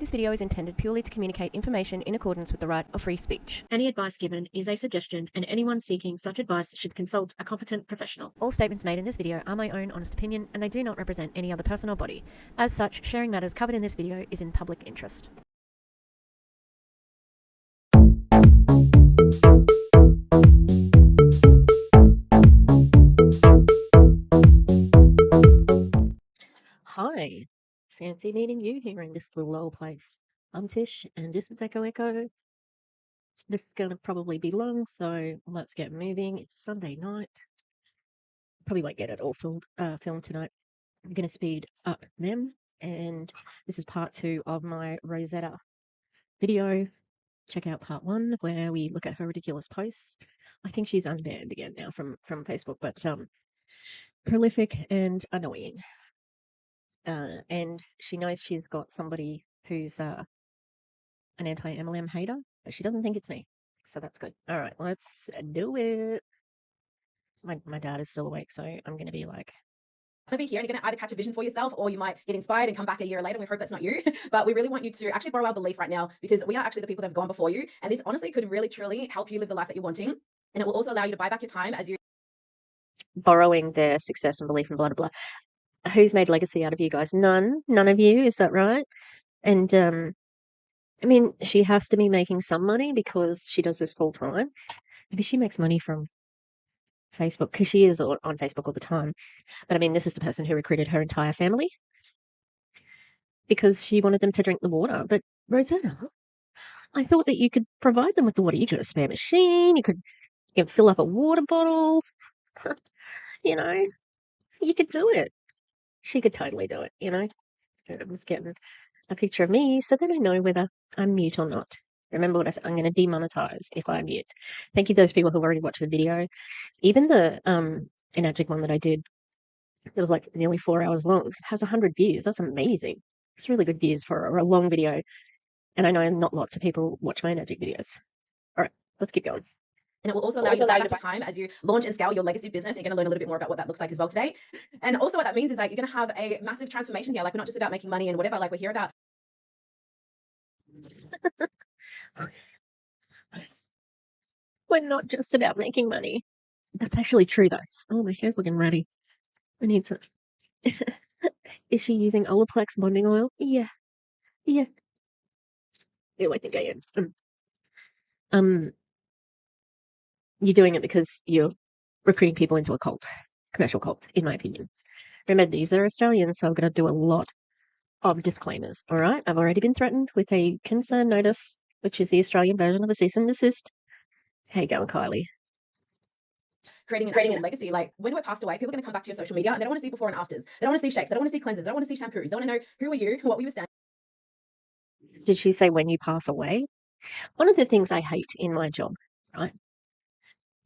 This video is intended purely to communicate information in accordance with the right of free speech. Any advice given is a suggestion, and anyone seeking such advice should consult a competent professional. All statements made in this video are my own honest opinion, and they do not represent any other person or body. As such, sharing matters covered in this video is in public interest. Hi, fancy meeting you here in this little old place. I'm Tish, and this is Echo Echo. This is going to probably be long, so let's get moving. It's Sunday night. Probably won't get it all filmed tonight. I'm going to speed up them, and this is part 2 of my Rosetta video. Check out part 1 where we look at her ridiculous posts. I think she's unbanned again now from Facebook, but prolific and annoying. And she knows she's got somebody who's an anti-MLM hater, but she doesn't think it's me. So that's good. All right, let's do it. My dad is still awake, so I'm going to be like, going to be here and you're going to either catch a vision for yourself or you might get inspired and come back a year later. We hope that's not you, but we really want you to actually borrow our belief right now, because we are actually the people that have gone before you. And this honestly could really, truly help you live the life that you're wanting. And it will also allow you to buy back your time as you borrowing their success and belief and blah, blah, blah. Who's made legacy out of you guys? None of you. Is that right? And, I mean, she has to be making some money because she does this full time. Maybe she makes money from Facebook because she is on Facebook all the time. But I mean, this is the person who recruited her entire family because she wanted them to drink the water. But Rosetta, I thought that you could provide them with the water. You could have a spare machine. You could fill up a water bottle. You know, you could do it. She could totally do it, you know. I'm just getting a picture of me so that I know whether I'm mute or not. Remember what I said, I'm going to demonetize if I mute. Thank you to those people who've already watched the video. Even the Enagic one that I did, that was like nearly 4 hours long, has 100 views. That's amazing. It's really good views for a long video. And I know not lots of people watch my Enagic videos. All right, let's keep going. and it will also allow you to buy back your time as you launch and scale your legacy business. And you're going to learn a little bit more about what that looks like as well today. And also what that means is like you're going to have a massive transformation here. Like we're not just about making money and whatever, like we're here about We're not just about making money. That's actually true though. Oh, my hair's looking ratty. I need to. Is she using Olaplex bonding oil? Yeah. Yeah. I think I am. You're doing it because you're recruiting people into a cult, commercial cult, in my opinion. Remember, these are Australians, so I'm going to do a lot of disclaimers, all right? I've already been threatened with a concern notice, which is the Australian version of a cease and desist. How you going, Kylie? creating an actual legacy. Like when we're passed away, people are going to come back to your social media and they don't want to see before and afters. They don't want to see shakes. They don't want to see cleansers. They don't want to see shampoos. They want to know who are you, what were you standing. Did she say when you pass away? One of the things I hate in my job, right,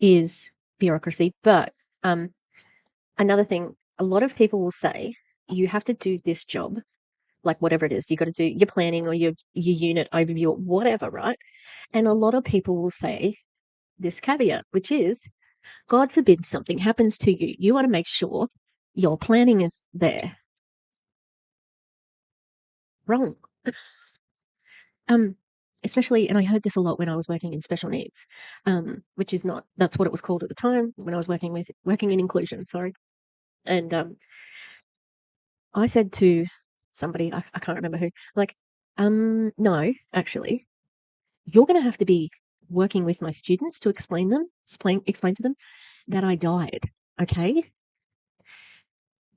is bureaucracy. But another thing, a lot of people will say you have to do this job, like whatever it is, you got to do your planning or your unit overview or whatever, right? And a lot of people will say this caveat, which is, God forbid something happens to you. You want to make sure your planning is there. Wrong. Especially, and I heard this a lot when I was working in special needs, which is not, that's what it was called at the time when I was working in inclusion, sorry. And I said to somebody, I can't remember who, like, no, actually, you're going to have to be working with my students to explain to them that I died, okay?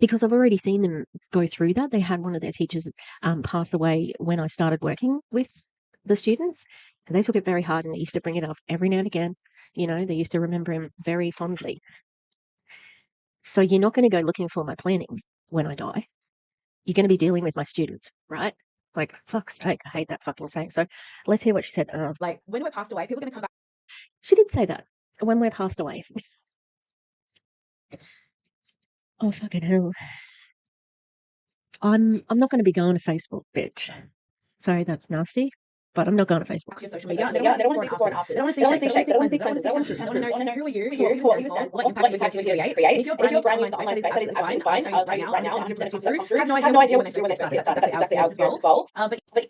Because I've already seen them go through that. They had one of their teachers pass away when I started working with the students, and they took it very hard, and they used to bring it up every now and again. You know, they used to remember him very fondly. So you're not going to go looking for my planning when I die. You're going to be dealing with my students, right? Like, fuck's sake, I hate that fucking saying. So let's hear what she said. Like when we're passed away, people are going to come back. She did say that, when we're passed away. Oh, fucking hell. I'm not going to be going to Facebook, bitch. Sorry, that's nasty, but I'm not going to Facebook. To your social media. They don't want to see before and after. They don't want to see shakes. They don't want to see cleansers. They don't want to see shampoos. They want to know who are you, what you stand for, what impact you here to create. And if you're brand new to online space, that is absolutely fine. I'll tell you right now, 100% come through. I have no idea what to do when they first get started. That's exactly our experience as well. But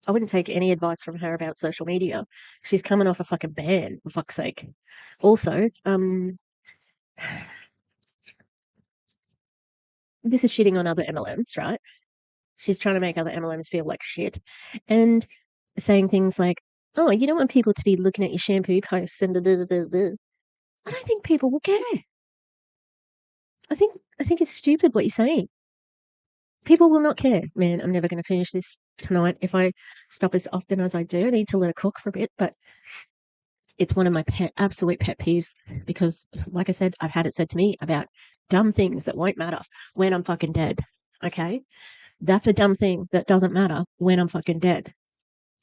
I wouldn't take any advice from her about social media. She's coming off a fucking ban, for fuck's sake. Also, this is shitting on other MLMs, right? She's trying to make other MLMs feel like shit and saying things like, oh, you don't want people to be looking at your shampoo posts and I don't think people will care. I think it's stupid what you're saying. People will not care. Man, I'm never going to finish this tonight. If I stop as often as I do, I need to let it cook for a bit, but it's one of my absolute pet peeves because, like I said, I've had it said to me about dumb things that won't matter when I'm fucking dead. Okay? That's a dumb thing that doesn't matter when I'm fucking dead.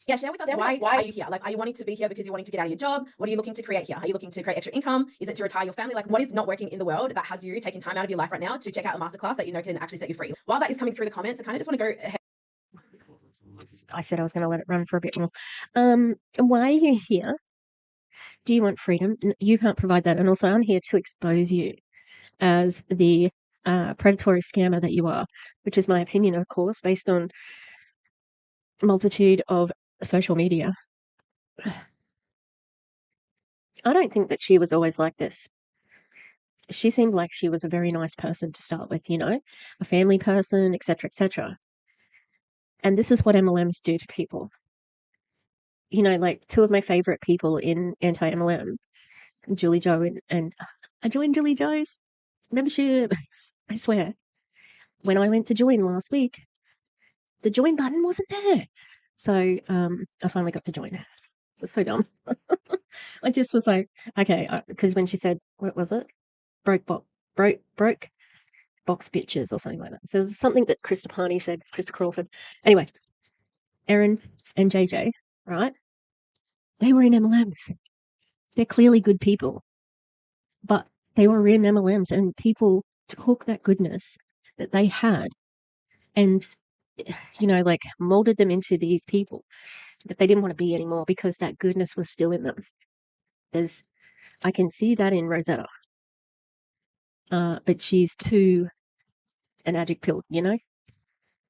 Yeah, share with us why are you here? Like, are you wanting to be here because you're wanting to get out of your job? What are you looking to create here? Are you looking to create extra income? Is it to retire your family? Like, what is not working in the world that has you taking time out of your life right now to check out a masterclass that you know can actually set you free? While that is coming through the comments, I kind of just want to go ahead. I said I was going to let it run for a bit more. Why are you here? Do you want freedom? You can't provide that. And also, I'm here to expose you as the predatory scammer that you are, which is my opinion, of course, based on a multitude of social media. I don't think that she was always like this. She seemed like she was a very nice person to start with, you know, a family person, etc., etc. And this is what MLMs do to people. You know, like two of my favorite people in anti-MLM, Julie Joe and I joined Julie Joe's membership. I swear. When I went to join last week, the join button wasn't there. So I finally got to join. It's so dumb. I just was like, okay, because when she said, what was it? Broke box bitches or something like that. So it's something that Krista Parney said, Krista Crawford. Anyway, Erin and JJ, right? They were in MLMs. They're clearly good people, but they were in MLMs and people took that goodness that they had and, you know, like molded them into these people that they didn't want to be anymore because that goodness was still in them. I can see that in Rosetta. But she's too Enagic pill, you know?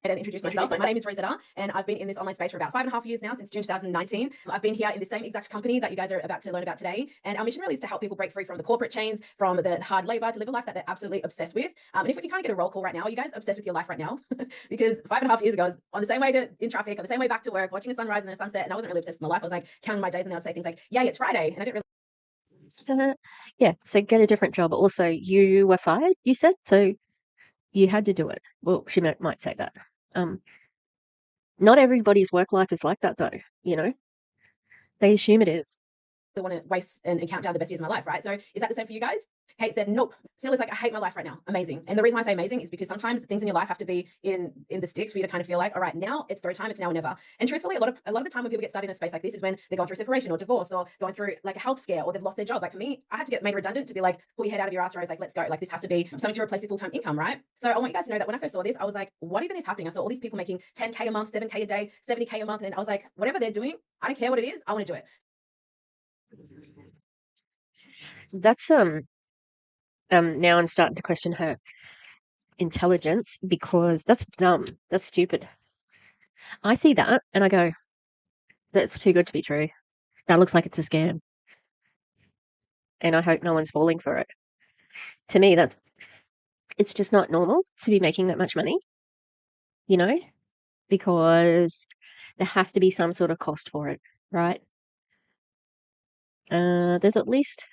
And introduce myself. My name is Rosetta, and I've been in this online space for about 5.5 years now, since June 2019. I've been here in the same exact company that you guys are about to learn about today. And our mission really is to help people break free from the corporate chains, from the hard labor, to live a life that they're absolutely obsessed with. And if we can kind of get a roll call right now, are you guys obsessed with your life right now? Because 5.5 years ago, I was on the same way in traffic, on the same way back to work, watching a sunrise and a sunset, and I wasn't really obsessed with my life. I was like counting my days, and then I'd say things like, "Yay, it's Friday," and I didn't really. Yeah, so get a different job. Also, you were fired, you said, so you had to do it. Well, she might say that. Not everybody's work life is like that, though, you know? They assume it is. Want to waste and count down the best years of my life, right? So is that the same for you guys? Kate said, nope. Still is like, I hate my life right now. Amazing. And the reason I say amazing is because sometimes things in your life have to be in the sticks for you to kind of feel like, all right, now it's go time, it's now or never. And truthfully, a lot of the time when people get started in a space like this is when they're going through separation or divorce or going through like a health scare or they've lost their job. Like for me, I had to get made redundant to be like, pull your head out of your ass, Rose, like let's go. Like this has to be something to replace your full-time income, right? So I want you guys to know that when I first saw this, I was like, what even is happening? I saw all these people making 10K a month, 7K a day, 70K a month. And I was like, whatever they're doing, I don't care what it is, I want to do it. That's now I'm starting to question her intelligence because that's dumb. That's stupid. I see that and I go, that's too good to be true. That looks like it's a scam. And I hope no one's falling for it. To me, it's just not normal to be making that much money, you know, because there has to be some sort of cost for it, right? There's at least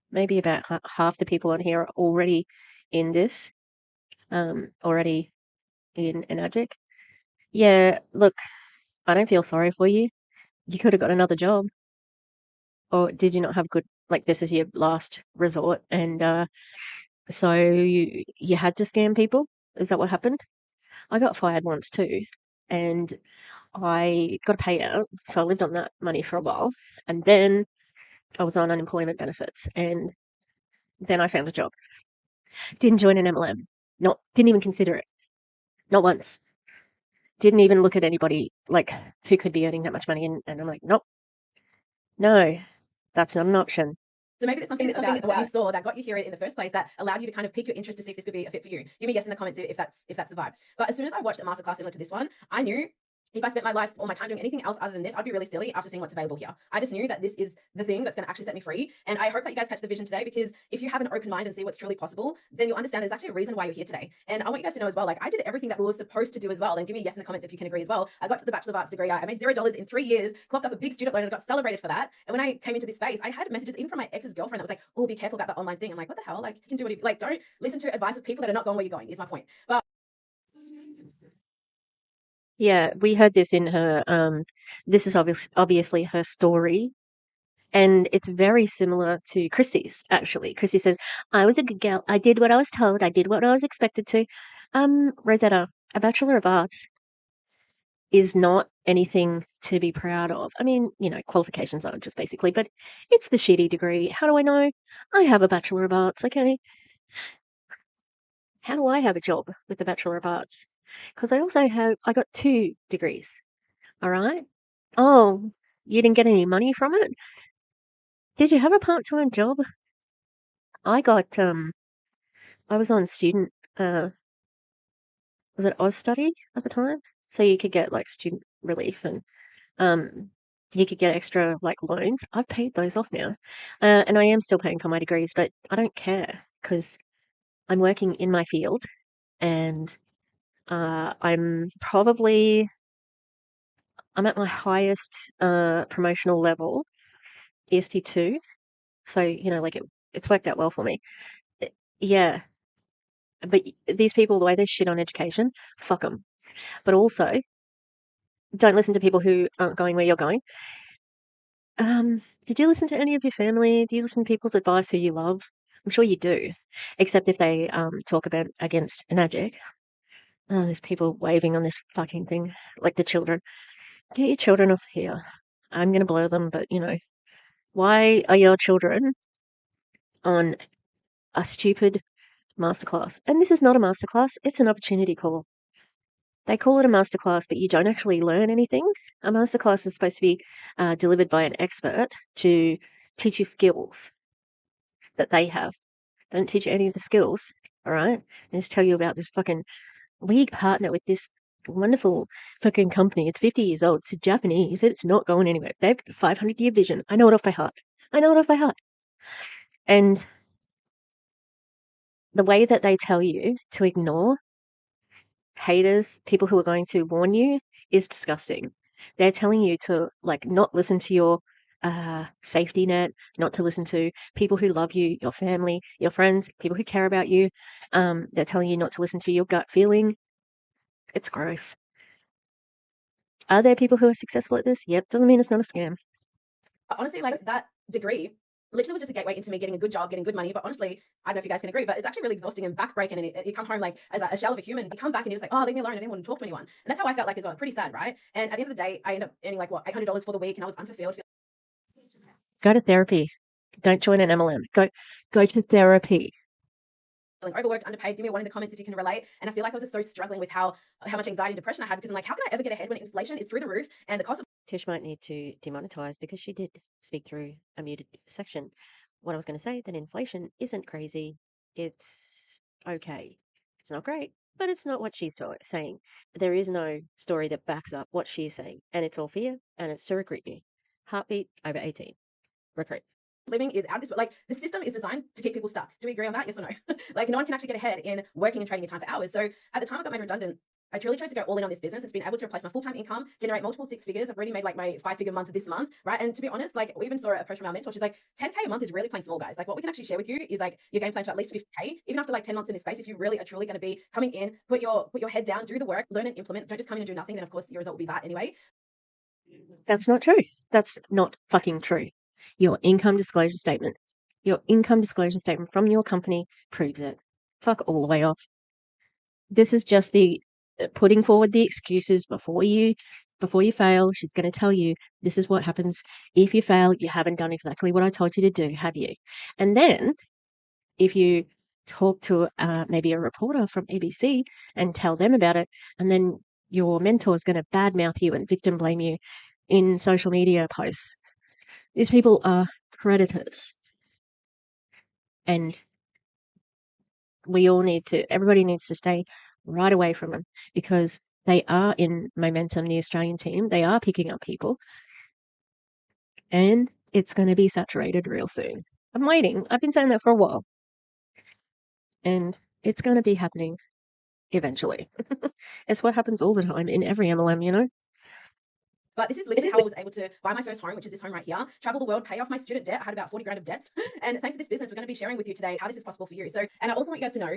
maybe about half the people on here are already in this, already in Enagic. Yeah, look, I don't feel sorry for you. You could have got another job. Or did you not have good, like this is your last resort and so you had to scam people? Is that what happened? I got fired once too, and I got a payout, so I lived on that money for a while, and then I was on unemployment benefits, and then I found a job. Didn't join an MLM. Didn't even consider it. Not once. Didn't even look at anybody like who could be earning that much money, and I'm like, nope, no, that's not an option. So maybe there's something about what you saw that got you here in the first place that allowed you to kind of pique your interest to see if this could be a fit for you. Give me a yes in the comments if that's the vibe. But as soon as I watched a masterclass similar to this one, I knew if I spent my life or my time doing anything else other than this, I'd be really silly after seeing what's available here. I just knew that this is the thing that's going to actually set me free. And I hope that you guys catch the vision today, because if you have an open mind and see what's truly possible, then you'll understand there's actually a reason why you're here today. And I want you guys to know as well, like I did everything that we were supposed to do as well. And give me a yes in the comments if you can agree as well. I got to the Bachelor of Arts degree. I made $0 in 3 years, clocked up a big student loan and got celebrated for that. And when I came into this space, I had messages even from my ex's girlfriend that was like, oh, be careful about that online thing. I'm like, what the hell? Like, you can do what you like. Don't listen to advice of people that are not going where you're going, is my point. But Yeah, we heard this in her, this is obviously her story, and it's very similar to Chrissy's, actually. Chrissy says, I was a good girl. I did what I was told. I did what I was expected to. Rosetta, a Bachelor of Arts is not anything to be proud of. I mean, qualifications are just basically, but it's the shitty degree. How do I know? I have a Bachelor of Arts, okay? How do I have a job with the Bachelor of Arts? Because I got 2 degrees, all right? Oh, you didn't get any money from it? Did you have a part-time job? I got, I was on student, was it Austudy at the time? So you could get like student relief and um, you could get extra like loans. I've paid those off now. And I am still paying for my degrees, but I don't care because I'm working in my field and I'm at my highest promotional level, EST2. So, like it's worked out well for me. Yeah. But these people, the way they shit on education, fuck them. But also, don't listen to people who aren't going where you're going. Did you listen to any of your family? Do you listen to people's advice who you love? I'm sure you do, except if they talk about against Enagic. Oh, there's people waving on this fucking thing, like the children. Get your children off here. I'm gonna blow them, but why are your children on a stupid masterclass? And this is not a masterclass; it's an opportunity call. They call it a masterclass, but you don't actually learn anything. A masterclass is supposed to be delivered by an expert to teach you skills that they have. They don't teach you any of the skills, all right? They just tell you about this fucking, we partner with this wonderful fucking company. It's 50 years old. It's Japanese. It's not going anywhere. They've got 500-year vision. I know it off by heart. I know it off by heart. And the way that they tell you to ignore haters, people who are going to warn you, is disgusting. They're telling you to like not listen to your safety net, not to listen to people who love you, your family, your friends, people who care about you. They're telling you not to listen to your gut feeling. It's gross. Are there people who are successful at this? Yep. Doesn't mean it's not a scam. honestly, like that degree literally was just a gateway into me getting a good job, getting good money. But honestly, I don't know if you guys can agree, but it's actually really exhausting and backbreaking. And you come home like as a shell of a human. You come back and you're just like, oh, leave me alone. I didn't want to talk to anyone. And that's how I felt like as well. Pretty sad, right? And at the end of the day, I ended up earning like what $800 for the week, and I was unfulfilled. Go to therapy. Don't join an MLM. Go to therapy. Feeling overworked, underpaid. Give me one in the comments if you can relate. And I feel like I was just so struggling with how much anxiety and depression I had, because I'm like, how can I ever get ahead when inflation is through the roof and the cost of Tish might need to demonetize because she did speak through a muted section. What I was going to say, that inflation isn't crazy. It's okay. It's not great, but it's not what she's saying. There is no story that backs up what she's saying, and it's all fear, and it's to recruit you. Heartbeat over 18. Recruit. living is out of this, like the system is designed to keep people stuck. Do we agree on that? Yes or no? Like no one can actually get ahead in working and trading your time for hours. So at the time I got made redundant, I truly chose to go all in on this business. It's been able to replace my full-time income, generate multiple 6 figures. I've already made like my 5-figure month this month, right? And to be honest, like we even saw a post from our mentor. She's like, 10K a month is really playing small, guys. Like what we can actually share with you is like your game plan to at least 50K, even after like 10 months in this space. If you really are truly going to be coming in, put your head down, do the work, learn and implement. Don't just come in and do nothing. Then of course your result will be that anyway. That's not true. That's not fucking true. Your income disclosure statement from your company proves it. Fuck all the way off. This is just the putting forward the excuses before you fail. She's going to tell you this is what happens if you fail. You haven't done exactly what I told you to do, have you? And then if you talk to maybe a reporter from ABC and tell them about it, and then your mentor is going to badmouth you and victim blame you in social media posts. These people are predators. And everybody needs to stay right away from them, because they are in momentum, the Australian team. They are picking up people, and it's going to be saturated real soon. I'm waiting. I've been saying that for a while, and it's going to be happening eventually. It's what happens all the time in every MLM, you know? But this is literally how I was able to buy my first home, which is this home right here, travel the world, pay off my student debt. I had about 40 grand of debts. And thanks to this business, we're going to be sharing with you today how this is possible for you. So, and I also want you guys to know,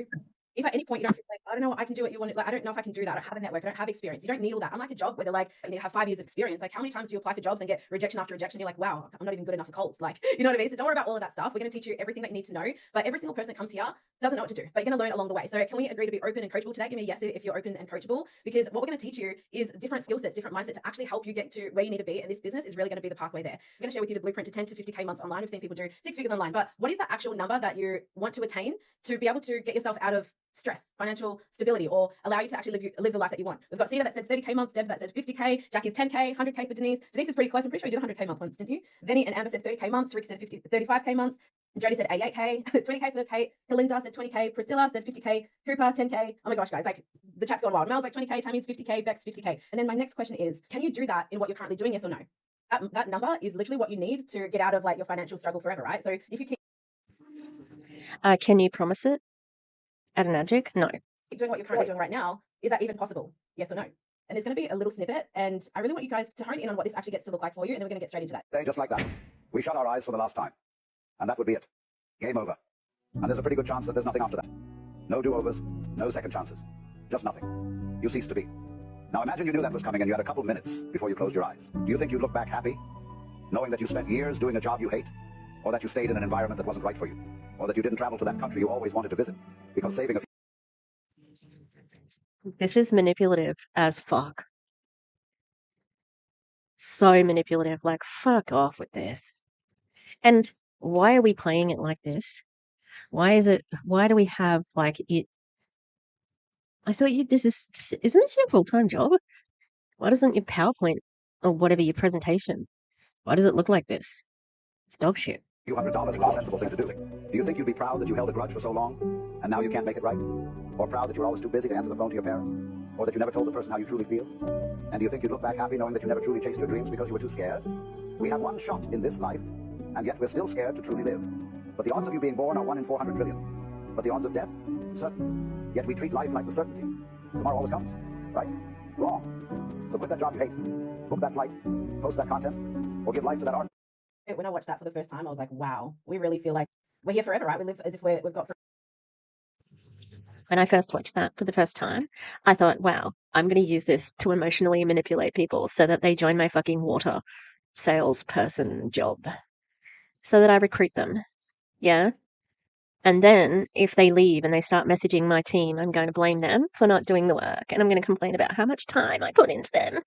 if at any point you don't feel like, I don't know, I can do what you want, like, I don't know if I can do that. I don't have a network. I don't have experience. You don't need all that. Unlike a job where they're like, you need to have 5 years of experience. Like, how many times do you apply for jobs and get rejection after rejection? You're like, wow, I'm not even good enough for Colts. Like, you know what I mean? So don't worry about all of that stuff. We're going to teach you everything that you need to know. But every single person that comes here doesn't know what to do, but you're going to learn along the way. So can we agree to be open and coachable today? Give me a yes if you're open and coachable, because what we're going to teach you is different skill sets, different mindsets to actually help you get to where you need to be. And this business is really going to be the pathway there. We're going to share with you the blueprint to 10 to 50K months online. We've seen people do 6 figures online, but what is that actual number that you want to attain to be able to get yourself out of stress, financial stability, or allow you to actually live the life that you want? We've got Cedar that said 30K months, Deb that said 50K, Jackie's 10K, 100K for Denise. Denise is pretty close. I'm pretty sure you did 100K month once, didn't you? Venny and Amber said 30K months. Rick said 35K months. Jody said 88K, 20K for Kate. Kalinda said 20K. Priscilla said 50K. Cooper 10K. Oh my gosh, guys, like the chat's gone wild. Mel's like 20K. Tammy's 50K. Beck's 50K. And then my next question is, can you do that in what you're currently doing? Yes or no? That number is literally what you need to get out of like your financial struggle forever, right? So if you keep Can you promise it at Enagic? No. doing what you're currently doing right now, is that even possible? Yes or no? And there's going to be a little snippet, and I really want you guys to hone in on what this actually gets to look like for you, and then we're going to get straight into that. Just like that, we shut our eyes for the last time, and that would be it. Game over. And there's a pretty good chance that there's nothing after that. No do-overs, no second chances. Just nothing. You cease to be. Now imagine you knew that was coming and you had a couple minutes before you closed your eyes. Do you think you'd look back happy, knowing that you spent years doing a job you hate, or that you stayed in an environment that wasn't right for you, or that you didn't travel to that country you always wanted to visit, because saving a few... This is manipulative as fuck. So manipulative. Like, fuck off with this. And why are we playing it like this? Why do we have like it? I thought isn't this your full-time job? Why doesn't your PowerPoint or whatever your presentation, why does it look like this? It's dog shit. $100 was a sensible thing to do. Do you think you'd be proud that you held a grudge for so long, and now you can't make it right? Or proud that you were always too busy to answer the phone to your parents? Or that you never told the person how you truly feel? And do you think you'd look back happy knowing that you never truly chased your dreams because you were too scared? We have one shot in this life, and yet we're still scared to truly live. But the odds of you being born are 1 in 400 trillion. But the odds of death? Certain. Yet we treat life like the certainty. Tomorrow always comes, right? Wrong. So quit that job you hate, book that flight, post that content, or give life to that art. When I watched that for the first time, I was like, wow, we really feel like we're here forever, right? We live as if we've got. When I first watched that for the first time, I thought, wow, I'm going to use this to emotionally manipulate people so that they join my fucking water salesperson job, so that I recruit them. Yeah? And then if they leave and they start messaging my team, I'm going to blame them for not doing the work, and I'm going to complain about how much time I put into them,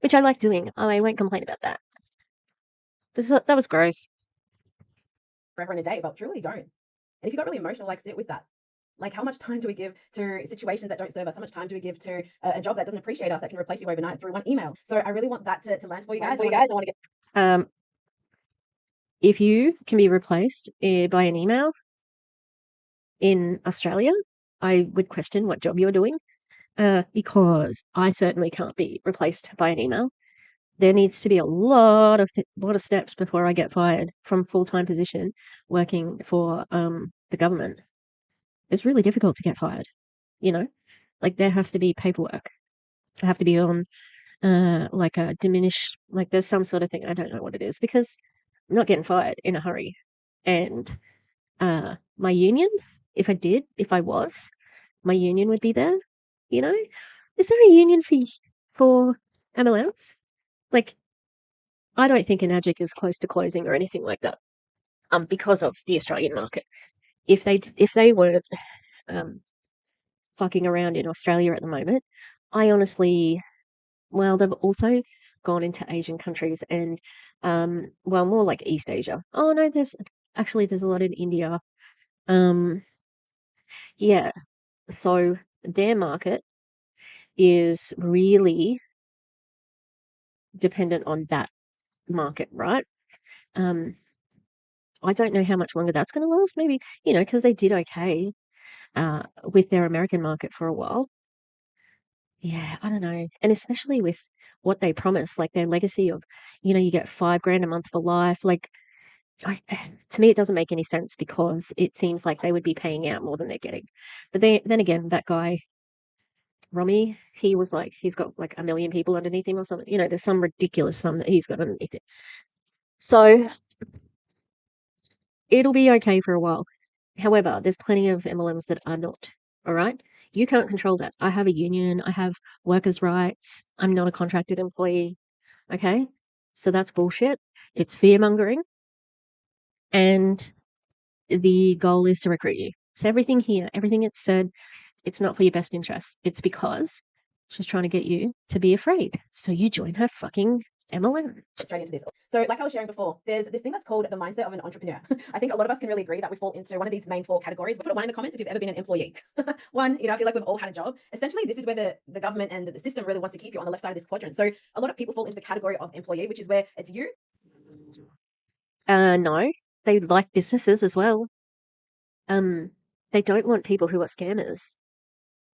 which I like doing. I won't complain about that. That was gross. Forever in a day, but truly don't. And if you got really emotional, like sit with that. Like, how much time do we give to situations that don't serve us? How much time do we give to a job that doesn't appreciate us, that can replace you overnight through one email? So I really want that to land for you guys. I want to get. If you can be replaced by an email in Australia, I would question what job you're doing, because I certainly can't be replaced by an email. There needs to be a lot of steps before I get fired from full-time position working for the government. It's really difficult to get fired, you know? Like, there has to be paperwork. I have to be on like a diminished, like there's some sort of thing, I don't know what it is, because I'm not getting fired in a hurry. And my union, if I was, my union would be there, you know? Is there a union for MLMs? Like, I don't think Enagic is close to closing or anything like that, because of the Australian market. If they weren't fucking around in Australia at the moment, I honestly, well, they've also gone into Asian countries and, well, more like East Asia. Oh no, there's a lot in India. Yeah, so their market is really dependent on that market, right? I don't know how much longer that's going to last. Maybe, because they did okay with their American market for a while. Yeah, I don't know. And especially with what they promise, like their legacy of, you get $5,000 a month for life. Like, to me, it doesn't make any sense because it seems like they would be paying out more than they're getting. But then again, that guy, Romy, he was like, he's got like 1 million people underneath him or something. There's some ridiculous sum that he's got underneath it. So it'll be okay for a while. However, there's plenty of MLMs that are not. All right. You can't control that. I have a union. I have workers' rights. I'm not a contracted employee. Okay. So that's bullshit. It's fear mongering. And the goal is to recruit you. So everything here, everything it's said, it's not for your best interest. It's because she's trying to get you to be afraid. So you join her fucking MLM. Straight into this. So like I was sharing before, there's this thing that's called the mindset of an entrepreneur. I think a lot of us can really agree that we fall into one of these main 4 categories. Put a 1 in the comments if you've ever been an employee. 1, I feel like we've all had a job. Essentially, this is where the government and the system really wants to keep you on the left side of this quadrant. So a lot of people fall into the category of employee, which is where it's you. No, they like businesses as well. They don't want people who are scammers.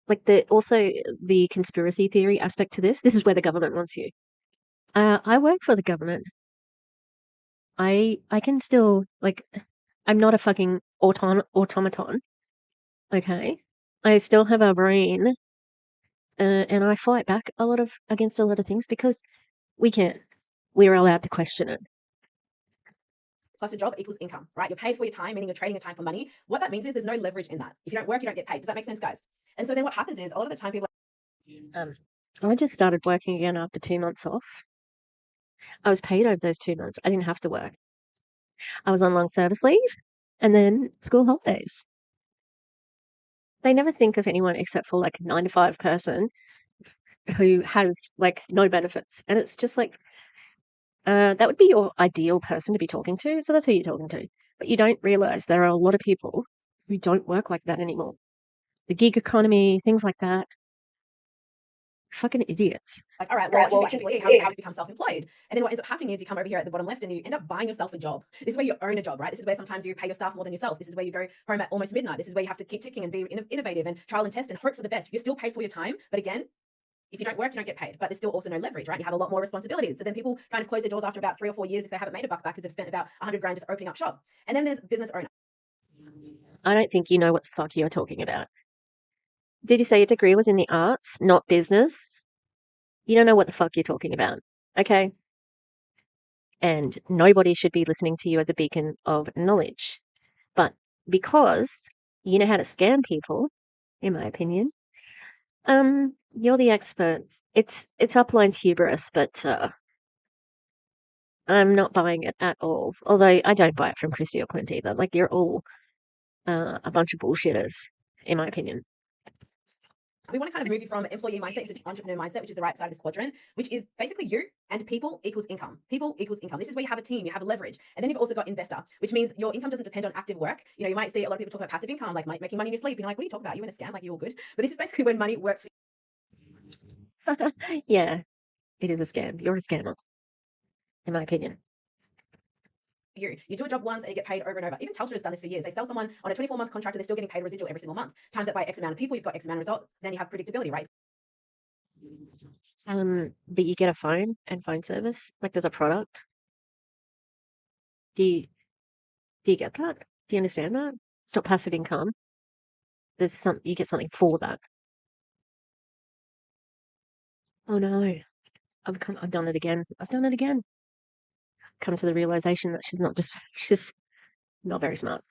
Like also the conspiracy theory aspect to this. This is where the government wants you. I work for the government. I can still, like, I'm not a fucking automaton. Okay, I still have a brain, and I fight back against a lot of things because we can. We're allowed to question it. Plus a job equals income, right? You're paid for your time, meaning you're trading your time for money. What that means is there's no leverage in that. If you don't work, you don't get paid. Does that make sense, guys? And so then what happens is a lot of the time people. I just started working again after 2 months off. I was paid over those 2 months. I didn't have to work. I was on long service leave and then school holidays. They never think of anyone except for like a 9-to-5 person who has like no benefits. And it's just like, that would be your ideal person to be talking to. So that's who you're talking to. But you don't realize there are a lot of people who don't work like that anymore. The gig economy, things like that. Fucking idiots. Like, all right, well, you get employee, how do you just become self-employed? And then what ends up happening is you come over here at the bottom left and you end up buying yourself a job. This is where you own a job, right? This is where sometimes you pay your staff more than yourself. This is where you go home at almost midnight. This is where you have to keep ticking and be innovative and trial and test and hope for the best. You're still paid for your time. But again, if you don't work, you don't get paid. But there's still also no leverage, right? You have a lot more responsibilities. So then people kind of close their doors after about 3 or 4 years if they haven't made a buck back because they've spent about 100 grand just opening up shop. And then there's business owner. I don't think you know what the fuck you're talking about. Did you say your degree was in the arts, not business? You don't know what the fuck you're talking about, okay? And nobody should be listening to you as a beacon of knowledge. But because you know how to scam people, in my opinion, you're the expert. It's upline's hubris, but I'm not buying it at all. Although I don't buy it from Christy or Clint either. Like, you're all a bunch of bullshitters, in my opinion. We want to kind of move you from employee mindset into entrepreneur mindset, which is the right side of this quadrant, which is basically you and people equals income. People equals income. This is where you have a team, you have leverage. And then you've also got investor, which means your income doesn't depend on active work. You might see a lot of people talk about passive income, like making money in your sleep. You're like, what are you talking about? You in a scam? Like, you're all good. But this is basically when money works for you. Yeah, it is a scam. You're a scammer, in my opinion. You do a job once and you get paid over and over. Even Telstra has done this for years. They sell someone on a 24-month contract and they're still getting paid residual every single month. Times that by X amount of people, you've got X amount of result. Then you have predictability, right? But you get a phone and phone service. Like, there's a product. Do you get that? Do you understand that? It's not passive income. You get something for that. Oh no, I've done it again. I've done it again. Come to the realization that she's not very smart.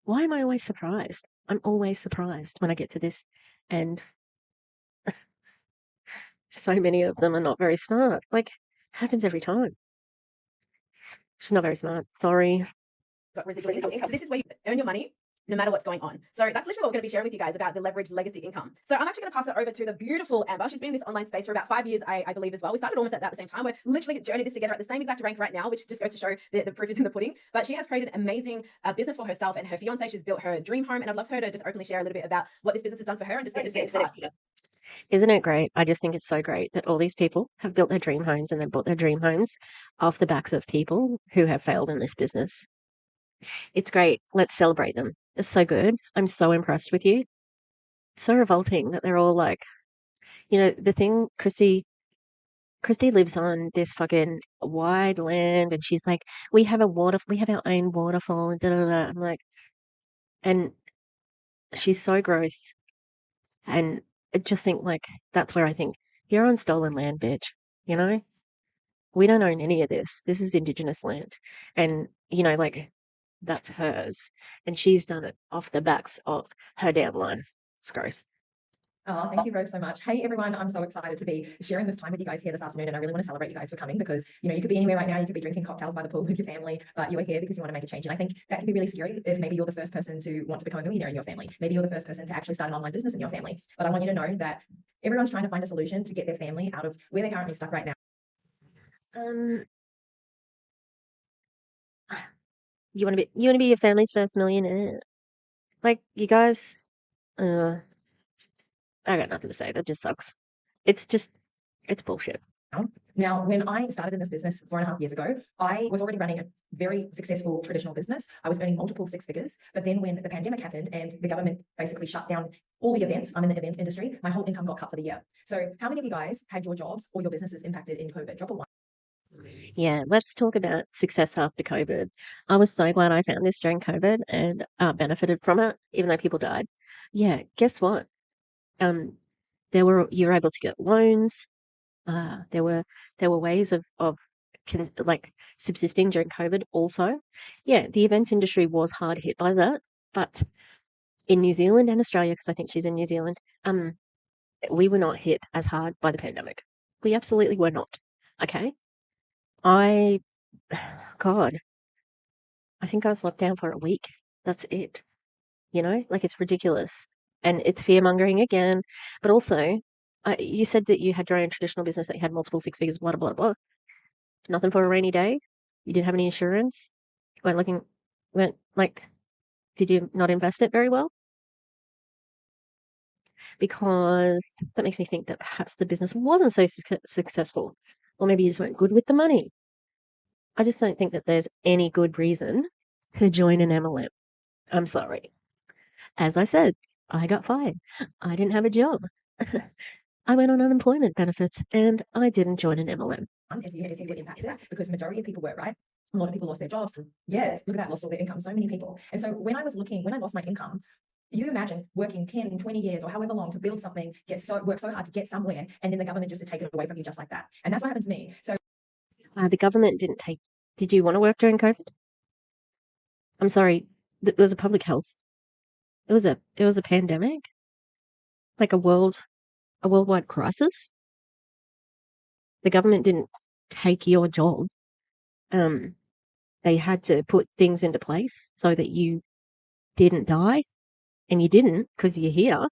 Why am I always surprised? I'm always surprised when I get to this, and so many of them are not very smart. Like, happens every time. She's not very smart. Sorry. Got residual income. So this is where you earn your money no matter what's going on. So that's literally what we're going to be sharing with you guys about the leveraged legacy income. So I'm actually going to pass it over to the beautiful Amber. She's been in this online space for about 5 years, I believe, as well. We started almost at about the same time. We're literally journeying this together at the same exact rank right now, which just goes to show the proof is in the pudding. But she has created an amazing business for herself and her fiance. She's built her dream home, and I'd love her to just openly share a little bit about what this business has done for her and just get into it. Isn't it great? I just think it's so great that all these people have built their dream homes and they've built their dream homes off the backs of people who have failed in this business. It's great. Let's celebrate them. It's so good. I'm so impressed with you. It's so revolting that they're all like, the thing, Christy lives on this fucking wide land and she's like, we have our own waterfall and da da da. I'm like, and she's so gross. And I just think like, that's where I think you're on stolen land, bitch. You know, we don't own any of this. This is Indigenous land. And, like, that's hers. And she's done it off the backs of her damn line. It's gross. Oh, thank you, Rose, so much. Hey, everyone, I'm so excited to be sharing this time with you guys here this afternoon, and I really want to celebrate you guys for coming because, you could be anywhere right now, you could be drinking cocktails by the pool with your family, but you are here because you want to make a change. And I think that can be really scary if maybe you're the first person to want to become a millionaire in your family. Maybe you're the first person to actually start an online business in your family. But I want you to know that everyone's trying to find a solution to get their family out of where they're currently stuck right now. You want to be your family's first millionaire? Like, you guys, I got nothing to say. That just sucks. It's bullshit. Now, when I started in this business 4.5 years ago, I was already running a very successful traditional business. I was earning multiple six figures. But then when the pandemic happened and the government basically shut down all the events, I'm in the events industry, my whole income got cut for the year. So how many of you guys had your jobs or your businesses impacted in COVID? Drop a one. Yeah, let's talk about success after COVID. I was so glad I found this during COVID and benefited from it, even though people died. Yeah, guess what? You were able to get loans. There were ways of like subsisting during COVID. Also, yeah, the events industry was hard hit by that, but in New Zealand and Australia, because I think she's in New Zealand, we were not hit as hard by the pandemic. We absolutely were not. Okay. God, I think I was locked down for a week. That's it. Like it's ridiculous. And it's fear mongering again. But also, you said that you had your own traditional business that you had multiple six figures, blah, blah, blah. Nothing for a rainy day. You didn't have any insurance. Did you not invest it very well? Because that makes me think that perhaps the business wasn't so successful. Or maybe you just weren't good with the money. I just don't think that there's any good reason to join an MLM. I'm sorry. As I said, I got fired. I didn't have a job. I went on unemployment benefits and I didn't join an MLM. If you were impacted, because the majority of people were, right? A lot of people lost their jobs. Yeah, look at that, lost all their income. So many people. And so when I lost my income, you imagine working 10, 20 years or however long to build something, work so hard to get somewhere, and then the government just to take it away from you just like that. And that's what happened to me. So the government didn't take. Did you want to work during COVID? I'm sorry. It was a public health. It was a pandemic, like a worldwide crisis. The government didn't take your job. They had to put things into place so that you didn't die, and you didn't because you're here.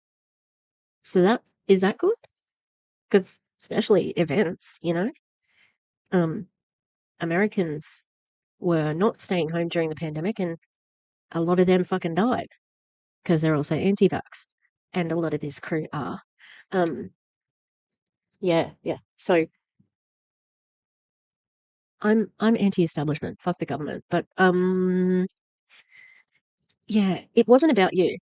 So is that good? Because especially events, Americans were not staying home during the pandemic, and a lot of them fucking died because they're also anti-vax, and a lot of this crew are. Yeah. So I'm anti-establishment. Fuck the government. But yeah, it wasn't about you.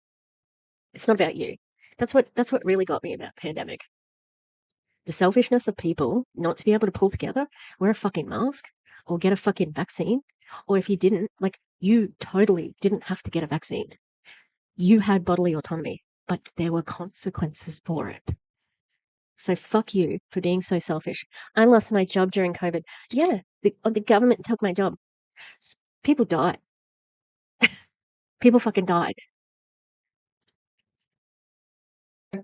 It's not about you. That's what really got me about pandemic. The selfishness of people not to be able to pull together, wear a fucking mask, or get a fucking vaccine, or if you didn't, like you totally didn't have to get a vaccine. You had bodily autonomy, but there were consequences for it. So fuck you for being so selfish. I lost my job during COVID. Yeah, the government took my job. People died. People fucking died.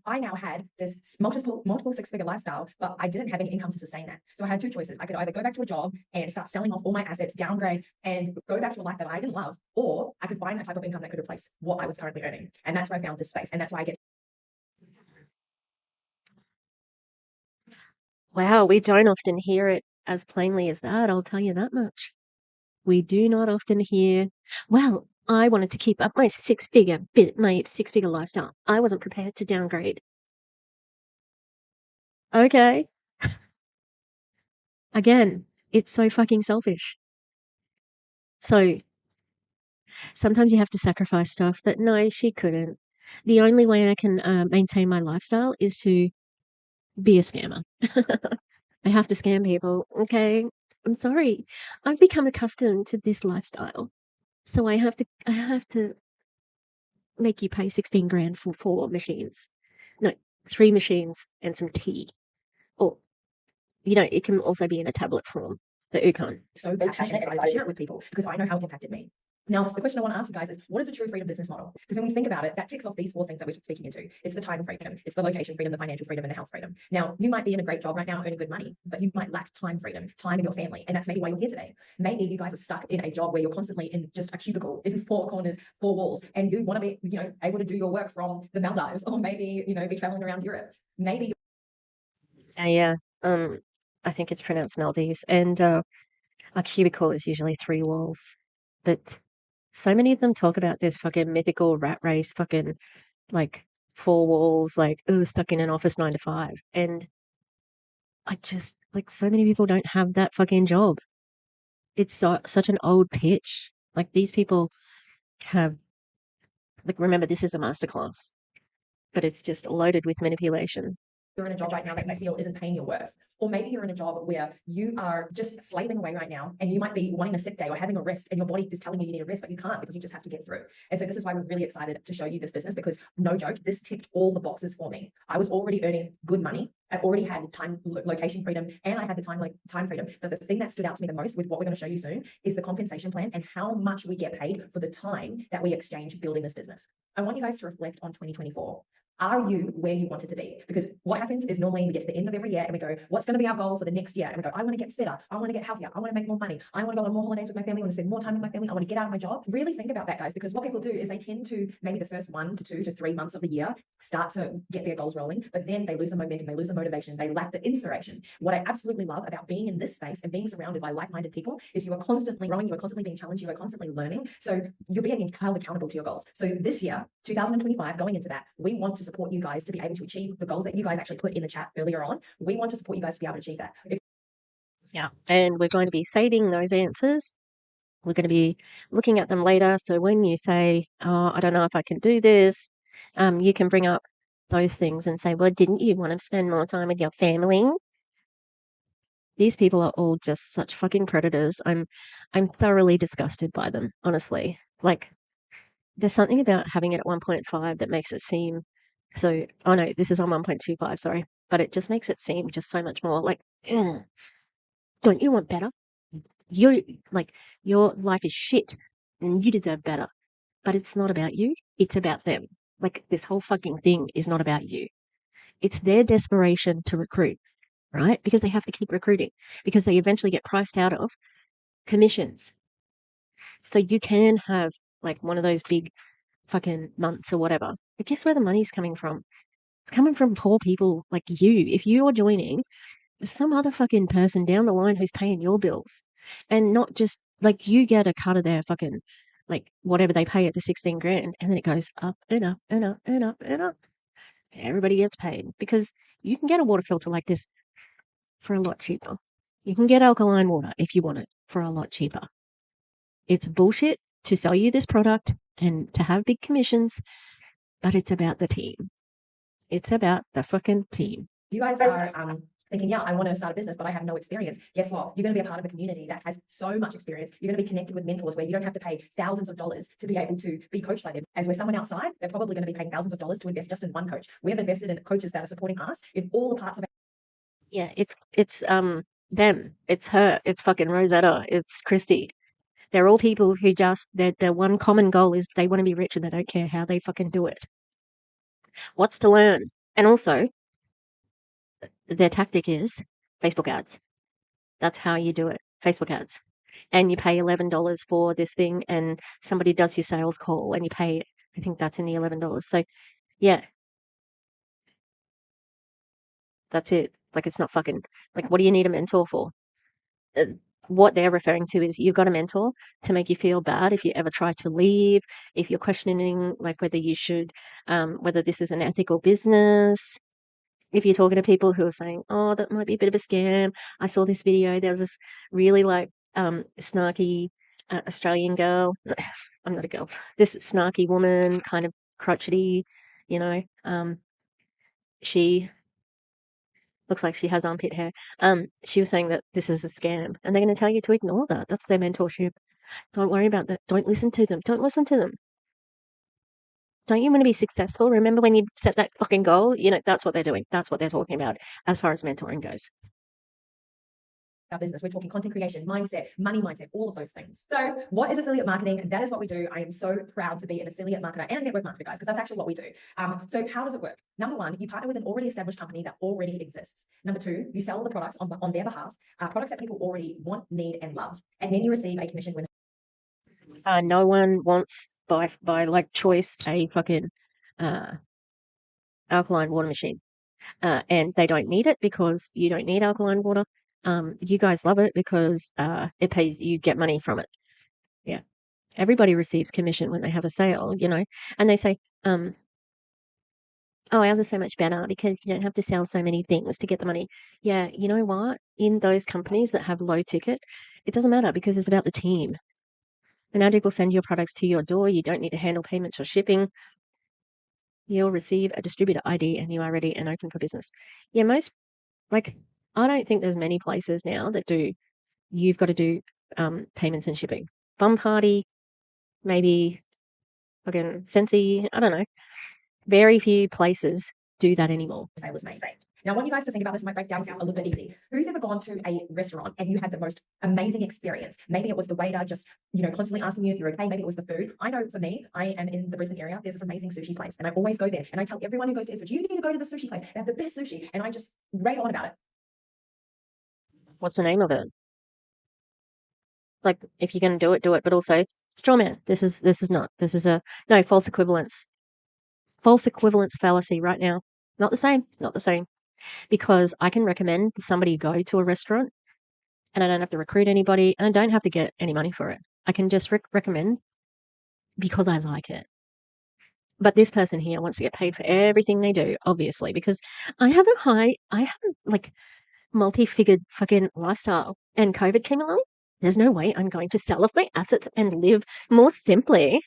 I now had this multiple six-figure lifestyle, but I didn't have any income to sustain that. So I had two choices. I could either go back to a job and start selling off all my assets, downgrade, and go back to a life that I didn't love, or I could find a type of income that could replace what I was currently earning. And that's where I found this space. And that's why I get. Wow, we don't often hear it as plainly as that, I'll tell you that much. We do not often hear, well, I wanted to keep up my six-figure lifestyle. I wasn't prepared to downgrade. Okay. Again, it's so fucking selfish. So sometimes you have to sacrifice stuff, but no, she couldn't. The only way I can maintain my lifestyle is to be a scammer. I have to scam people. Okay. I'm sorry. I've become accustomed to this lifestyle. So I have to make you pay 16 grand for 4 machines. No, 3 machines and some tea. Or, it can also be in a tablet form, the Ukon. So passionate and excited to share it with people because I know how it impacted me. Now, the question I want to ask you guys is, what is a true freedom business model? Because when we think about it, that ticks off these 4 things that we're speaking into. It's the time freedom, it's the location freedom, the financial freedom, and the health freedom. Now, you might be in a great job right now, earning good money, but you might lack time freedom, time with your family, and that's maybe why you're here today. Maybe you guys are stuck in a job where you're constantly in just a cubicle, in 4 corners, 4 walls, and you want to be, able to do your work from the Maldives, or maybe, be traveling around Europe. Maybe. Yeah. I think it's pronounced Maldives, and a cubicle is usually 3 walls. But so many of them talk about this fucking mythical rat race, fucking like 4 walls, like, oh, stuck in an office 9 to 5. And I just, like, so many people don't have that fucking job. It's such an old pitch. Like, these people have, like, remember, this is a masterclass, but it's just loaded with manipulation. You're in a job right now that you feel isn't paying your worth. Or maybe you're in a job where you are just slaving away right now and you might be wanting a sick day or having a rest and your body is telling you need a rest, but you can't because you just have to get through. And so this is why we're really excited to show you this business, because no joke, this ticked all the boxes for me. I was already earning good money. I already had time, location freedom, and I had the time freedom. But the thing that stood out to me the most with what we're going to show you soon is the compensation plan and how much we get paid for the time that we exchange building this business. I want you guys to reflect on 2024. Are you where you wanted to be? Because what happens is normally we get to the end of every year and we go, what's going to be our goal for the next year? And we go, I want to get fitter. I want to get healthier. I want to make more money. I want to go on more holidays with my family. I want to spend more time with my family. I want to get out of my job. Really think about that, guys, because what people do is they tend to, maybe the first 1 to 2 to 3 months of the year, start to get their goals rolling, but then they lose the momentum, they lose the motivation, they lack the inspiration. What I absolutely love about being in this space and being surrounded by like-minded people is you are constantly growing, you are constantly being challenged, you are constantly learning. So you're being held accountable to your goals. So this year, 2025, going into that, we want to support you guys to be able to achieve the goals that you guys actually put in the chat earlier on. We want to support you guys to be able to achieve that. Yeah. And we're going to be saving those answers. We're going to be looking at them later. So when you say, oh, I don't know if I can do this, you can bring up those things and say, well, didn't you want to spend more time with your family? These people are all just such fucking predators. I'm thoroughly disgusted by them, honestly. Like, there's something about having it at 1.5 that makes it seem so. Oh no, this is on 1.25, sorry. But it just makes it seem just so much more like, ugh, don't you want better? Your life is shit and you deserve better. But it's not about you. It's about them. Like, this whole fucking thing is not about you. It's their desperation to recruit, right? Because they have to keep recruiting because they eventually get priced out of commissions. So you can have like one of those big fucking months or whatever. But guess where the money's coming from? It's coming from poor people like you. If you're joining, there's some other fucking person down the line who's paying your bills. And not just like you get a cut of their fucking like whatever they pay at the 16 grand, and then it goes up and up and up and up and up. Everybody gets paid because you can get a water filter like this for a lot cheaper. You can get alkaline water if you want it for a lot cheaper. It's bullshit to sell you this product and to have big commissions, but it's about the team. It's about the fucking team. You guys are thinking, yeah, I want to start a business, but I have no experience. Guess what? You're going to be a part of a community that has so much experience. You're going to be connected with mentors where you don't have to pay thousands of dollars to be able to be coached by them. As we're someone outside, they're probably going to be paying thousands of dollars to invest just in one coach. We've invested in coaches that are supporting us in all the parts of Yeah, it's them. It's her. It's fucking Rosetta. It's Christy. They're all people who just their one common goal is they want to be rich and they don't care how they fucking do it. What's to learn? And also, their tactic is Facebook ads. That's how you do it. Facebook ads. And you pay $11 for this thing and somebody does your sales call and you pay, I think that's in the $11. So yeah, that's it. Like, it's not fucking, like, what do you need a mentor for? What they're referring to is you've got a mentor to make you feel bad if you ever try to leave, if you're questioning like whether you should, whether this is an ethical business. if you're talking to people who are saying, oh, that might be a bit of a scam. I saw this video. There was this really snarky Australian girl. I'm not a girl. This snarky woman, kind of crotchety, you know. She looks like she has armpit hair. She was saying that this is a scam, and they're going to tell you to ignore that. That's their mentorship. Don't worry about that. Don't listen to them. Don't listen to them. Don't you want to be successful? Remember when you set that fucking goal? That's what they're doing. That's what they're talking about as far as mentoring goes. Our business. We're talking content creation, mindset, money mindset, all of those things. So what is affiliate marketing? That is what we do. I am so proud to be an affiliate marketer and a network marketer, guys, because that's actually what we do. So how does it work? Number one, you partner with an already established company that already exists. Number two, you sell the products on their behalf, products that people already want, need, and love. And then you receive a commission when no one wants by like choice a fucking alkaline water machine. And they don't need it because you don't need alkaline water. You guys love it because it pays, you get money from it. Yeah. Everybody receives commission when they have a sale, and they say, oh, ours is so much better because you don't have to sell so many things to get the money. Yeah, you know what? In those companies that have low ticket, it doesn't matter because it's about the team. Enagic will send your products to your door. You don't need to handle payments or shipping. You'll receive a distributor ID and you are ready and open for business. Yeah, I don't think there's many places now that you've got to do payments and shipping. Bum Party, maybe again, Sensi, I don't know. Very few places do that anymore. sale was made. Now, I want you guys to think about this. Might break down a little bit easy. Who's ever gone to a restaurant and you had the most amazing experience? Maybe it was the waiter just, constantly asking you if you're okay. Maybe it was the food. I know for me, I am in the Brisbane area. There's this amazing sushi place, and I always go there. And I tell everyone who goes to Ipswich, you need to go to the sushi place. They have the best sushi, and I just rave on about it. What's the name of it? Like, if you're going to do it. But also, straw man. This is no false equivalence. False equivalence fallacy right now. Not the same. Not the same. Because I can recommend somebody go to a restaurant and I don't have to recruit anybody and I don't have to get any money for it. I can just recommend because I like it. But this person here wants to get paid for everything they do, obviously, because I have a multi-figured fucking lifestyle and COVID came along. There's no way I'm going to sell off my assets and live more simply.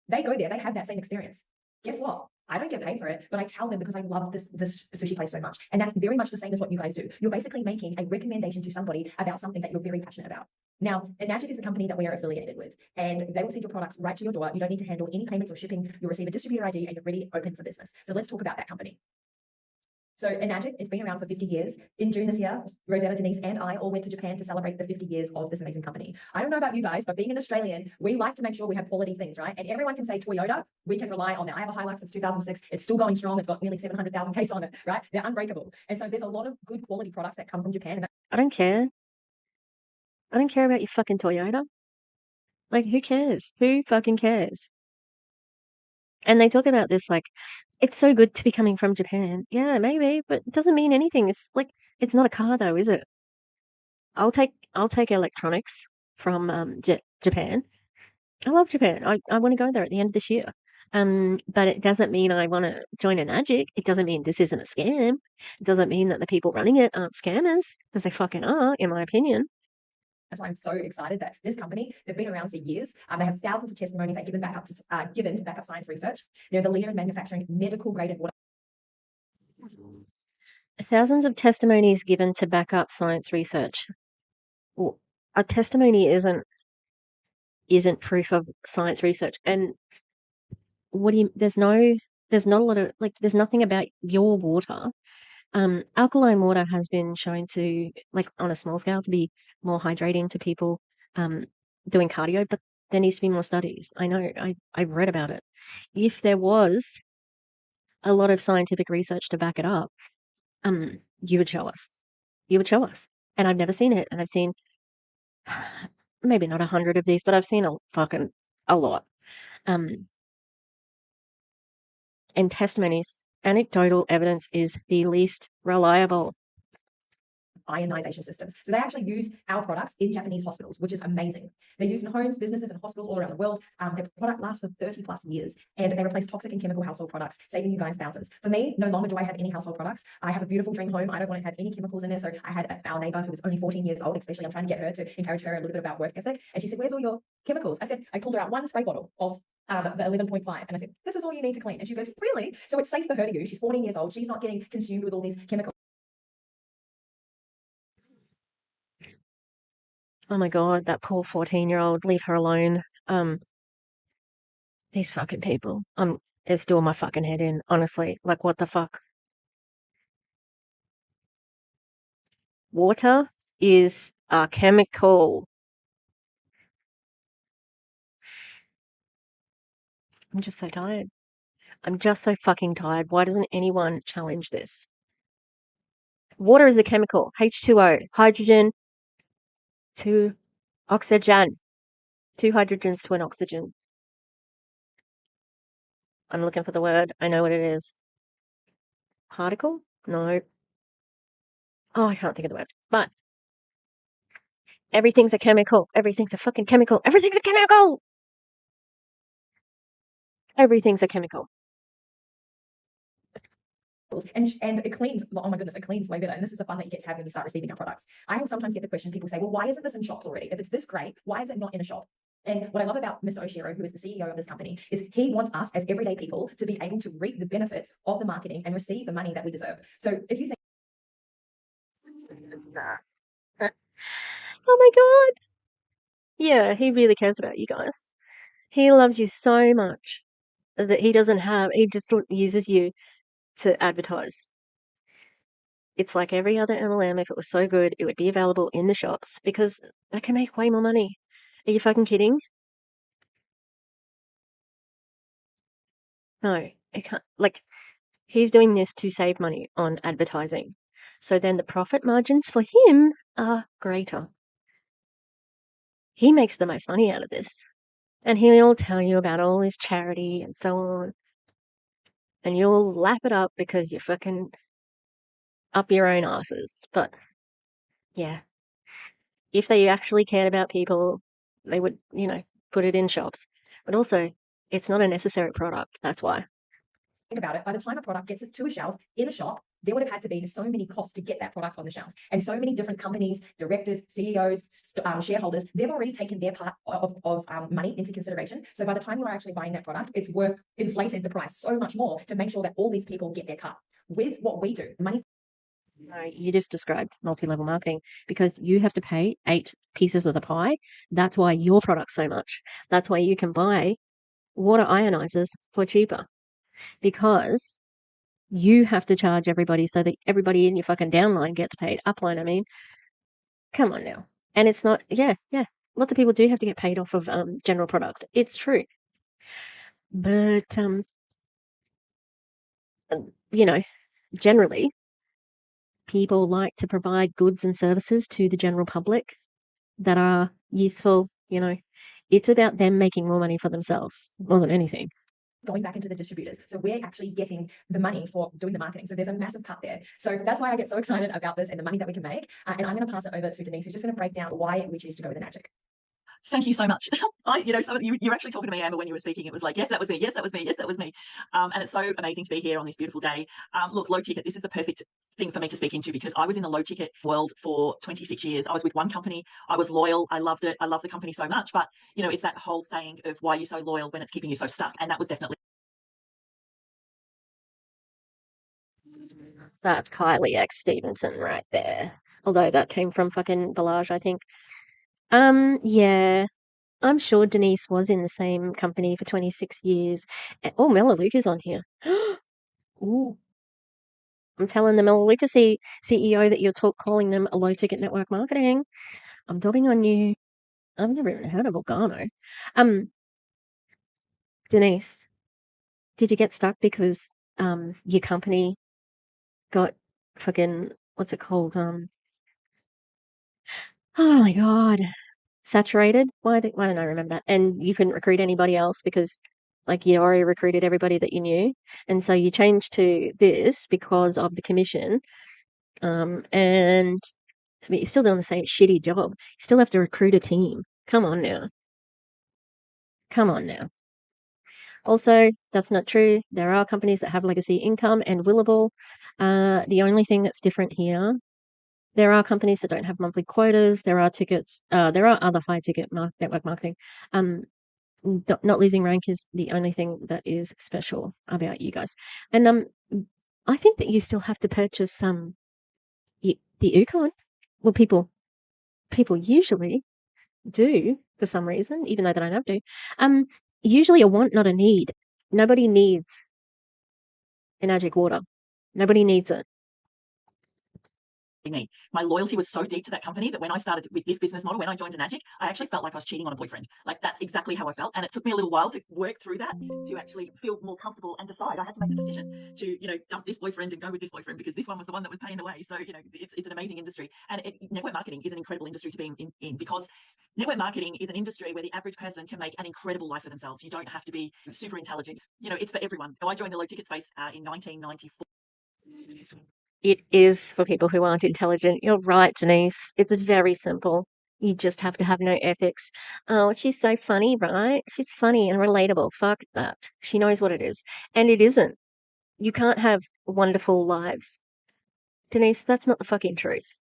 They go there, they have that same experience. Guess what? I don't get paid for it, but I tell them because I love this sushi place so much. And that's very much the same as what you guys do. You're basically making a recommendation to somebody about something that you're very passionate about. Now, Enagic is a company that we are affiliated with, and they will send your products right to your door. You don't need to handle any payments or shipping. You'll receive a distributor ID and you're ready, open for business. So let's talk about that company. So Enagic, it's been around for 50 years. In June this year, Rosetta, Deecee, and I all went to Japan to celebrate the 50 years of this amazing company. I don't know about you guys, but being an Australian, we like to make sure we have quality things, right? And everyone can say Toyota, we can rely on that. I have a Hilux since 2006. It's still going strong. It's got nearly 700,000 case on it, right? They're unbreakable. And so there's a lot of good quality products that come from Japan. And I don't care. I don't care about your fucking Toyota. Like, who cares? Who fucking cares? And they talk about this like, it's so good to be coming from Japan. Yeah, maybe, but it doesn't mean anything. It's like, it's not a car though, is it? I'll take electronics from Japan. I love Japan. I want to go there at the end of this year. But it doesn't mean I want to join Enagic. It doesn't mean this isn't a scam. It doesn't mean that the people running it aren't scammers, because they fucking are, in my opinion. that's why I'm so excited that this company, they've been around for years. They have thousands of testimonies that given to back up science research. They're the leader in manufacturing medical graded water. Thousands of testimonies given to back up science research. Well, a testimony isn't proof of science research. And there's not a lot of, like, there's nothing about your water. Alkaline water has been shown to, like, on a small scale, to be more hydrating to people doing cardio, but there needs to be more studies. I know, I've read about it. If there was a lot of scientific research to back it up, you would show us. You would show us. And I've never seen it. And I've seen maybe not 100 of these, but I've seen a lot. And testimonies, anecdotal evidence is the least reliable. ionization systems. So they actually use our products in Japanese hospitals, which is amazing. They're used in homes, businesses, and hospitals all around the world. Their product lasts for 30 plus years, and they replace toxic and chemical household products, saving you guys thousands. For me, no longer do I have any household products. I have a beautiful dream home. I don't want to have any chemicals in there. So I had our neighbor who was only 14 years old, especially I'm trying to get her to encourage her a little bit about work ethic. And she said, "Where's all your chemicals?" I said, I pulled her out one spray bottle of the 11.5. And I said, "This is all you need to clean." And she goes, "Really?" So it's safe for her to use. She's 14 years old. She's not getting consumed with all these chemicals. Oh my God, that poor 14-year-old, leave her alone. These fucking people. It's doing my fucking head in, honestly. Like, what the fuck? Water is a chemical. I'm just so tired. I'm just so fucking tired. Why doesn't anyone challenge this? Water is a chemical. H2O. Hydrogen to oxygen. 2 hydrogens to an oxygen. I'm looking for the word. I know what it is. Particle? No. Oh, I can't think of the word. But everything's a chemical. Everything's a fucking chemical. Everything's a chemical. Everything's a chemical. And it cleans, oh my goodness, it cleans way better. And this is the fun that you get to have when you start receiving our products. I sometimes get the question, people say, well, why isn't this in shops already? If it's this great, why is it not in a shop? And what I love about Mr. Oshiro, who is the CEO of this company, is he wants us as everyday people to be able to reap the benefits of the marketing and receive the money that we deserve. So if you think, Oh my God. Yeah, he really cares about you guys. He loves you so much that he just uses you to advertise. It's like every other MLM. If it was so good, it would be available in the shops because they can make way more money. Are you fucking kidding? No, it can't. Like, he's doing this to save money on advertising. So then the profit margins for him are greater. He makes the most money out of this. And he'll tell you about all his charity and so on. And you'll lap it up because you're fucking up your own asses. But yeah, if they actually cared about people, they would, put it in shops. But also, it's not a necessary product. That's why. about it, by the time a product gets it to a shelf in a shop, there would have had to be so many costs to get that product on the shelf. And so many different companies, directors, CEOs, shareholders, they've already taken their part of money into consideration. So by the time you are actually buying that product, it's inflated the price so much more to make sure that all these people get their cut. With what we do, money. No, you just described multi-level marketing because you have to pay 8 pieces of the pie. That's why your product's so much. That's why you can buy water ionizers for cheaper because you have to charge everybody so that everybody in your fucking downline gets paid. Upline, I mean. Come on now. And it's not, yeah. Lots of people do have to get paid off of general products. It's true. But, generally, people like to provide goods and services to the general public that are useful. It's about them making more money for themselves more than anything. Going back into the distributors. So we're actually getting the money for doing the marketing. So there's a massive cut there. So that's why I get so excited about this and the money that we can make. And I'm going to pass it over to Deecee, who's just going to break down why we choose to go with Enagic. Thank you so much. You're actually talking to me, Amber, when you were speaking. It was like, yes, that was me. Yes, that was me. Yes, that was me. And it's so amazing to be here on this beautiful day. Look, low ticket, this is the perfect thing for me to speak into because I was in the low ticket world for 26 years. I was with one company. I was loyal. I loved it. I love the company so much. But, it's that whole saying of why you're so loyal when it's keeping you so stuck. And that was definitely. That's Kylie X Stevenson right there. Although that came from fucking Balaj, I think. Yeah. I'm sure Denise was in the same company for 26 years. Oh, Melaleuca's on here. Ooh. I'm telling the Melaleuca CEO that you're calling them a low-ticket network marketing. I'm dobbing on you. I've never even heard of Organo. Denise, did you get stuck because your company got fucking, what's it called? Oh my God. Saturated? Why don't I remember that? And you couldn't recruit anybody else because you already recruited everybody that you knew. And so you changed to this because of the commission. And But you're still doing the same shitty job. You still have to recruit a team. Come on now. Come on now. Also, that's not true. There are companies that have legacy income and willable. The only thing that's different here, there are companies that don't have monthly quotas. There are tickets. There are other high ticket network marketing. Not losing rank is the only thing that is special about you guys. And I think that you still have to purchase the Ukon. Well, people usually do for some reason, even though they don't have to. Usually a want, not a need. Nobody needs Enagic water. Nobody needs it. Me. My loyalty was so deep to that company that when I started with this business model, when I joined Enagic, I actually felt like I was cheating on a boyfriend. Like that's exactly how I felt. And it took me a little while to work through that, to actually feel more comfortable and decide. I had to make the decision to, dump this boyfriend and go with this boyfriend because this one was the one that was paying the way. So, it's an amazing industry. And network marketing is an incredible industry to be in because network marketing is an industry where the average person can make an incredible life for themselves. You don't have to be super intelligent. It's for everyone. I joined the low ticket space in 1994. It is for people who aren't intelligent. You're right, Deecee. It's very simple. You just have to have no ethics. Oh, she's so funny, right? She's funny and relatable. Fuck that. She knows what it is. And it isn't. You can't have wonderful lives. Deecee, that's not the fucking truth.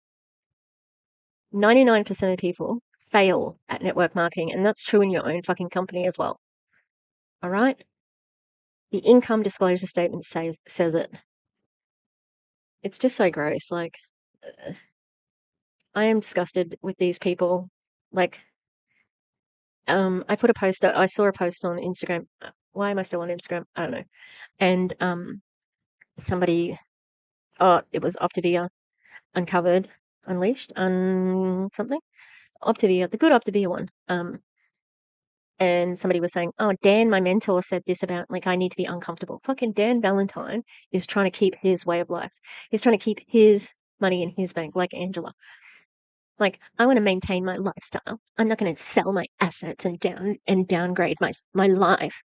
99% of people fail at network marketing, and that's true in your own fucking company as well. All right? The income disclosure statement says it. It's just so gross. Like, I am disgusted with these people. Like, I saw a post on Instagram. Why am I still on Instagram? I don't know. And somebody, it was Optavia uncovered, unleashed, something. Optavia, the good Optavia one. And somebody was saying, oh, Dan, my mentor, said this about, like, I need to be uncomfortable. Fucking Dan Valentine is trying to keep his way of life. He's trying to keep his money in his bank, like Angela. Like, I want to maintain my lifestyle. I'm not going to sell my assets and downgrade my life.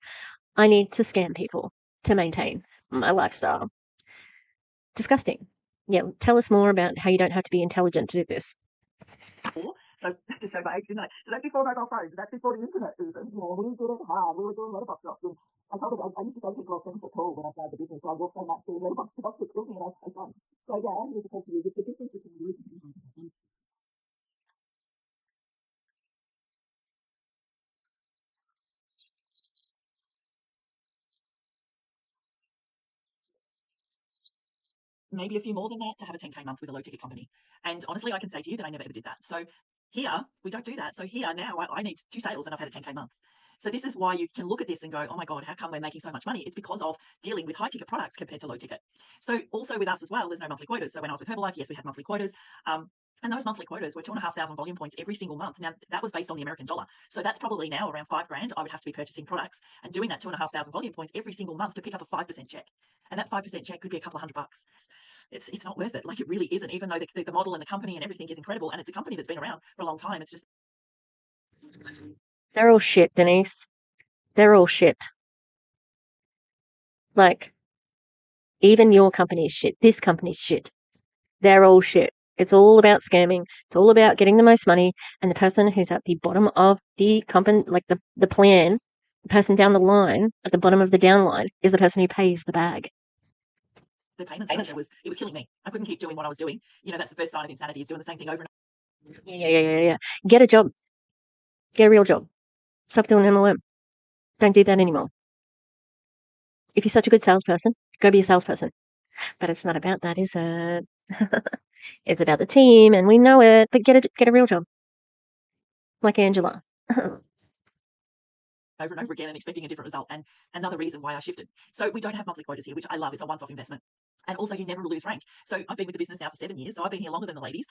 I need to scam people to maintain my lifestyle. Disgusting. Yeah, tell us more about how you don't have to be intelligent to do this. So to show my age, didn't I? So that's before mobile phones. That's before the internet even. We did it hard. We were doing letterbox drops. And I told them, I used to say to people I was 7 foot tall when I started the business, but I walked so much doing letterbox drops it killed me. And I was so yeah, I'm here to talk to you. The difference between low ticket and high ticket. Maybe a few more than that to have a 10K month with a low ticket company. And honestly, I can say to you that I never ever did that. So here we don't do that. So here now I need 2 sales and I've had a 10K month. So this is why you can look at this and go, oh my God, how come we're making so much money? It's because of dealing with high ticket products compared to low ticket. So also with us as well, there's no monthly quotas. So when I was with Herbalife, yes, we had monthly quotas. And those monthly quotas were 2,500 volume points every single month. Now that was based on the American dollar. So that's probably now around $5,000. I would have to be purchasing products and doing that 2,500 volume points every single month to pick up a 5% check. And that 5% check could be a couple $100. It's not worth it. Like it really isn't, even though the model and the company and everything is incredible. And it's a company that's been around for a long time. It's just. They're all shit, Deecee. They're all shit. Like, even your company's shit. This company's shit. They're all shit. It's all about scamming. It's all about getting the most money. And the person who's at the bottom of the the plan, the person down the line, at the bottom of the downline, is the person who pays the bag. The payment structure was killing me. I couldn't keep doing what I was doing. That's the first sign of insanity, is doing the same thing over and over. Yeah. Get a job. Get a real job. Stop doing MLM. Don't do that anymore. If you're such a good salesperson, go be a salesperson. But it's not about that, is it? It's about the team, and we know it. But get a real job, like Angela. Over and over again and expecting a different result. And another reason why I shifted. So we don't have monthly quotas here, which I love. It's a once-off investment. And also, you never lose rank. So I've been with the business now for 7 years. So I've been here longer than the ladies.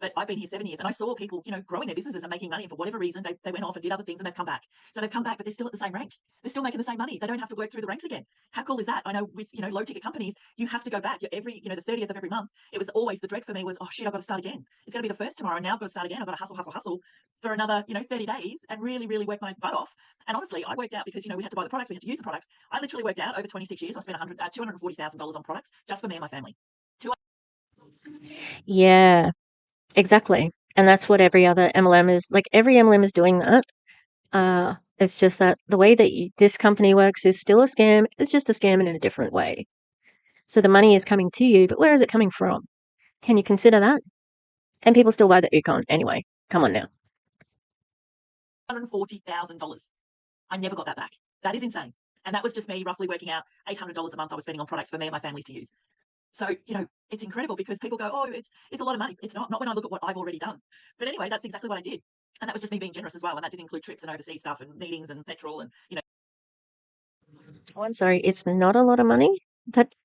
But I've been here 7 years, and I saw people, growing their businesses and making money. And for whatever reason, they went off and did other things, and they've come back. So they've come back, but they're still at the same rank. They're still making the same money. They don't have to work through the ranks again. How cool is that? I know with low ticket companies, you have to go back every the 30th of every month. It was always the dread for me was, oh shit, I've got to start again. It's going to be the first tomorrow. And now I've got to start again. I've got to hustle for another 30 days and really, really work my butt off. And honestly, I worked out because we had to buy the products, we had to use the products. I literally worked out over 26 years. I spent $240,000 on products just for me and my family. Yeah. Exactly. And that's what every other MLM is like. Every MLM is doing that. It's just that the way that this company works is still a scam. It's just a scam in a different way. So the money is coming to you, but where is it coming from? Can you consider that? And people still buy the Ukon anyway. Come on now. $140,000. I never got that back. That is insane. And that was just me roughly working out $800 a month I was spending on products for me and my families to use. So, it's incredible because people go, oh, it's a lot of money. It's not when I look at what I've already done. But anyway, that's exactly what I did. And that was just me being generous as well. And that did include trips and overseas stuff and meetings and petrol and, Oh, I'm sorry. It's not a lot of money.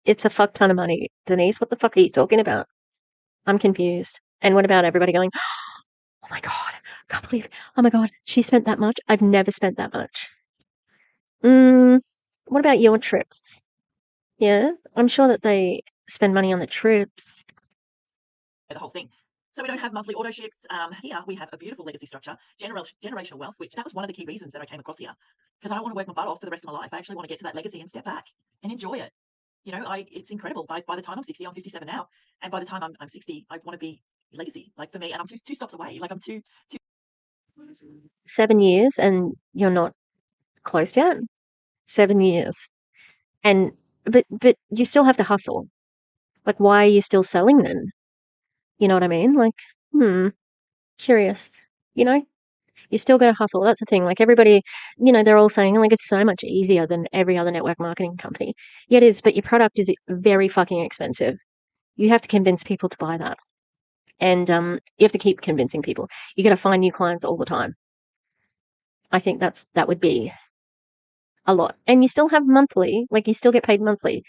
It's a fuck ton of money. Denise, what the fuck are you talking about? I'm confused. And what about everybody going, oh my God, I can't believe, oh my God, she spent that much? I've never spent that much. What about your trips? Yeah, I'm sure that they spend money on the trips. the whole thing. So we don't have monthly auto ships. Here we have a beautiful legacy structure, generational wealth, which that was one of the key reasons that I came across here. Because I don't want to work my butt off for the rest of my life. I actually want to get to that legacy and step back and enjoy it. It's incredible. By the time I'm 60, I'm 57 now. And by the time I'm 60, I want to be legacy, like for me. And I'm two stops away. Like I'm two 7 years and you're not closed yet? 7 years. And, but you still have to hustle. Like, why are you still selling then? You know what I mean? Like, curious. You still got to hustle. That's the thing. Like everybody, they're all saying like it's so much easier than every other network marketing company. Yeah, it is, but your product is very fucking expensive. You have to convince people to buy that. And you have to keep convincing people. You got to find new clients all the time. I think that would be a lot. And you still have monthly, like you still get paid monthly.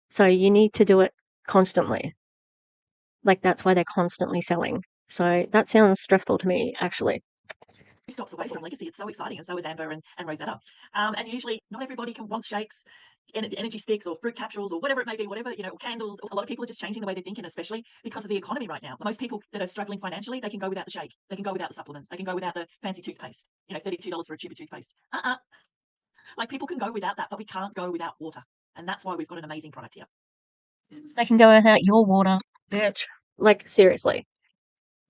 So you need to do it constantly. Like that's why they're constantly selling. So that sounds stressful to me, actually. stops away from legacy. It's so exciting, and so is Amber and Rosetta. And usually, not everybody can want shakes, energy sticks, or fruit capsules, or whatever it may be. Whatever or candles. A lot of people are just changing the way they're thinking, especially because of the economy right now. Most people that are struggling financially, they can go without the shake, they can go without the supplements, they can go without the fancy toothpaste. $32 for a tube of toothpaste. Like people can go without that, but we can't go without water, and that's why we've got an amazing product here. They can go without your water, bitch. Like seriously.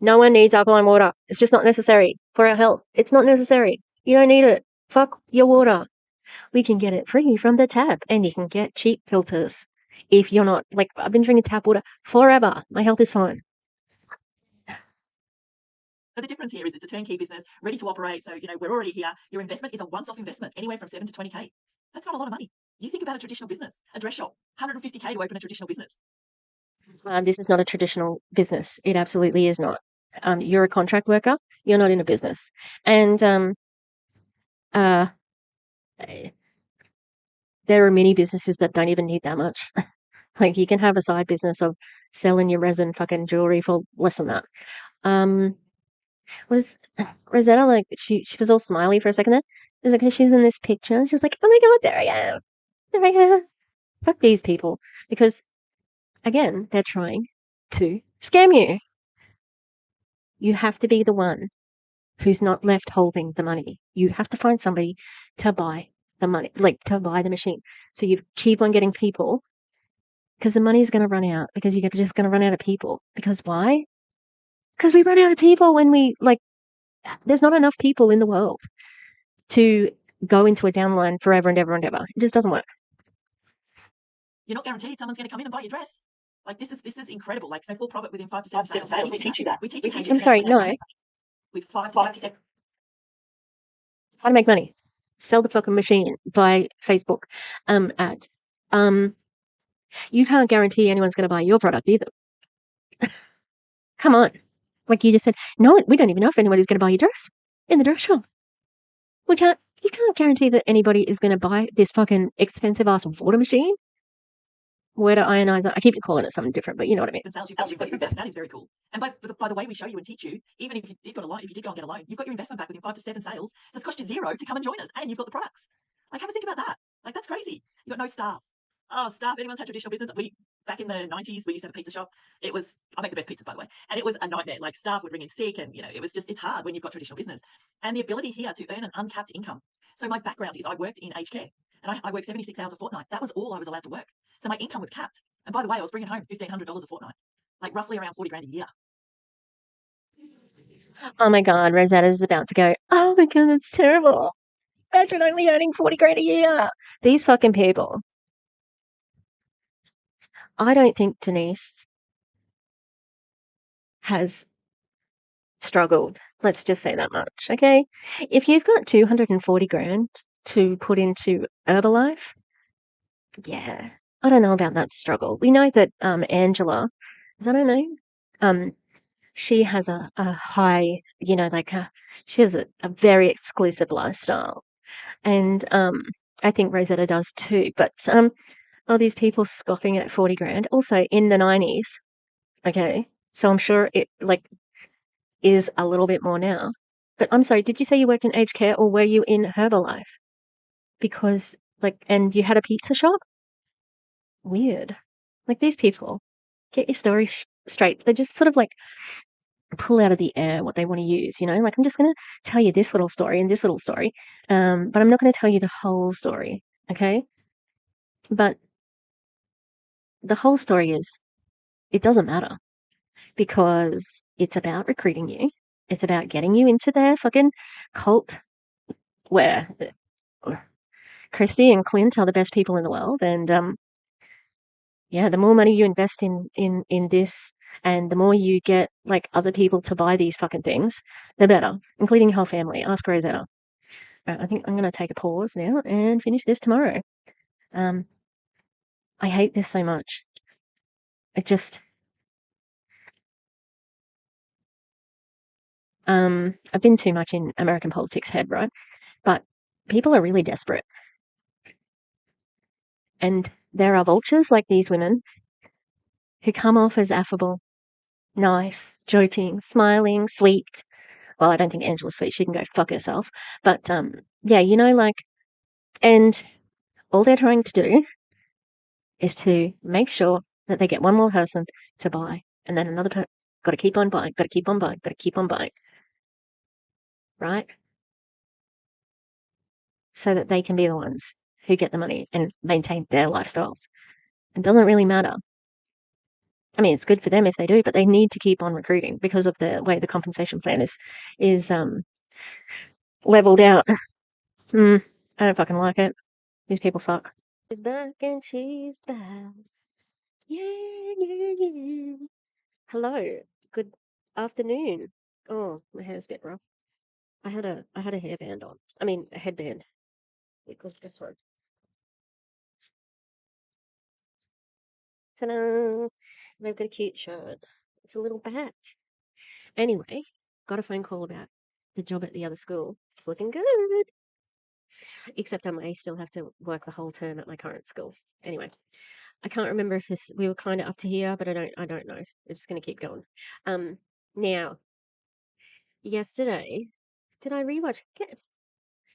No one needs alkaline water. It's just not necessary for our health. It's not necessary. You don't need it. Fuck your water. We can get it free from the tap, and you can get cheap filters. If you're not, like, I've been drinking tap water forever. My health is fine. But the difference here is it's a turnkey business, ready to operate. So, we're already here. Your investment is a once-off investment, anywhere from 7 to 20K. That's not a lot of money. You think about a traditional business, a dress shop, 150K to open a traditional business. This is not a traditional business. It absolutely is not. You're a contract worker. You're not in a business. And there are many businesses that don't even need that much. Like you can have a side business of selling your resin fucking jewelry for less than that. Was Rosetta like she was all smiley for a second there? Is it because she's in this picture? She's like, oh my God, there I am. There I am. Fuck these people. Because again, they're trying to scam you. You have to be the one who's not left holding the money. You have to find somebody to buy the money, like to buy the machine. So you keep on getting people because the money's going to run out because you're just going to run out of people. Because why? Because we run out of people when there's not enough people in the world to go into a downline forever and ever and ever. It just doesn't work. You're not guaranteed someone's going to come in and buy your dress. Like this is incredible. Like so full profit within 5 to 7 sales. We teach you that. We teach you. I'm sorry, no. With 5 to 7. How to make money. Sell the fucking machine by Facebook ads. You can't guarantee anyone's going to buy your product either. Come on. Like you just said, no, we don't even know if anybody's going to buy your dress in the dress shop. You can't guarantee that anybody is going to buy this fucking expensive ass water machine. Water ionizer. I keep calling it something different, but you know what I mean. Sales, you've got your investment. That is very cool. And by the way we show you and teach you, even if you did go and get a loan, you've got your investment back within 5 to 7 sales. So it's cost you $0 to come and join us, and you've got the products. Like have a think about that. Like that's crazy. You've got no staff. Oh, staff. Anyone's had traditional business? Back in the 90s, we used to have a pizza shop. I make the best pizzas, by the way, and it was a nightmare. Like staff would ring in sick, and it's hard when you've got traditional business. And the ability here to earn an uncapped income. So my background is I worked in aged care, and I worked 76 hours a fortnight. That was all I was allowed to work. So my income was capped. And by the way, I was bringing home $1,500 a fortnight, like roughly around 40 grand a year. Oh my God, Rosetta's about to go, oh my God, that's terrible. Imagine only earning 40 grand a year. These fucking people. I don't think Denise has struggled. Let's just say that much, okay? If you've got 240 grand to put into Herbalife, yeah, I don't know about that struggle. We know that Angela, is that her name? She has a high, she has a very exclusive lifestyle. And I think Rosetta does too. But all these people scoffing at 40 grand, also in the 90s, okay? So I'm sure it is a little bit more now. But I'm sorry, did you say you worked in aged care or were you in Herbalife? Because and you had a pizza shop? Weird. These people, get your story straight. They just sort of pull out of the air what they want to use, I'm just going to tell you this little story and this little story, but I'm not going to tell you the whole story, okay? But the whole story is, it doesn't matter because it's about recruiting you. It's about getting you into their fucking cult where Christy and Clint are the best people in the world. And yeah, the more money you invest in this and the more you get other people to buy these fucking things, the better, including your whole family. Ask Rosetta. I think I'm going to take a pause now and finish this tomorrow. I hate this so much. It just, I've been too much in American politics head, right? But people are really desperate. And there are vultures like these women who come off as affable, nice, joking, smiling, sweet. Well, I don't think Angela's sweet. She can go fuck herself. But, yeah, and all they're trying to do is to make sure that they get one more person to buy. And then another person, got to keep on buying, got to keep on buying, got to keep on buying. Right? So that they can be the ones who get the money and maintain their lifestyles. It doesn't really matter. I mean, it's good for them if they do, but they need to keep on recruiting because of the way the compensation plan is leveled out. I don't fucking like it. These people suck. She's back and she's back. Yeah, yeah, yeah. Hello. Good afternoon. Oh, my hair's a bit rough. I had a hairband on. I mean, a headband. It was this one. Ta-da! They've got a cute shirt. It's a little bat. Anyway, got a phone call about the job at the other school. It's looking good. Except I may still have to work the whole term at my current school. Anyway, I can't remember if we were kind of up to here, but I don't know. We're just gonna keep going. Now, yesterday, did I rewatch?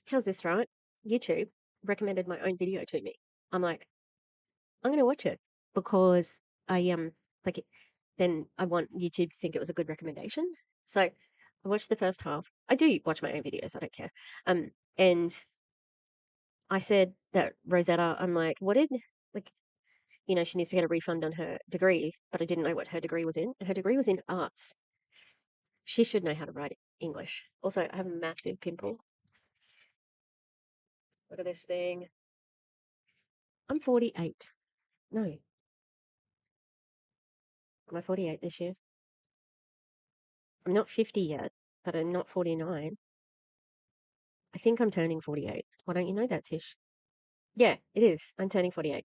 How's this, right? YouTube recommended my own video to me. I'm like, I'm gonna watch it because like then I want YouTube to think it was a good recommendation. So I watched the first half. I do watch my own videos, I don't care. And I said that Rosetta, I'm like, she needs to get a refund on her degree, but I didn't know what her degree was in. And her degree was in arts. She should know how to write English. Also, I have a massive pimple. Look at this thing. I'm 48. No. Am I 48 this year? I'm not 50 yet, but I'm not 49. I think I'm turning 48. Why don't you know that, Tish? Yeah, it is. I'm turning 48.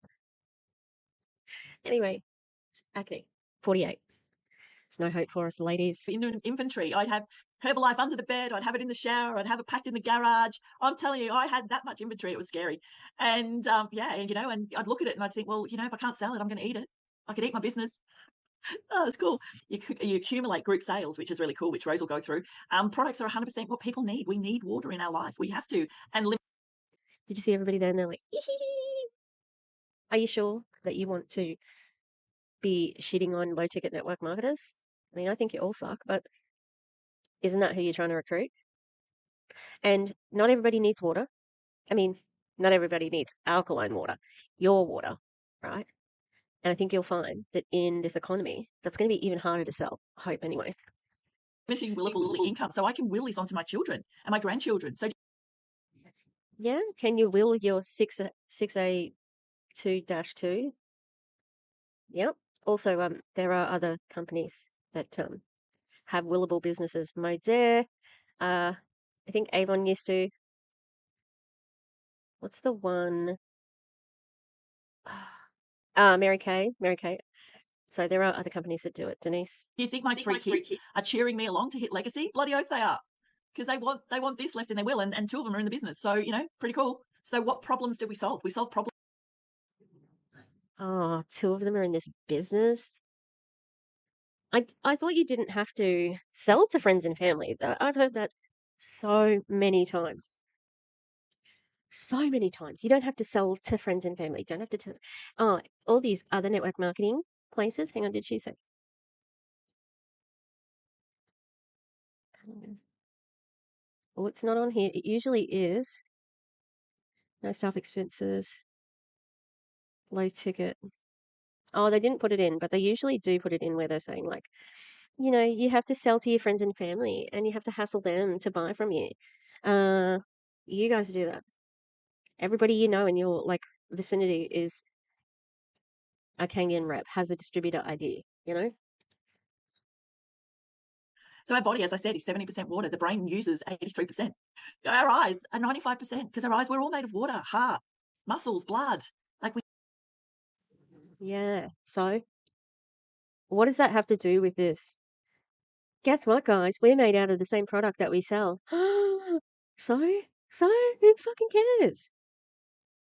Anyway, it's acne. 48. There's no hope for us, ladies. In an inventory, I'd have Herbalife under the bed, I'd have it in the shower, I'd have it packed in the garage. I'm telling you, I had that much inventory. It was scary. And and I'd look at it and I'd think, well, if I can't sell it, I'm going to eat it. I could eat my business. Oh, it's cool. You accumulate group sales, which is really cool, which Rose will go through. Products are 100% what people need. We need water in our life. We have to. And Did you see everybody there and they're like, are you sure that you want to be shitting on low ticket network marketers? I mean, I think you all suck, but isn't that who you're trying to recruit? And not everybody needs water. I mean, not everybody needs alkaline water, your water, right? And I think you'll find that in this economy, that's going to be even harder to sell. I hope, anyway. willable income so I can will this onto my children and my grandchildren. So Yeah, can you will your 6A2-2? Yep. Also, there are other companies that have willable businesses. Modere, I think Avon used to. What's the one? Mary Kay. So there are other companies that do it, Denise. do you think my three kids are cheering me along to hit legacy? Bloody oath they are. Because they want this left in their will, and two of them are in the business. So, pretty cool. So what problems do we solve? We solve problems. Oh, two of them are in this business. I thought you didn't have to sell to friends and family. I've heard that so many times. So many times. You don't have to sell to friends and family. You don't have to all these other network marketing places. Hang on, did she say? Oh, it's not on here. It usually is. No staff expenses. Low ticket. Oh, they didn't put it in, but they usually do put it in where they're saying like, you have to sell to your friends and family and you have to hassle them to buy from you. You guys do that. Everybody you know in your like vicinity is a Kangan rep, has a distributor ID, So our body, as I said, is 70% water. The brain uses 83%. Our eyes are 95% because our eyes, we're all made of water, heart, muscles, blood. Yeah. So what does that have to do with this? Guess what, guys? We're made out of the same product that we sell. So who fucking cares?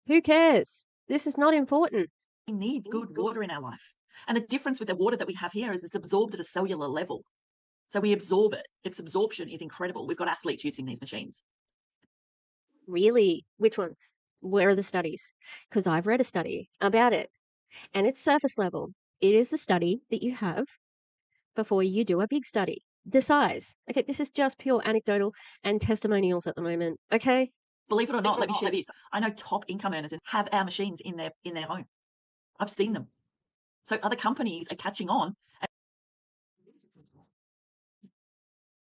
Who cares? This is not important. We need good water in our life. And the difference with the water that we have here is it's absorbed at a cellular level. So we absorb it. Its absorption is incredible. We've got athletes using these machines. Really? Which ones? Where are the studies? Because I've read a study about it, and it's surface level. It is the study that you have before you do a big study. The size. Okay, this is just pure anecdotal and testimonials at the moment. Okay? Believe it or not, let me share this. I know top income earners have our machines in their home. I've seen them. So other companies are catching on.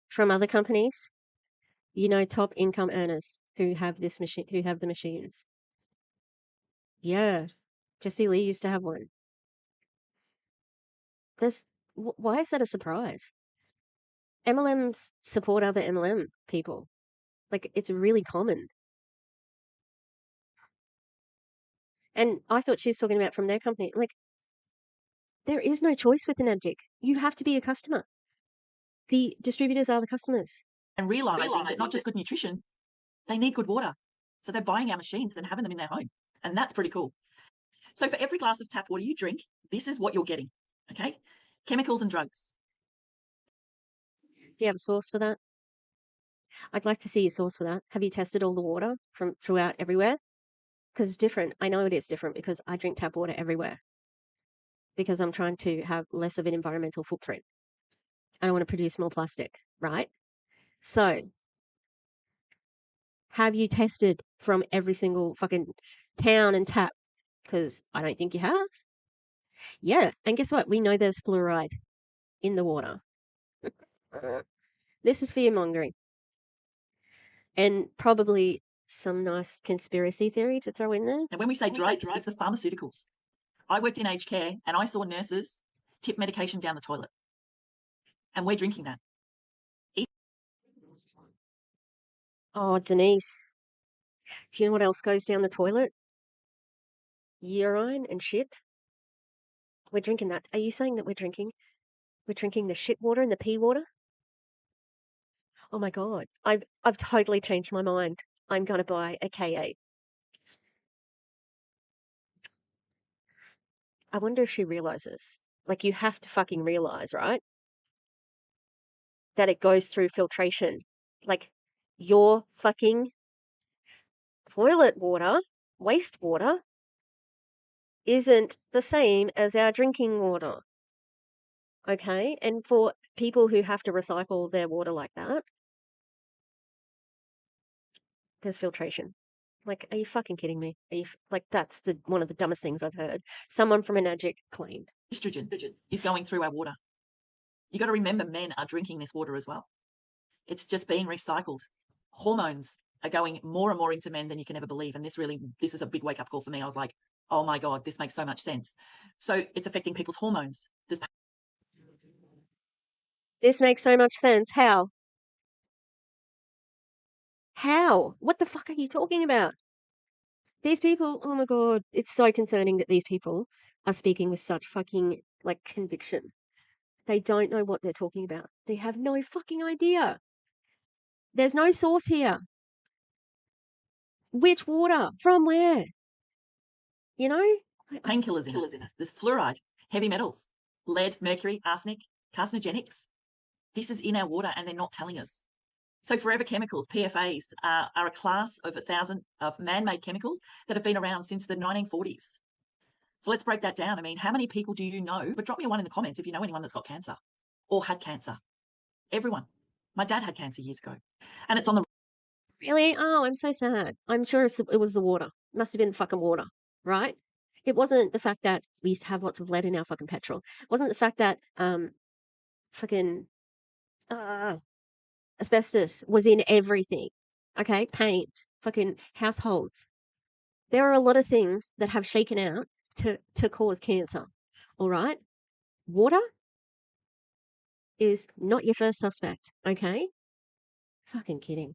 From other companies, top income earners who have this machine, who have the machines. Yeah, Jessie Lee used to have one. Why is that a surprise? MLMs support other MLM people. Like, it's really common. And I thought she was talking about from their company. Like, there is no choice with Enagic. You have to be a customer. The distributors are the customers. And realizing that not just good nutrition, they need good water. So they're buying our machines and having them in their home. And that's pretty cool. So for every glass of tap water you drink, this is what you're getting. Okay? Chemicals and drugs. Do you have a source for that? I'd like to see your source for that. Have you tested all the water from throughout everywhere? Because it's different. I know it is different because I drink tap water everywhere. Because I'm trying to have less of an environmental footprint. I don't want to produce more plastic, right? So, have you tested from every single fucking town and tap? Because I don't think you have. Yeah, and guess what? We know there's fluoride in the water. This is fear mongering. And probably some nice conspiracy theory to throw in there. And when we say drugs, it's the pharmaceuticals. I worked in aged care and I saw nurses tip medication down the toilet. And we're drinking that. Oh, Denise. Do you know what else goes down the toilet? Urine and shit. We're drinking that. Are you saying that we're drinking the shit water and the pee water? Oh my god. I've totally changed my mind. I'm gonna buy a K8. I wonder if she realizes. Like, you have to fucking realize, right? That it goes through filtration. Like, your fucking toilet water, wastewater, isn't the same as our drinking water. Okay? And for people who have to recycle their water like that, there's filtration. Like, are you fucking kidding me? Like, that's one of the dumbest things I've heard. Someone from Enagic claimed. Estrogen is going through our water. You got to remember men are drinking this water as well. It's just being recycled. Hormones are going more and more into men than you can ever believe. And this is a big wake up call for me. I was like, oh my God, this makes so much sense. So it's affecting people's hormones. This makes so much sense. How? How? What the fuck are you talking about? These people, oh my God, it's so concerning that these people are speaking with such fucking, like, conviction. They don't know what they're talking about. They have no fucking idea. There's no source here. Which water? From where? You know? Painkillers in it. There's fluoride, heavy metals, lead, mercury, arsenic, carcinogenics. This is in our water and they're not telling us. So forever chemicals, PFAs, are a class of 1,000 of man-made chemicals that have been around since the 1940s. So let's break that down. I mean, how many people do you know? But drop me a one in the comments if you know anyone that's got cancer or had cancer. Everyone. My dad had cancer years ago. And it's on the... Really? Oh, I'm so sad. I'm sure it was the water. Must have been the fucking water, right? It wasn't the fact that we used to have lots of lead in our fucking petrol. It wasn't the fact that fucking asbestos was in everything. Okay, paint, fucking households. There are a lot of things that have shaken out to cause cancer. All right, water is not your first suspect. Okay, fucking kidding.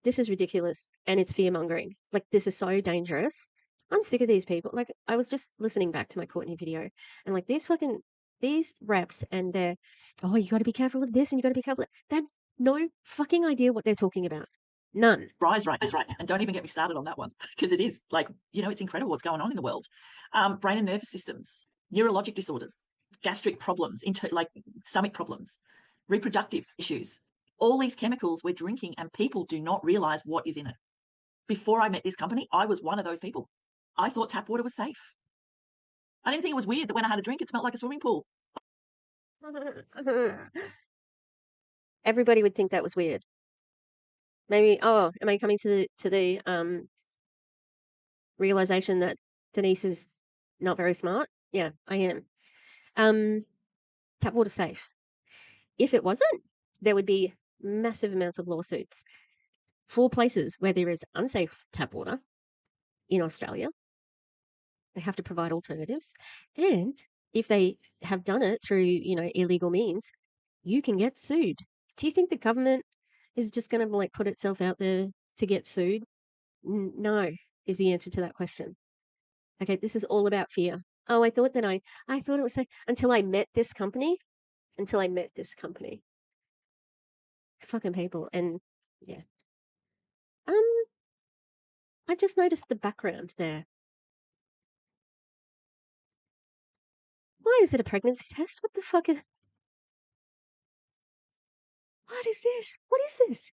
This is ridiculous and it's fear mongering. Like, this is so dangerous. I'm sick of these people. Like, I was just listening back to my Courtney video and like these reps and they're, oh, you got to be careful of this and you got to be careful. They have no fucking idea what they're talking about. None. Rise right now. And don't even get me started on that one because it is like, it's incredible what's going on in the world. Brain and nervous systems, neurologic disorders, gastric problems, like stomach problems, reproductive issues. All these chemicals we're drinking and people do not realize what is in it. Before I met this company, I was one of those people. I thought tap water was safe. I didn't think it was weird that when I had a drink, it smelled like a swimming pool. Everybody would think that was weird. Maybe, oh, am I coming to the realization that Denise is not very smart? Yeah, I am. Tap water safe. If it wasn't, there would be massive amounts of lawsuits for places where there is unsafe tap water in Australia. They have to provide alternatives. And if they have done it through, illegal means, you can get sued. Do you think the government is just going to like put itself out there to get sued? No, is the answer to that question. Okay, this is all about fear. Oh, I thought it was safe until I met this company. It's fucking people. And yeah. I just noticed the background there. Why is it a pregnancy test? What the fuck is... What is this? What is this?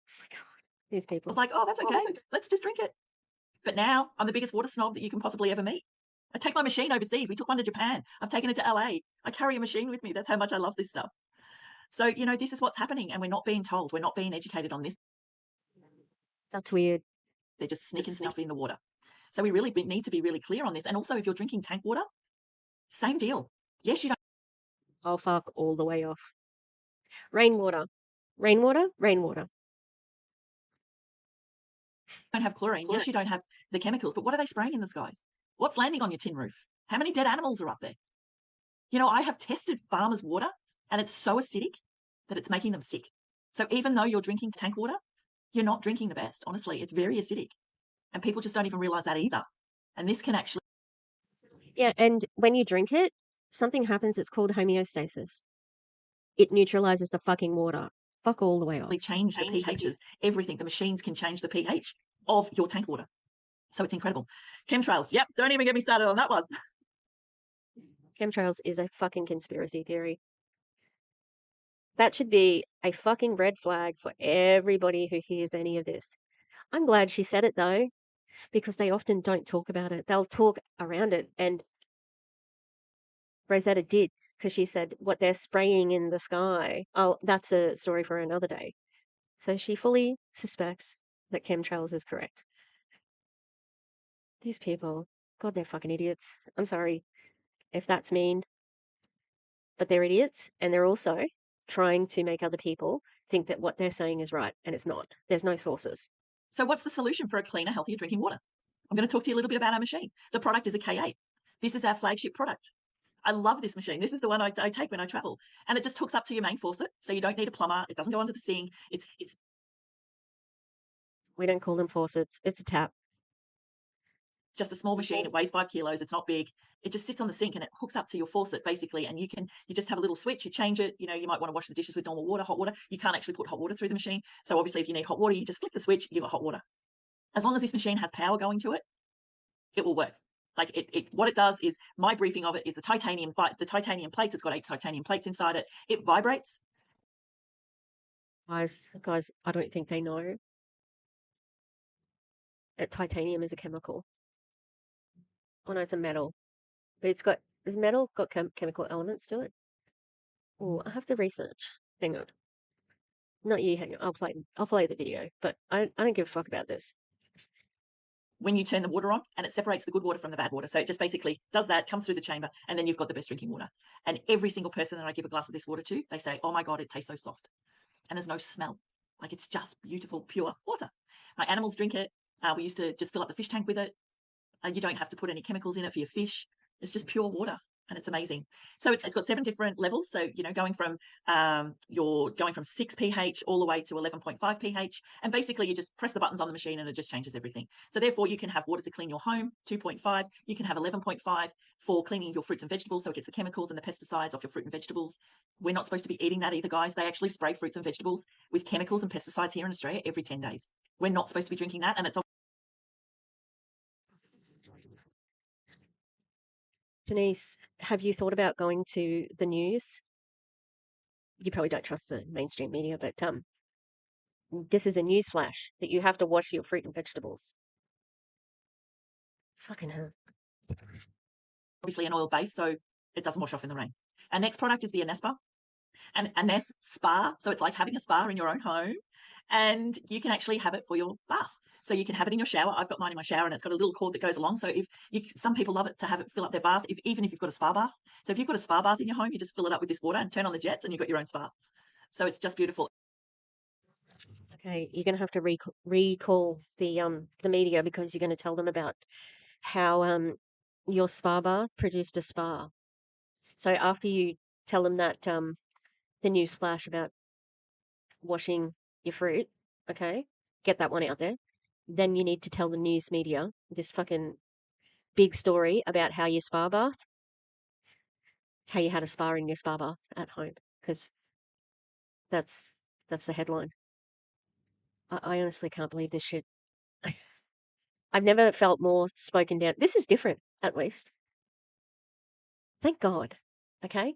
Oh my God. These I people. was like, oh, that's okay. Let's just drink it. But now I'm the biggest water snob that you can possibly ever meet. I take my machine overseas. We took one to Japan. I've taken it to LA. I carry a machine with me. That's how much I love this stuff. So, this is what's happening and we're not being told. We're not being educated on this. That's weird. They're just sneaking stuff in the water. So we really need to be really clear on this. And also, if you're drinking tank water, same deal. Yes, you I'll fuck all the way off. Rainwater. Rainwater? Rainwater. don't have chlorine. Yes, you don't have the chemicals. But what are they spraying in the skies? What's landing on your tin roof? How many dead animals are up there? I have tested farmers' water and it's so acidic that it's making them sick. So even though you're drinking tank water, you're not drinking the best. Honestly, it's very acidic. And people just don't even realize that either. And this can actually... Yeah, and when you drink it, something happens. It's called homeostasis. It neutralizes the fucking water. Fuck all the way off. change the pHs, everything. The machines can change the pH of your tank water. So it's incredible. Chemtrails. Yep, don't even get me started on that one. Chemtrails is a fucking conspiracy theory. That should be a fucking red flag for everybody who hears any of this. I'm glad she said it though, because they often don't talk about it. They'll talk around it. And Rosetta did, because she said what they're spraying in the sky. Oh, that's a story for another day. So she fully suspects that chemtrails is correct. These people, God, they're fucking idiots. I'm sorry if that's mean. but they're idiots, and they're also trying to make other people think that what they're saying is right, and it's not. There's no sources. So what's the solution for a cleaner, healthier drinking water? I'm going to talk to you a little bit about our machine. The product is a K8. This is our flagship product. I love this machine. This is the one I take when I travel. And it just hooks up to your main faucet, so you don't need a plumber. It doesn't go onto the sink. It's We don't call them faucets. It's a tap. just a small machine. It weighs 5 kilos. It's not big. It just sits on the sink and it hooks up to your faucet basically. And you just have a little switch. You change it. You know, you might want to wash the dishes with normal water, hot water. You can't actually put hot water through the machine. So obviously, if you need hot water, you just flick the switch. You've got hot water. As long as this machine has power going to it, it will work. Like what it does is, my briefing of it is the titanium plates. It's got 8 titanium plates inside it. It vibrates. Guys, I don't think they know that titanium is a chemical. Oh no, it's a metal. But has metal got chemical elements to it? Oh, I have to research. Hang on. Not you, hang on. I'll play the video, but I don't give a fuck about this. When you turn the water on, and it separates the good water from the bad water. So it just basically does that, comes through the chamber, and then you've got the best drinking water. And every single person that I give a glass of this water to, they say, oh my God, it tastes so soft. And there's no smell. Like, it's just beautiful, pure water. My animals drink it. We used to just fill up the fish tank with it. You don't have to put any chemicals in it for your fish. It's just pure water, and it's amazing. So it's got 7 different levels. So, you know, going from 6 pH all the way to 11.5 pH. And basically you just press the buttons on the machine and it just changes everything. So therefore you can have water to clean your home, 2.5. You can have 11.5 for cleaning your fruits and vegetables. So it gets the chemicals and the pesticides off your fruit and vegetables. We're not supposed to be eating that either, guys. They actually spray fruits and vegetables with chemicals and pesticides here in Australia every 10 days. We're not supposed to be drinking that. And it's Denise, have you thought about going to the news? You probably don't trust the mainstream media, but this is a news flash that you have to wash your fruit and vegetables. Fucking hell. obviously an oil base, so it doesn't wash off in the rain. Our next product is the Anespa. And Anes Spa, so it's like having a spa in your own home, and you can actually have it for your bath. So you can have it in your shower. I've got mine in my shower, and it's got a little cord that goes along. So some people love it to have it fill up their bath, even if you've got a spa bath. So if you've got a spa bath in your home, you just fill it up with this water and turn on the jets, and you've got your own spa. So it's just beautiful. Okay, you're gonna have to recall the media, because you're gonna tell them about how your spa bath produced a spa. So after you tell them that the news flash about washing your fruit, okay, get that one out there. Then you need to tell the news media this fucking big story about how you had a spa in your spa bath at home, because that's the headline. I honestly can't believe this shit. I've never felt more spoken down. This is different, at least. Thank God. Okay?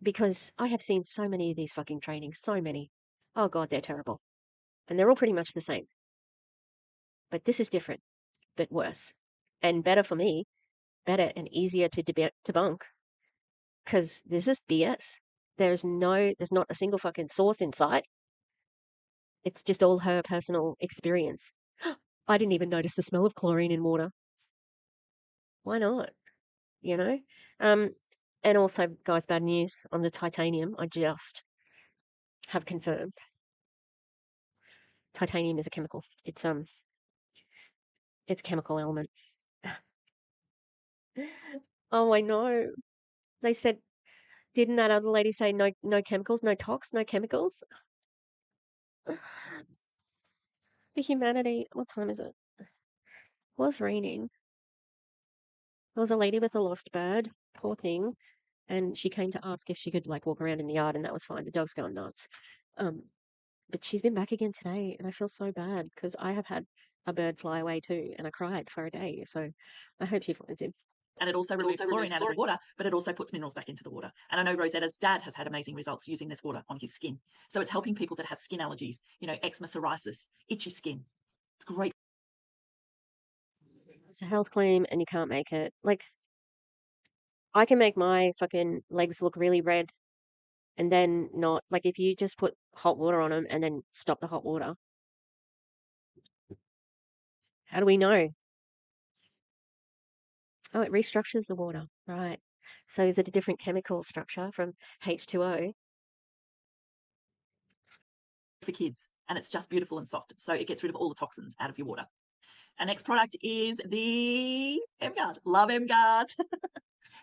Because I have seen so many of these fucking trainings, so many. Oh God, they're terrible. And they're all pretty much the same. But this is different, but worse. And better for me, better and easier to debunk, because this is BS. There's not a single fucking source in sight. It's just all her personal experience. I didn't even notice the smell of chlorine in water. Why not? You know? And also, guys, bad news on the titanium. I just have confirmed. Titanium is a chemical. It's a chemical element. Oh, I know. They said, didn't that other lady say no chemicals, no tox, no chemicals? The humanity. What time is it? It was raining. There was a lady with a lost bird, poor thing, and she came to ask if she could like walk around in the yard, and that was fine. The dog's going nuts. But she's been back again today, and I feel so bad because I have had a bird fly away too, and I cried for a day. So I hope she finds him. And it also removes chlorine out of the water, but it also puts minerals back into the water. And I know Rosetta's dad has had amazing results using this water on his skin. So it's helping people that have skin allergies, you know, eczema, psoriasis, itchy skin. It's great. It's a health claim, and you can't make it. Like, I can make my fucking legs look really red, and then not. Like, if you just put hot water on them and then stop the hot water. How do we know? Oh, it restructures the water. Right. So is it a different chemical structure from H2O? For kids, and it's just beautiful and soft. So it gets rid of all the toxins out of your water. Our next product is the M-Guard. Love M-Guard.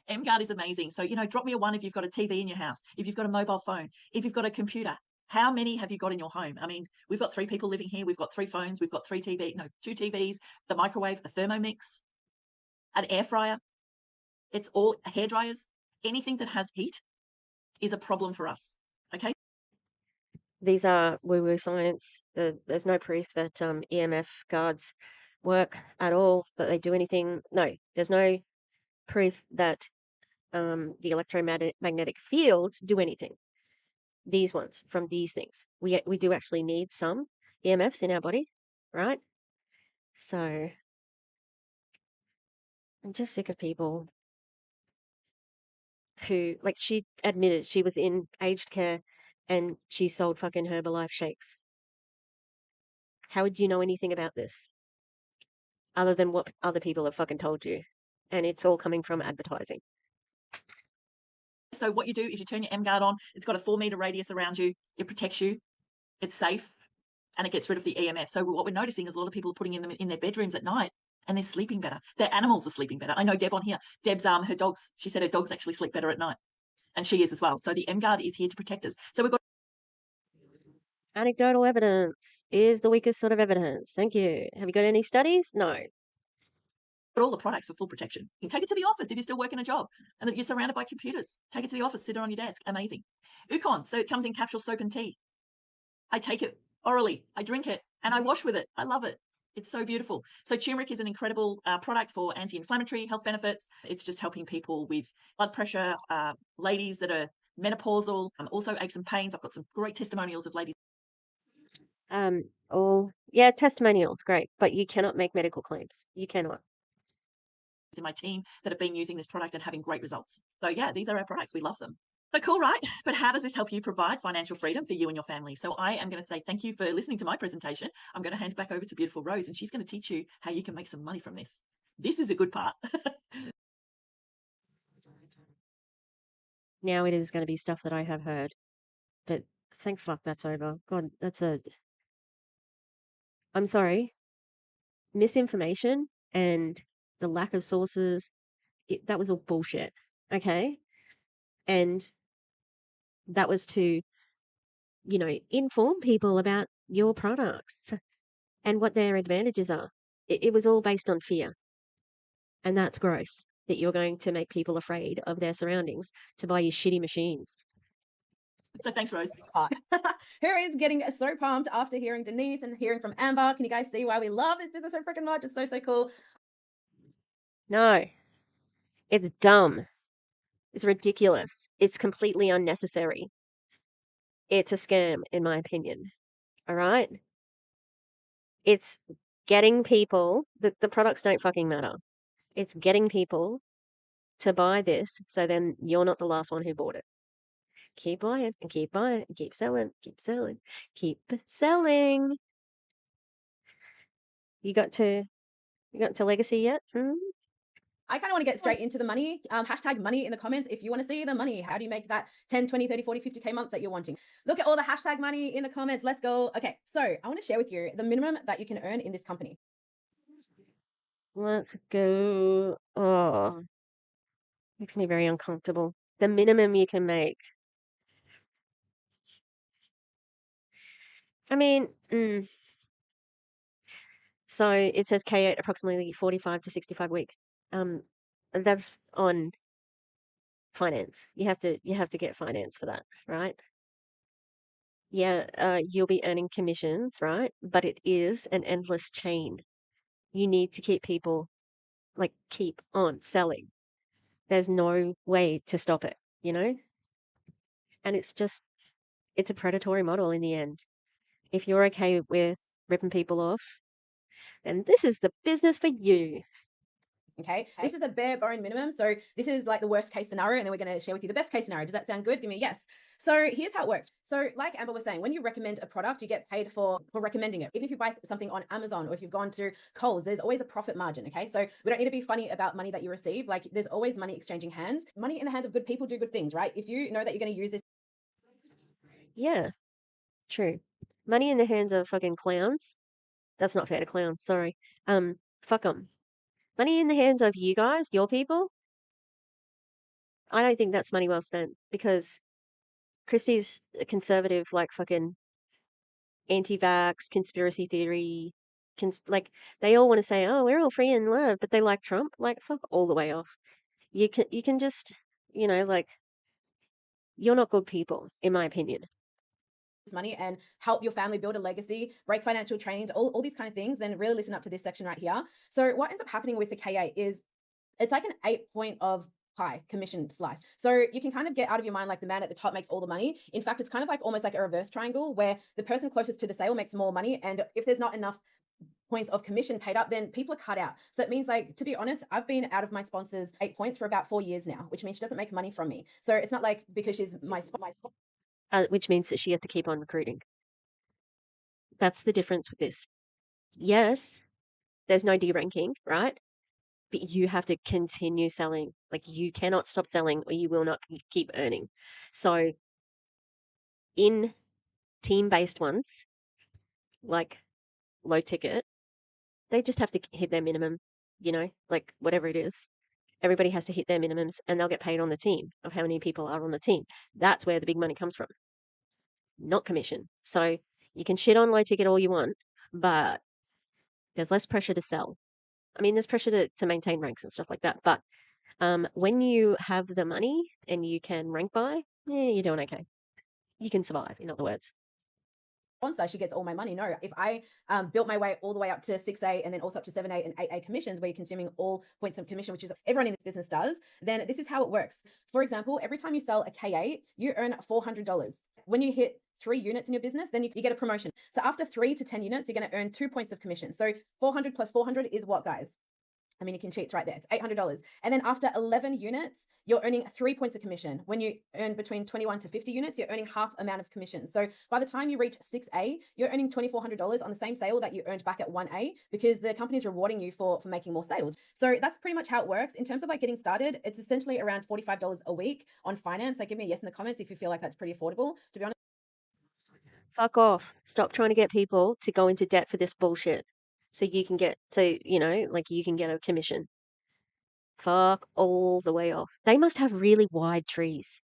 M-Guard is amazing. So, drop me a 1 if you've got a TV in your house, if you've got a mobile phone, if you've got a computer. How many have you got in your home? I mean, we've got 3 people living here. We've got 3 phones. We've got 2 TVs, the microwave, a Thermomix, an air fryer. It's all hair dryers. Anything that has heat is a problem for us. Okay. These are woo-woo science. There's no proof that EMF guards work at all, that they do anything. No, there's no proof that the electromagnetic fields do anything. These ones from these things. We do actually need some EMFs in our body, right? So I'm just sick of people who, like, she admitted she was in aged care and she sold fucking Herbalife shakes. How would you know anything about this other than what other people have fucking told you? And it's all coming from advertising. So what you do is you turn your M-Guard on. It's got a 4-meter radius around you. It protects you. It's safe, and it gets rid of the EMF. So what we're noticing is a lot of people are putting them in their bedrooms at night, and they're sleeping better. Their animals are sleeping better. I know Deb on here. Deb's her dogs. She said her dogs actually sleep better at night, and she is as well. So the M-Guard is here to protect us. So we've got Anecdotal evidence is the weakest sort of evidence. Thank you. Have you got any studies? No. all the products for full protection. You can take it to the office if you're still working a job, and that you're surrounded by computers. Take it to the office, sit it on your desk. Amazing. Ukon. So it comes in capsule soap and tea. I take it orally. I drink it, and I wash with it. I love it. It's so beautiful. So turmeric is an incredible product for anti-inflammatory health benefits. It's just helping people with blood pressure, ladies that are menopausal, also aches and pains. I've got some great testimonials of ladies Yeah, testimonials, great, but you cannot make medical claims. You cannot. in my team that have been using this product and having great results. So yeah, these are our products. We love them. So cool, right? But how does this help you provide financial freedom for you and your family? So I am going to say thank you for listening to my presentation. I'm going to hand it back over to beautiful Rose, and she's going to teach you how you can make some money from this. This is a good part. Now it is going to be stuff that I have heard, but thank fuck that's over. God, I'm sorry. Misinformation and the lack of sources, that was all bullshit. Okay? And that was to, inform people about your products and what their advantages are. It was all based on fear. And that's gross, that you're going to make people afraid of their surroundings to buy you shitty machines. So thanks, Rose. Who is getting so pumped after hearing Denise and hearing from Amber? Can you guys see why we love this business so freaking much? It's so, so cool. No, it's dumb. It's ridiculous. It's completely unnecessary. It's a scam, in my opinion. All right? It's getting people, the products don't fucking matter. It's getting people to buy this so then you're not the last one who bought it. Keep buying and keep buying and keep selling, keep selling, keep selling. You got to legacy yet? I kind of want to get straight into the money. Hashtag money in the comments if you want to see the money. How do you make that 10, 20, 30, 40, 50K months that you're wanting? Look at all the hashtag money in the comments. Let's go. Okay, so I want to share with you the minimum that you can earn in this company. Let's go. Oh, makes me very uncomfortable. The minimum you can make. I mean, so it says K8 approximately 45 to 65 week. That's on finance. You have to get finance for that, right? Yeah, you'll be earning commissions, right? But it is an endless chain. You need to keep people, like, keep on selling. There's no way to stop it, And it's a predatory model in the end. If you're okay with ripping people off, then this is the business for you. Okay, this is the bare bone minimum. So this is like the worst case scenario, and then we're going to share with you the best case scenario. Does that sound good? Give me a yes. So here's how it works. So like Amber was saying, when you recommend a product, you get paid for recommending it. Even if you buy something on Amazon or if you've gone to Kohl's, there's always a profit margin, okay? So we don't need to be funny about money that you receive. Like there's always money exchanging hands. Money in the hands of good people do good things, right? If you know that you're going to use this Yeah, true. Money in the hands of fucking clowns. That's not fair to clowns, sorry. Fuck 'em. Money in the hands of you guys, your people, I don't think that's money well spent because Christie's a conservative, like fucking anti-vax, conspiracy theory, like they all want to say, oh, we're all free and love, but they like Trump. Like fuck all the way off. You can just, like you're not good people, in my opinion. money and help your family build a legacy, break financial chains, all these kind of things, then really listen up to this section right here. So what ends up happening with the K8 is it's like an 8-point of pie commission slice. So you can kind of get out of your mind like the man at the top makes all the money. In fact, it's kind of like almost like a reverse triangle where the person closest to the sale makes more money. And if there's not enough points of commission paid up, then people are cut out. So it means, like, to be honest, I've been out of my sponsor's 8 points for about 4 years now, which means she doesn't make money from me. So it's not like because she's my Which means that she has to keep on recruiting. That's the difference with this. Yes, there's no deranking, right? But you have to continue selling. Like you cannot stop selling or you will not keep earning. So in team-based ones, like low ticket, they just have to hit their minimum, like whatever it is. Everybody has to hit their minimums and they'll get paid on the team of how many people are on the team. That's where the big money comes from, not commission. So you can shit on low ticket all you want, but there's less pressure to sell. I mean, there's pressure to maintain ranks and stuff like that. But when you have the money and you can rank by, you're doing okay. You can survive, in other words. sponsor, she gets all my money. No, if I built my way all the way up to 6A and then also up to 7A and 8A commissions, where you're consuming all points of commission, which is everyone in this business does, then this is how it works. For example, every time you sell a K8, you earn $400. When you hit 3 units in your business, then you get a promotion. So after 3 to 10 units, you're going to earn 2 points of commission. So 400 plus 400 is what, guys? I mean, you can cheat, it's right there. It's $800. And then after 11 units, you're earning 3 points of commission. When you earn between 21 to 50 units, you're earning half amount of commission. So by the time you reach 6A, you're earning $2,400 on the same sale that you earned back at 1A because the company is rewarding you for making more sales. So that's pretty much how it works. In terms of like getting started, it's essentially around $45 a week on finance. Like give me a yes in the comments if you feel like that's pretty affordable. To be honest, Fuck off. Stop trying to get people to go into debt for this bullshit. So you can get, like you can get a commission. Fuck all the way off. They must have really wide trees.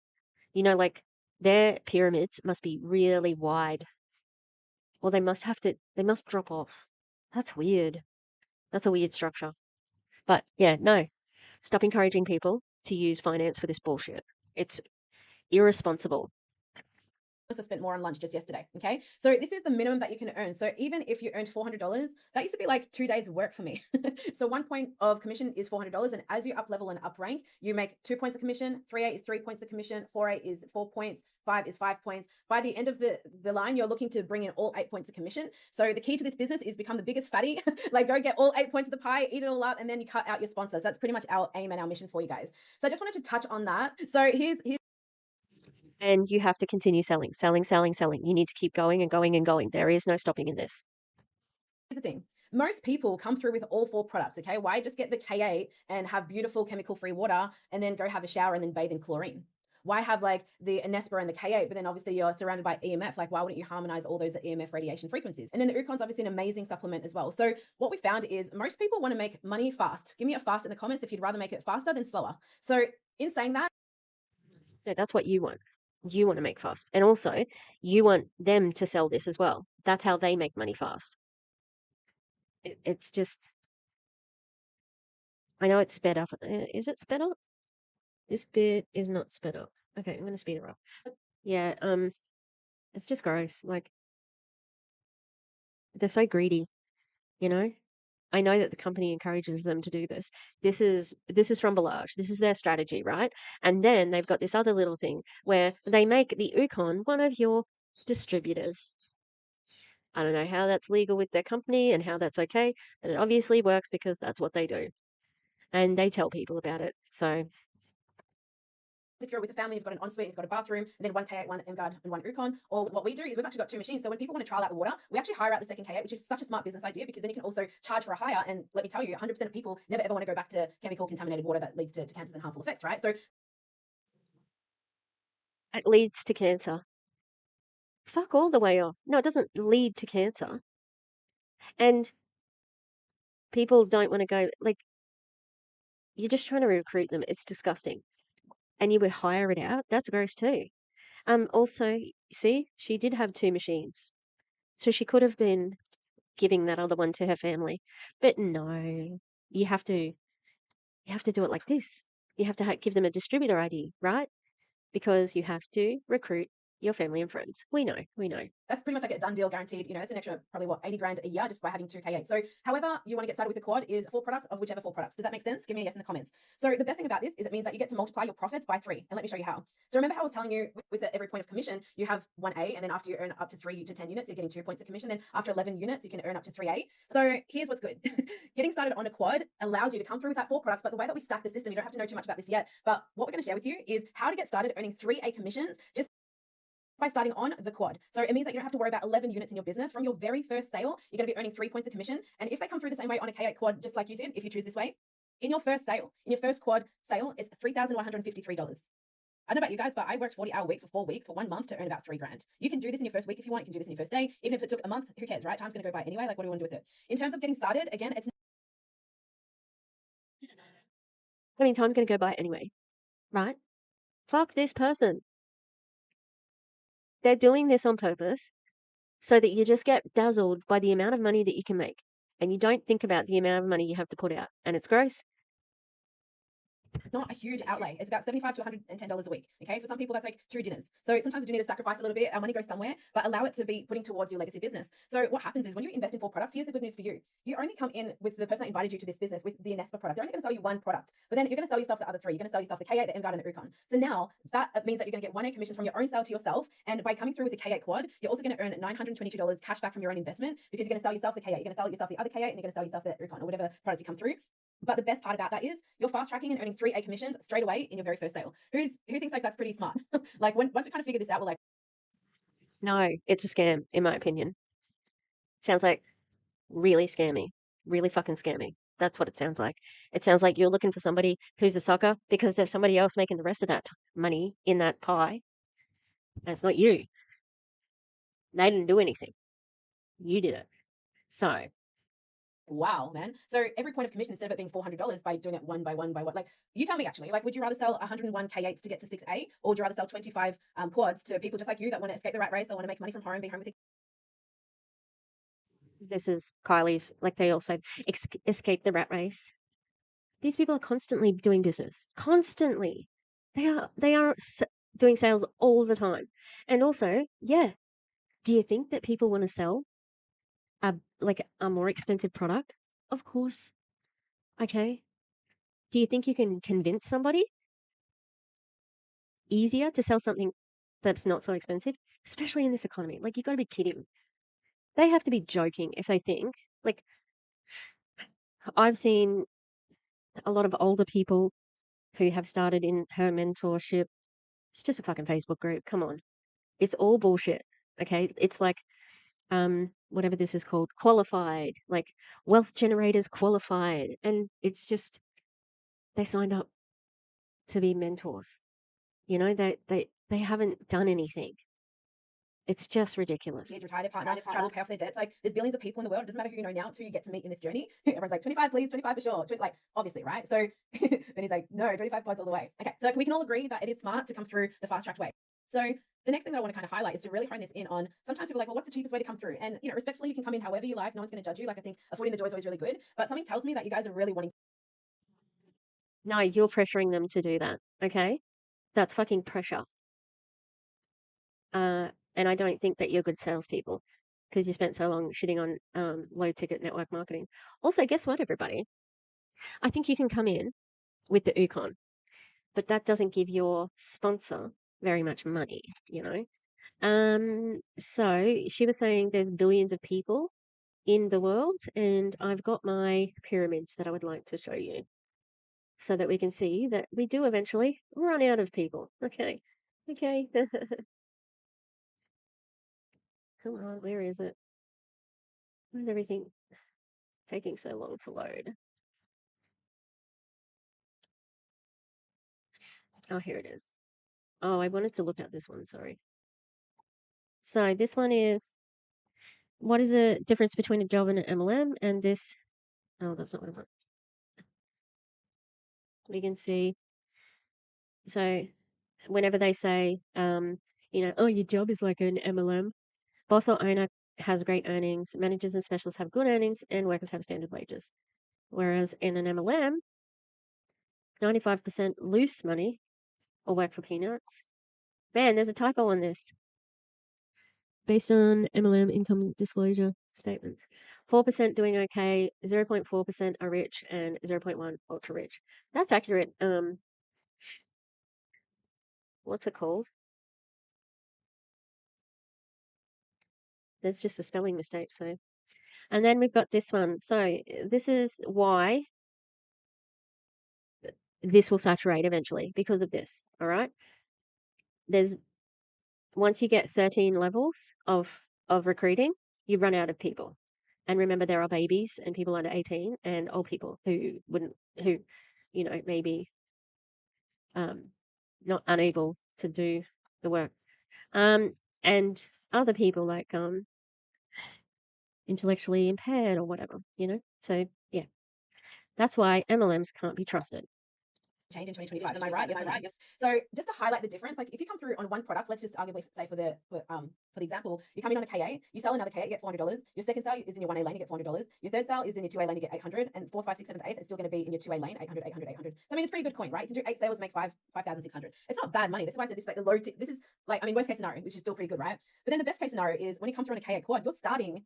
Like their pyramids must be really wide. Or they must drop off. That's weird. That's a weird structure. But yeah, no. Stop encouraging people to use finance for this bullshit. It's irresponsible. I spent more on lunch just yesterday. Okay. So this is the minimum that you can earn. So even if you earned $400, that used to be like 2 days of work for me. So 1 point of commission is $400. And as you up level and up rank, you make 2 points of commission. 3A is 3 points of commission. 4A is 4 points. 5 is 5 points. By the end of the line, you're looking to bring in all 8 points of commission. So the key to this business is become the biggest fatty, like go get all 8 points of the pie, eat it all up, and then you cut out your sponsors. That's pretty much our aim and our mission for you guys. So I just wanted to touch on that. So here's And you have to continue selling. You need to keep going and going and going. There is no stopping in this. the thing. Most people come through with all 4 products, okay? Why just get the K8 and have beautiful chemical-free water and then go have a shower and then bathe in chlorine? Why have like the Anespa and the K8, but then obviously you're surrounded by EMF? Like, why wouldn't you harmonize all those EMF radiation frequencies? And then the Ucon's obviously an amazing supplement as well. So what we found is most people want to make money fast. Give me a fast in the comments if you'd rather make it faster than slower. So in saying that, No, that's what you want. You want to make fast. And also, you want them to sell this as well. That's how they make money fast. It's just, I know it's sped up. Is it sped up? This bit is not sped up. Okay, I'm going to speed it up. Yeah, it's just gross. Like, they're so greedy, you know? I know that the company encourages them to do this. This is from Balage. This is their strategy, right? And then they've got this other little thing where they make the Ucon one of your distributors. I don't know how that's legal with their company and how that's okay, but it obviously works because that's what they do. And they tell people about it. So if you're with a family, you've got an ensuite, you've got a bathroom, and then one K8, one Emguard, and one Ukon. Or what we do is we've actually got two machines. So when people want to trial out the water, we actually hire out the second K8, which is such a smart business idea because then you can also charge for a hire. And let me tell you, 100% of people never ever want to go back to chemical contaminated water that leads to cancers and harmful effects, right? So It leads to cancer. Fuck all the way off. No, it doesn't lead to cancer. And people don't want to go, like, you're just trying to recruit them. It's disgusting. And you would hire it out. That's gross too. Also, see, she did have two machines. So she could have been giving that other one to her family. But no, you have to do it like this. You have to give them a distributor ID, right? Because you have to recruit your family and friends. We know. that's pretty much like a done deal guaranteed. You know, it's an extra probably what, 80 grand a year just by having two K8. So however you want to get started with a quad is 4 products of whichever 4 products. Does that make sense? Give me a yes in the comments. So the best thing about this is it means that you get to multiply your profits by 3. And let me show you how. So remember how I was telling you with every point of commission, you have 1A, and then after you earn up to 3 to 10 units, you're getting 2 points of commission. Then after 11 units, you can earn up to 3A. So here's what's good. Getting started on a quad allows you to come through with that 4 products, but the way that we stack the system, you don't have to know too much about this yet. But what we're going to share with you is how to get started earning 3A commissions just by starting on the quad. So it means that you don't have to worry about 11 units in your business. From your very first sale, you're going to be earning 3 points of commission. And if they come through the same way on a K8 quad, just like you did, if you choose this way, in your first quad sale, it's $3,153. I don't know about you guys, but I worked 40-hour weeks for 4 weeks for 1 month to earn about 3 grand. You can do this in your first week if you want. You can do this in your first day. Even if it took a month, who cares, right? Time's going to go by anyway. Like, what do you want to do with it? In terms of getting started, again, it's Time's going to go by anyway, right? Fuck this person. They're doing this on purpose so that you just get dazzled by the amount of money that you can make. And you don't think about the amount of money you have to put out. And it's gross. not a huge outlay. It's about $75 to $110 a week. Okay. For some people, that's like 2 dinners. So sometimes you do need to sacrifice a little bit. Our money goes somewhere, but allow it to be putting towards your legacy business. So what happens is when you invest in 4 products, here's the good news for you. You only come in with the person that invited you to this business with the Anespa product. They're only going to sell you 1 product, but then you're going to sell yourself the other 3. You're going to sell yourself the K8, the Emguard, and the Ukon. So now that means that you're going to get 1A commissions from your own sale to yourself. And by coming through with the K8 quad, you're also going to earn $922 cash back from your own investment because you're going to sell yourself the K8, you're going to sell yourself the other K8, and you're going to sell yourself the Ukon or whatever products you come through. But the best part about that is you're fast tracking and earning 3A commissions straight away in your very first sale. Who thinks like that's pretty smart? Like once we kind of figured this out, we're like, No, it's a scam, in my opinion. Sounds like really scammy, really fucking scammy. That's what it sounds like. It sounds like you're looking for somebody who's a sucker because there's somebody else making the rest of that money in that pie. And it's not you. They didn't do anything. You did it. So, wow, man. So every point of commission, instead of it being $400 by doing it one by one, like you tell me actually, like, would you rather sell 101 K8s to get to 6A, or would you rather sell 25 quads to people just like you that want to escape the rat race, that want to make money from home, be home with this is Kylie's, like they all say, escape the rat race. These people are constantly doing business. Constantly. They are doing sales all the time. And also, yeah, do you think that people want to sell a more expensive product? Of course. Okay. Do you think you can convince somebody easier to sell something that's not so expensive? Especially in this economy. Like, you got to be kidding. They have to be joking if they think, like, I've seen a lot of older people who have started in her mentorship. It's just a fucking Facebook group. Come on. It's all bullshit. Okay. It's like, whatever this is called, qualified, like wealth generators qualified. And it's just, they signed up to be mentors. You know, they haven't done anything. It's just ridiculous. kids, retire their partner, try to pay off their debts. Like there's billions of people in the world. It doesn't matter who you know now, it's who you get to meet in this journey. Everyone's like 25, please, 25 for sure. Like obviously, right? So then he's like, no, 25 points all the way. Okay, so we can all agree that it is smart to come through the fast tracked way. So the next thing that I want to kind of highlight is to really hone this in on, sometimes people are like, well, what's the cheapest way to come through? And, you know, respectfully, you can come in however you like. No one's going to judge you. Like I think a foot in the door is always really good. But something tells me that you guys are really wanting. No, you're pressuring them to do that. Okay. That's fucking pressure. And I don't think that you're good salespeople because you spent so long shitting on low ticket network marketing. Also, guess what, everybody? I think you can come in with the Ukon, but that doesn't give your sponsor very much money, you know? So she was saying there's billions of people in the world, and I've got my pyramids that I would like to show you. so that we can see that we do eventually run out of people. Okay. Okay. Come on, where is it? Why is everything taking so long to load? Oh, here it is. Oh, I wanted to look at this one, sorry. So this one is, what is the difference between a job and an MLM? And this, oh, that's not what I want. We can see, so whenever they say, oh, your job is like an MLM, boss or owner has great earnings, managers and specialists have good earnings, and workers have standard wages. Whereas in an MLM, 95% loose money or work for peanuts. Man, there's a typo on this. Based on MLM income disclosure statements. 4% doing okay, 0.4% are rich, and 0.1 ultra rich. That's accurate. What's it called? That's just a spelling mistake, so. And then we've got this one. So this is why this will saturate eventually because of this, all right? There's, once you get 13 levels of recruiting, you run out of people. And remember, there are babies and people under 18 and old people who maybe not unable to do the work. And other people like intellectually impaired or whatever, So yeah, that's why MLMs can't be trusted. Change in 2025. Am I right? Yes, I'm right. Yes. So just to highlight the difference, like if you come through on one product, let's just arguably say for the example, you come in on a KA, you sell another KA, you get $400. Your second sale is in your 1A lane, you get $400. Your third sale is in your 2A lane, you get $800. And 4th, 5th, 6th, 7th, 8th is still going to be in your 2A lane, $800, $800, $800. So I mean, it's pretty good coin, right? You can do 8 sales, make $5,600. It's not bad money. This is why I said this is like the low. This is like, I mean, worst case scenario, which is still pretty good, right? But then the best case scenario is when you come through on a KA quad, you're starting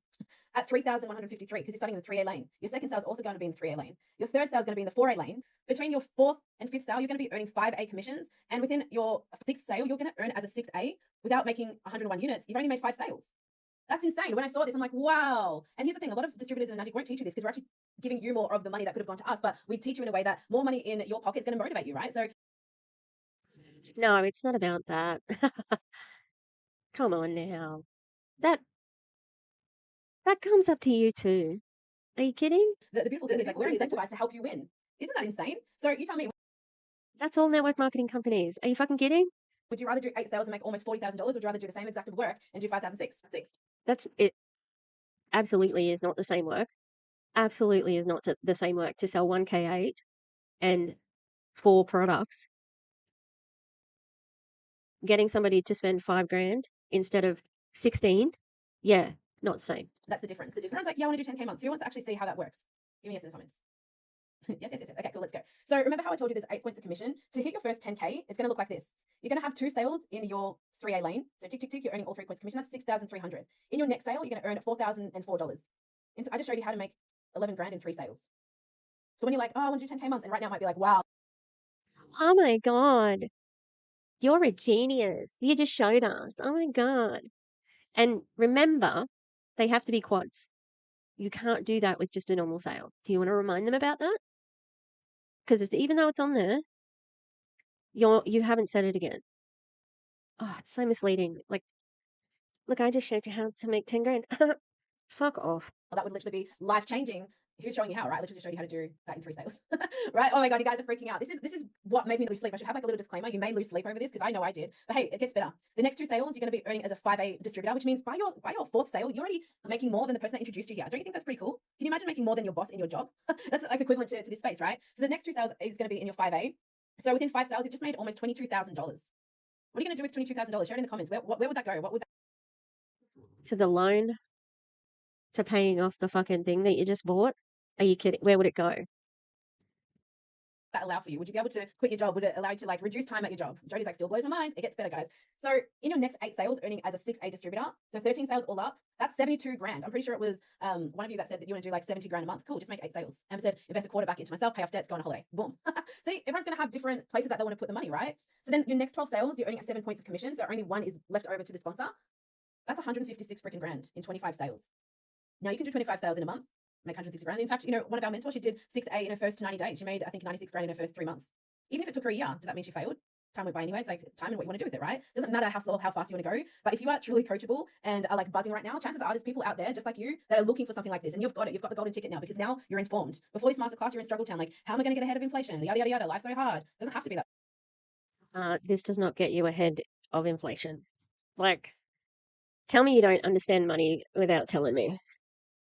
at 3,153 because you're starting in the 3A lane. Your second sale is also going to be in the 3A lane. Your third sale is going to be in the 4A lane. Between your 4th and 5th sale, you're going to be earning 5A commissions. And within your 6th sale, you're going to earn as a 6A without making 101 units. You've only made 5 sales. That's insane. When I saw this, I'm like, wow. And here's the thing, a lot of distributors in Enagic won't teach you this because we're actually giving you more of the money that could have gone to us, but we teach you in a way that more money in your pocket is going to motivate you, right? So no, it's not about that. Come on now. That comes up to you too. Are you kidding? The beautiful thing is like we're incentivized to help you win. Isn't that insane? So you tell me, that's all network marketing companies. Are you fucking kidding? would you rather do 8 sales and make almost $40,000, or would you rather do the same exact work and do 5,600? That's it. Absolutely is not the same work. Absolutely is not the same work to sell 1K8 and 4 products. Getting somebody to spend $5,000 instead of 16, yeah, not the same. That's the difference. Everyone's like, yeah, I want to do 10K months. Who wants to actually see how that works? Give me yes in the comments. yes. Okay, cool, let's go. So remember how I told you there's 8 points of commission? To hit your first 10K, it's going to look like this. You're going to have 2 sales in your 3A lane. So tick, tick, tick, you're earning all 3 points of commission. That's 6,300. In your next sale, you're going to earn $4,004. I just showed you how to make 11 grand in 3 sales. So when you're like, oh, I want to do 10K months, and right now it might be like, wow. Oh my God. You're a genius. You just showed us. Oh my God. And remember, they have to be quads. You can't do that with just a normal sale. Do you want to remind them about that? Because even though it's on there, you haven't said it again. Oh, it's so misleading. Like, look, I just showed you how to make 10 grand. Fuck off. Well, that would literally be life changing. Who's showing you how, right? Literally showed you how to do that in 3 sales, right? Oh my God, you guys are freaking out. This is what made me lose sleep. I should have like a little disclaimer. You may lose sleep over this because I know I did, but hey, it gets better. The next 2 sales, you're going to be earning as a 5A distributor, which means by your 4th sale, you're already making more than the person that introduced you here. Don't you think that's pretty cool? Can you imagine making more than your boss in your job? That's like equivalent to this space, right? So the next 2 sales is going to be in your 5A. So within 5 sales, you've just made almost $22,000. What are you going to do with $22,000? Share it in the comments. Where would that go? What would To the loan, to paying off the fucking thing that you just bought? Are you kidding? Where would it go? that allow for you? Would you be able to quit your job? Would it allow you to like reduce time at your job? Jodie's like, still blows my mind. It gets better, guys. So in your next 8 sales, earning as a 6A distributor, so 13 sales all up, that's 72 grand. I'm pretty sure it was one of you that said that you want to do like 70 grand a month. Cool, just make 8 sales. Emma said, invest a quarter back into myself, pay off debts, go on a holiday. Boom. See, everyone's going to have different places that they want to put the money, right? So then your next 12 sales, you're earning at 7 points of commission. So only 1 is left over to the sponsor. That's 156 freaking grand in 25 sales. Now you can do 25 sales in a month. make 160 grand. In fact, one of our mentors, she did 6A in her first 90 days. She made, I think, 96 grand in her first 3 months. Even if it took her a year, does that mean she failed? Time went by anyway. It's like time and what you want to do with it, right? Doesn't matter how slow or how fast you want to go. But if you are truly coachable and are like buzzing right now, chances are there's people out there just like you that are looking for something like this, and you've got it. You've got the golden ticket now because now you're informed. Before this masterclass, you're in struggle town. Like, how am I going to get ahead of inflation? Yada yada yada. Life's so hard. Doesn't have to be that. This does not get you ahead of inflation. Like, tell me you don't understand money without telling me.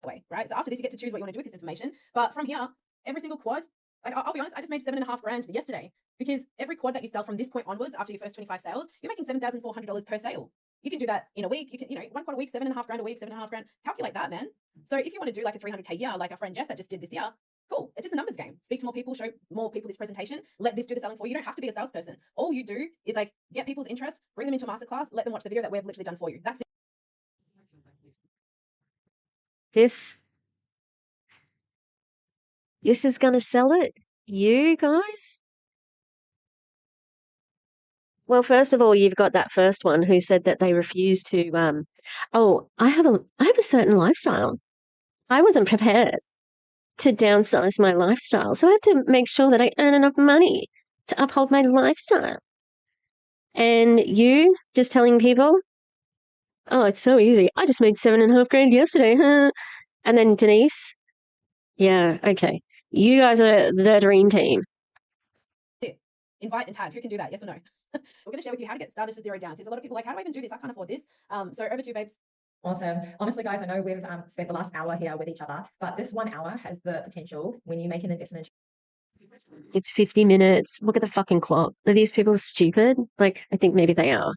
Way, right? So after this, you get to choose what you want to do with this information. But from here, every single quad, like I'll be honest, I just made 7.5 grand yesterday because every quad that you sell from this point onwards, after your first 25 sales, you're making $7,400 per sale. You can do that in a week. You can, one quad a week, 7.5 grand a week, 7.5 grand. Calculate that, man. So if you want to do like a 300K year, like our friend Jess that just did this year, cool. It's just a numbers game. Speak to more people, show more people this presentation. Let this do the selling for you. You don't have to be a salesperson. All you do is like get people's interest, bring them into a masterclass, let them watch the video that we've literally done for you. That's it. This is going to sell it? You guys? Well, first of all, you've got that first one who said that they refused to, I have a certain lifestyle. I wasn't prepared to downsize my lifestyle. So I have to make sure that I earn enough money to uphold my lifestyle. And you just telling people, oh, it's so easy. I just made 7.5 grand yesterday. Huh? And then Denise, yeah, okay. You guys are the dream team. Invite and tag. Who can do that? Yes or no? We're going to share with you how to get started for zero down because a lot of people are like, how do I even do this? I can't afford this. So over to you, babes. Awesome. Honestly, guys, I know we've spent the last hour here with each other, but this 1 hour has the potential when you make an investment. It's 50 minutes. Look at the fucking clock. Are these people stupid? Like, I think maybe they are.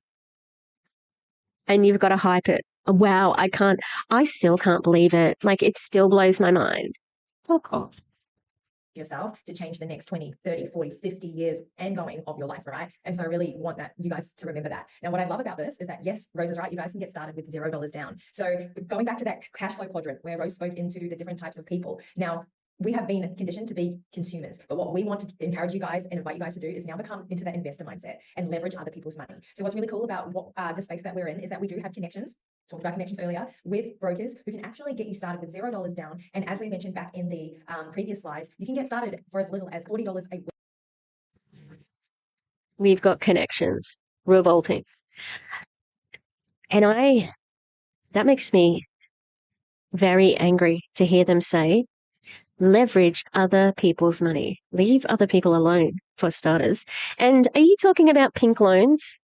And you've got to hype it. Wow, I still can't believe it. Like, it still blows my mind. Fuck off. Yourself to change the next 20, 30, 40, 50 years and going of your life, right? And so I really want that you guys to remember that. Now, what I love about this is that, yes, Rose is right. You guys can get started with $0 down. So going back to that cash flow quadrant where Rose spoke into the different types of people. Now, we have been conditioned to be consumers, but what we want to encourage you guys and invite you guys to do is now become into that investor mindset and leverage other people's money. So what's really cool about what the space that we're in is that we do have connections. Talked about connections earlier with brokers who can actually get you started with $0 down. And as we mentioned back in the previous slides, you can get started for as little as $40 a week. We've got connections. Revolting. And that makes me very angry to hear them say, leverage other people's money. Leave other people alone, for starters. And are you talking about pink loans?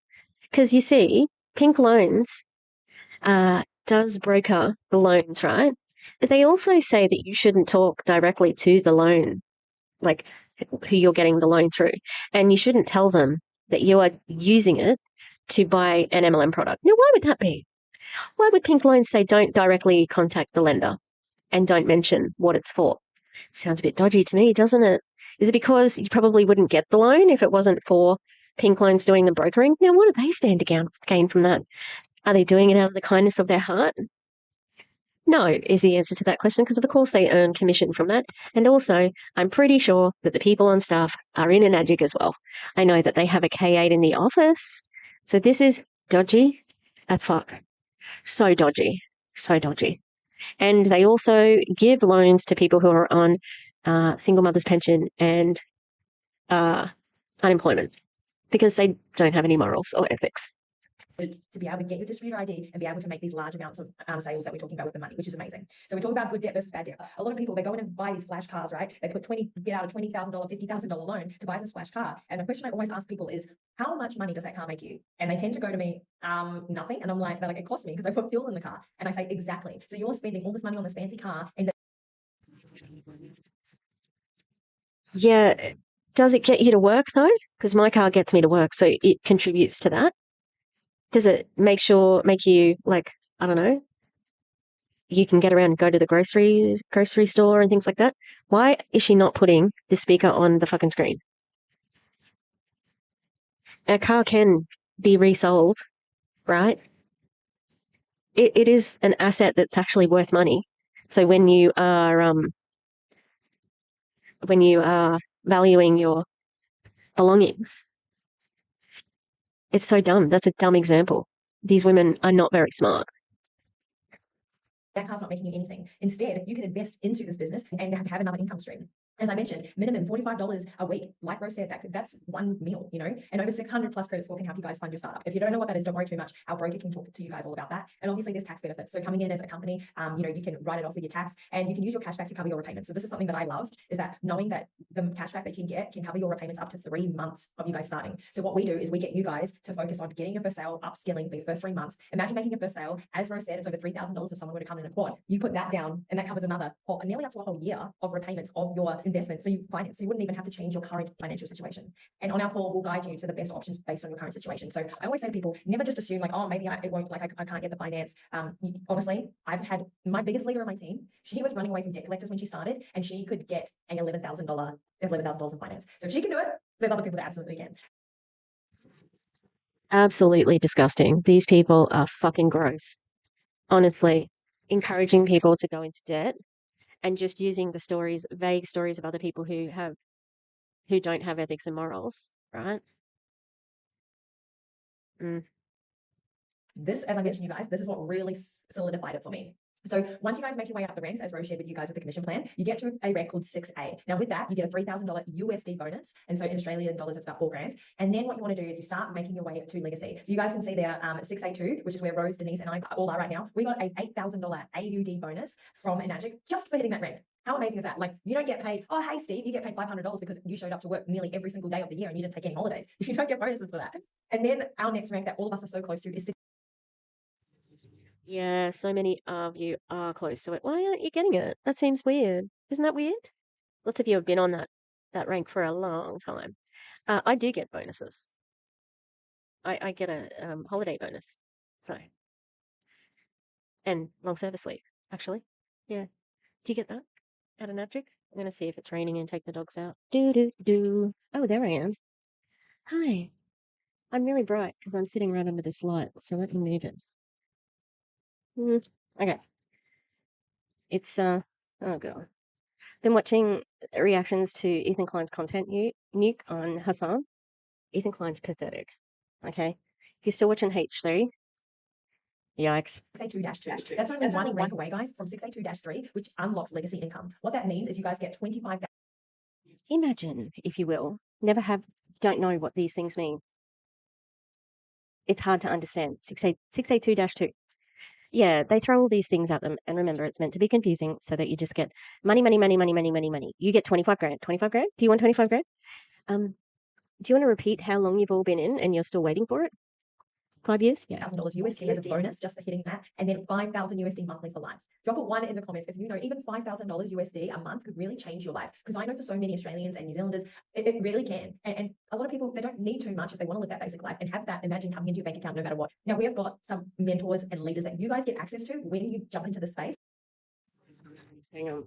Because you see, pink loans does broker the loans, right? But they also say that you shouldn't talk directly to the loan, like who you're getting the loan through. And you shouldn't tell them that you are using it to buy an MLM product. Now, why would that be? Why would pink loans say don't directly contact the lender and don't mention what it's for? Sounds a bit dodgy to me, doesn't it? Is it because you probably wouldn't get the loan if it wasn't for pink loans doing the brokering? Now, what do they stand to gain from that? Are they doing it out of the kindness of their heart? No, is the answer to that question, because of course they earn commission from that. And also, I'm pretty sure that the people on staff are in Enagic as well. I know that they have a K8 in the office. So this is dodgy as fuck. So dodgy. So dodgy. And they also give loans to people who are on single mother's pension and unemployment because they don't have any morals or ethics. To be able to get your distributor ID and be able to make these large amounts of sales that we're talking about with the money, which is amazing. So we talk about good debt versus bad debt. A lot of people, they go in and buy these flash cars, right? They get out a $20,000, $50,000 loan to buy this flash car. And the question I always ask people is, how much money does that car make you? And they tend to go to me, nothing. And I'm like, they're like, it cost me because I put fuel in the car. And I say, exactly. So you're spending all this money on this fancy car. And yeah. Does it get you to work though? Because my car gets me to work, so it contributes to that. Does it make you like, I don't know, you can get around and go to the grocery store and things like that? Why is she not putting the speaker on the fucking screen? A car can be resold, right? It is an asset that's actually worth money. So when you are valuing your belongings, it's so dumb. That's a dumb example. These women are not very smart. that car's not making you anything. Instead, you can invest into this business and have another income stream. As I mentioned, minimum $45 a week, like Rose said, that's one meal, and over 600 plus credit score can help you guys fund your startup. If you don't know what that is, don't worry too much. Our broker can talk to you guys all about that. And obviously there's tax benefits. So coming in as a company, you can write it off with your tax and you can use your cashback to cover your repayments. So this is something that I loved, is that knowing that the cashback that you can get can cover your repayments up to 3 months of you guys starting. So what we do is we get you guys to focus on getting your first sale, upskilling for your first 3 months. Imagine making your first sale. As Rose said, it's over $3,000 if someone were to come in a quad. You put that down and that covers nearly up to a whole year of repayments of your investment. So you wouldn't even have to change your current financial situation. And on our call, we'll guide you to the best options based on your current situation. So I always say to people, never just assume like, oh, maybe it won't, like I can't get the finance. Honestly, I've had my biggest leader on my team. She was running away from debt collectors when she started, and she could get a $11,000 in finance. So if she can do it, there's other people that absolutely can. Absolutely disgusting. These people are fucking gross. Honestly, encouraging people to go into debt and just using the stories, vague stories of other people who don't have ethics and morals, right? This, as I mentioned, you guys, this is what really solidified it for me. So once you guys make your way up the ranks, as Rose shared with you guys with the commission plan, you get to a rank called 6A. Now with that, you get a $3,000 USD bonus. And so in Australian dollars, it's about $4,000. And then what you want to do is you start making your way to legacy. So you guys can see there 6A2, which is where Rose, Deecee, and I all are right now. We got a $8,000 AUD bonus from Enagic just for hitting that rank. How amazing is that? Like, you don't get paid, oh, hey, Steve, you get paid $500 because you showed up to work nearly every single day of the year and you didn't take any holidays. You don't get bonuses for that. And then our next rank that all of us are so close to is Yeah, so many of you are close to it. Why aren't you getting it? That seems weird. Isn't that weird? Lots of you have been on that rank for a long time. I do get bonuses. I get a holiday bonus. So, and long service leave, actually. Yeah. Do you get that at an Enagic? I'm gonna see if it's raining and take the dogs out. Do do do. Oh, there I am. Hi. I'm really bright because I'm sitting right under this light, so let me move it. Okay. It's oh god. Been watching reactions to Ethan Klein's content nuke on Hassan. Ethan Klein's pathetic. Okay. If you're still watching H3, yikes. 6A2-2. That's only one rank away, guys, from 6A2-3, which unlocks legacy income. What that means is you guys get 25,000. Imagine, if you will, don't know what these things mean. It's hard to understand. 6A2-2. Yeah, they throw all these things at them, and remember, it's meant to be confusing so that you just get money, money, money, money, money, money, money. You get 25 grand. 25 grand? Do you want 25 grand? Do you want to repeat how long you've all been in and you're still waiting for it? 5 years? Yeah. $1,000 USD as a bonus just for hitting that, and then 5,000 USD monthly for life. Drop a 1 in the comments if you know even $5,000 USD a month could really change your life. Because I know for so many Australians and New Zealanders, it really can. And a lot of people, they don't need too much if they want to live that basic life and have that imagine coming into your bank account no matter what. Now, we have got some mentors and leaders that you guys get access to when you jump into the space. Hang on,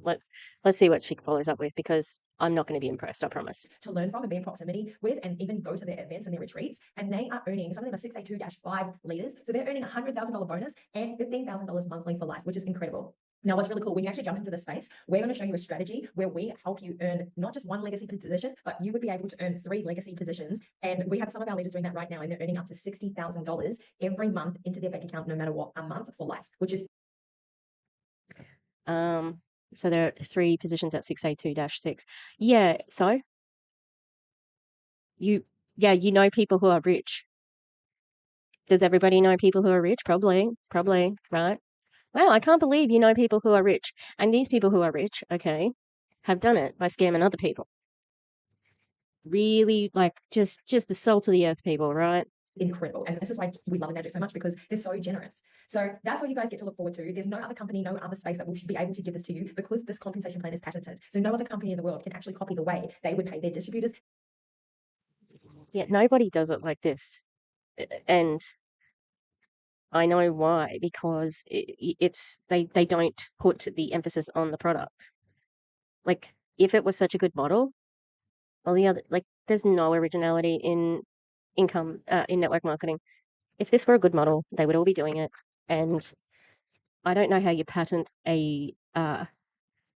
let's see what she follows up with, because I'm not going to be impressed, I promise. To learn from and be in proximity with and even go to their events and their retreats. And they are earning, some of them are 6A2-5 leaders. So they're earning $100,000 bonus and $15,000 monthly for life, which is incredible. Now, what's really cool, when you actually jump into the space, we're going to show you a strategy where we help you earn not just one legacy position, but you would be able to earn 3 legacy positions. And we have some of our leaders doing that right now, and they're earning up to $60,000 every month into their bank account, no matter what, a month for life, which is so there are 3 positions at 6A2-6. Yeah, so you know people who are rich. Does everybody know people who are rich? Probably, right? Wow, I can't believe you know people who are rich. And these people who are rich, okay, have done it by scamming other people. Really, like, just the salt of the earth people, right? Incredible. And this is why we love Enagic so much, because they're so generous. So that's what you guys get to look forward to. There's no other company, no other space that will be able to give this to you, because this compensation plan is patented. So no other company in the world can actually copy the way they would pay their distributors. Yeah, nobody does it like this. And I know why, because they don't put the emphasis on the product. Like, if it was such a good model, all the other, like, there's no originality in income, in network marketing. If this were a good model, they would all be doing it. And I don't know how you patent a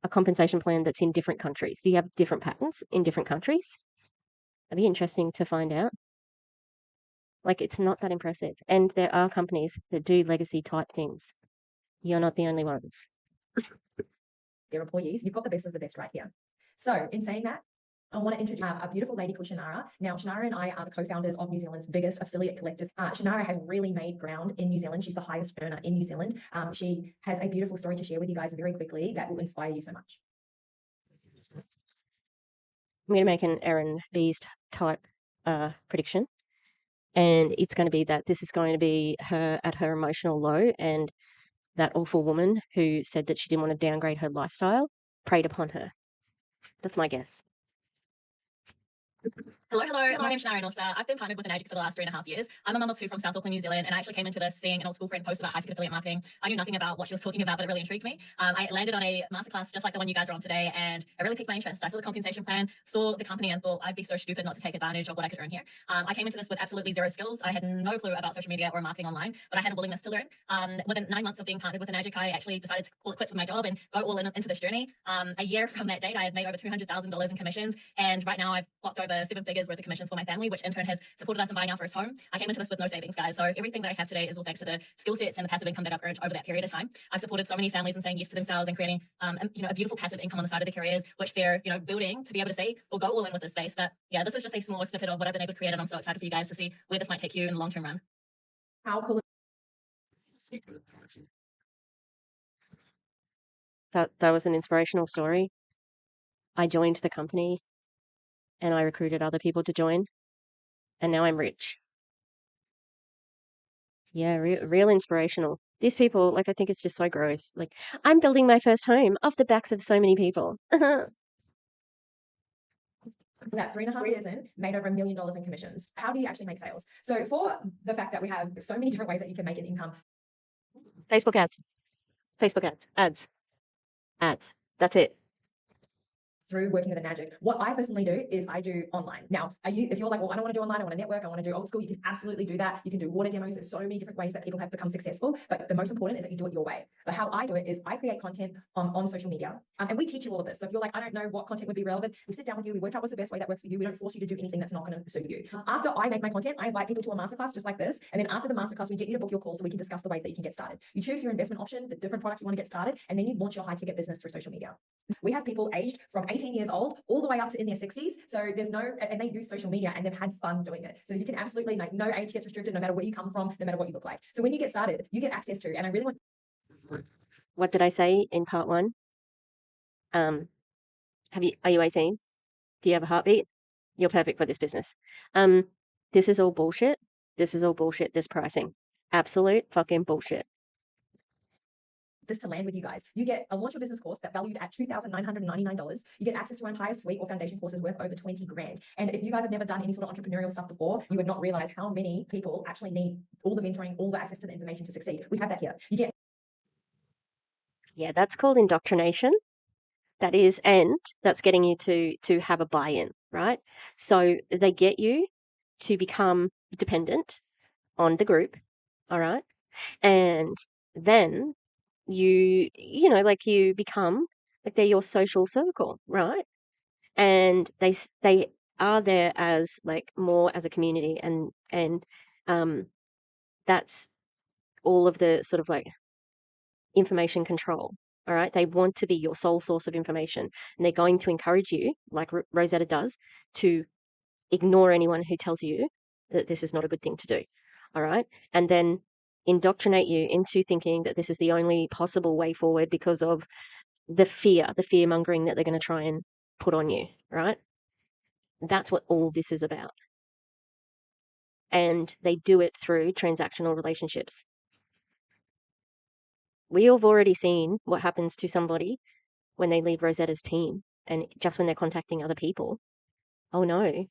compensation plan that's in different countries. Do you have different patents in different countries? That'd be interesting to find out. Like, it's not that impressive. And there are companies that do legacy type things. You're not the only ones. Their employees, you've got the best of the best right here. So in saying that, I want to introduce a beautiful lady called Shannara. Now, Shannara and I are the co-founders of New Zealand's biggest affiliate collective. Shannara has really made ground in New Zealand. She's the highest earner in New Zealand. She has a beautiful story to share with you guys very quickly that will inspire you so much. I'm going to make an Aaron Beast type prediction. And it's going to be that this is going to be her at her emotional low, and that awful woman who said that she didn't want to downgrade her lifestyle preyed upon her. That's my guess. Hello, my name's Shannara Nossa. I've been partnered with Enagic for the last 3.5 years. I'm a mum of two from South Auckland, New Zealand, and I actually came into this seeing an old school friend post about high-speed affiliate marketing. I knew nothing about what she was talking about, but it really intrigued me. I landed on a masterclass just like the one you guys are on today, and it really piqued my interest. I saw the compensation plan, saw the company, and thought I'd be so stupid not to take advantage of what I could earn here. I came into this with absolutely zero skills. I had no clue about social media or marketing online, but I had a willingness to learn. Within 9 months of being partnered with Enagic, I actually decided to call it quits with my job and go all in into this journey. A year from that date, I had made over $200,000 in commissions, and right now I've clocked over 7 figures worth of commissions for my family, which in turn has supported us in buying our first home. I came into this with no savings, guys. So everything that I have today is all thanks to the skill sets and the passive income that I've earned over that period of time. I've supported so many families in saying yes to themselves and creating, a beautiful passive income on the side of their careers, which they're, building to be able to say, we'll go all in with this space. But yeah, this is just a small snippet of what I've been able to create, and I'm so excited for you guys to see where this might take you in the long-term run. How cool. That was an inspirational story. I joined the company and I recruited other people to join, and now I'm rich. Yeah, real inspirational. These people, I think it's just so gross. I'm building my first home off the backs of so many people. That 3.5 years in, made over $1 million in commissions. How do you actually make sales? So for the fact that we have so many different ways that you can make an income. Facebook ads. That's it. Through working with Enagic. What I personally do is I do online. Now, if you're like, well, I don't want to do online, I want to network, I want to do old school, you can absolutely do that. You can do water demos. There's so many different ways that people have become successful, but the most important is that you do it your way. But how I do it is I create content on social media, and we teach you all of this. So if you're like, I don't know what content would be relevant, we sit down with you, we work out what's the best way that works for you. We don't force you to do anything that's not going to suit you. After I make my content, I invite people to a masterclass just like this, and then after the masterclass, we get you to book your call so we can discuss the ways that you can get started. You choose your investment option, the different products you want to get started, and then you launch your high-ticket business through social media. We have people aged from 18 years old all the way up to in their 60s. So and they use social media and they've had fun doing it. So you can absolutely, no age gets restricted, no matter where you come from, no matter what you look like. So when you get started, you get access to, and I really want. What did I say in part 1? Are you 18? Do you have a heartbeat? You're perfect for this business. This is all bullshit. This pricing. Absolute fucking bullshit. This to land with you guys. You get a launch your business course that valued at $2,999. You get access to our entire suite or foundation courses worth over 20 grand. And if you guys have never done any sort of entrepreneurial stuff before, you would not realize how many people actually need all the mentoring, all the access to the information to succeed. We have that here. You get. Yeah, that's called indoctrination. That is, and that's getting you to have a buy-in, right? So they get you to become dependent on the group, all right? And then you become they're your social circle, right? And they are there as more as a community, and that's all of the sort of information control. All right, they want to be your sole source of information, and they're going to encourage you, like Rosetta does, to ignore anyone who tells you that this is not a good thing to do. All right, and then indoctrinate you into thinking that this is the only possible way forward because of the fear mongering that they're going to try and put on you, right? That's what all this is about. And they do it through transactional relationships. We have already seen what happens to somebody when they leave Rosetta's team and just when they're contacting other people. Oh no,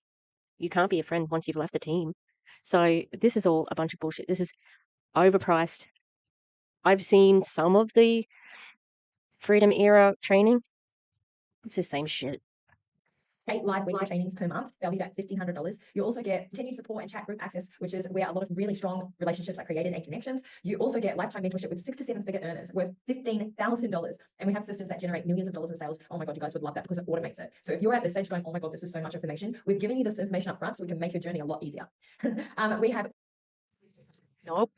you can't be a friend once you've left the team. So this is all a bunch of bullshit. This is overpriced. I've seen some of the Freedom Era training. It's the same shit. 8 live weekly trainings per month, valued at $1,500. You also get continued support and chat group access, which is where a lot of really strong relationships are created and connections. You also get lifetime mentorship with 6 to 7 figure earners worth $15,000. And we have systems that generate millions of dollars in sales. Oh my God, you guys would love that because it automates it. So if you're at this stage going, oh my God, this is so much information, we've given you this information up front so we can make your journey a lot easier. We have. Nope.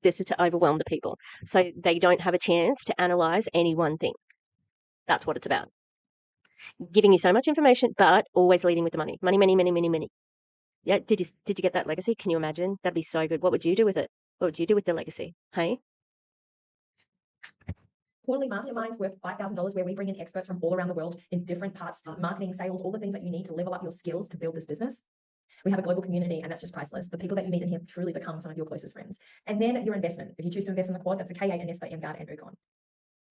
This is to overwhelm the people so they don't have a chance to analyze any one thing. That's what it's about. Giving you so much information, but always leading with the money. Money, money, money, money, money. Yeah, did you get that legacy? Can you imagine? That'd be so good. What would you do with it? What would you do with the legacy? Hey? Quarterly masterminds worth $5,000 where we bring in experts from all around the world in different parts, marketing, sales, all the things that you need to level up your skills to build this business. We have a global community, and that's just priceless. The people that you meet in here truly become some of your closest friends. And then your investment. If you choose to invest in the quad, that's a K8, an ESPA, MGuard, and Ukon.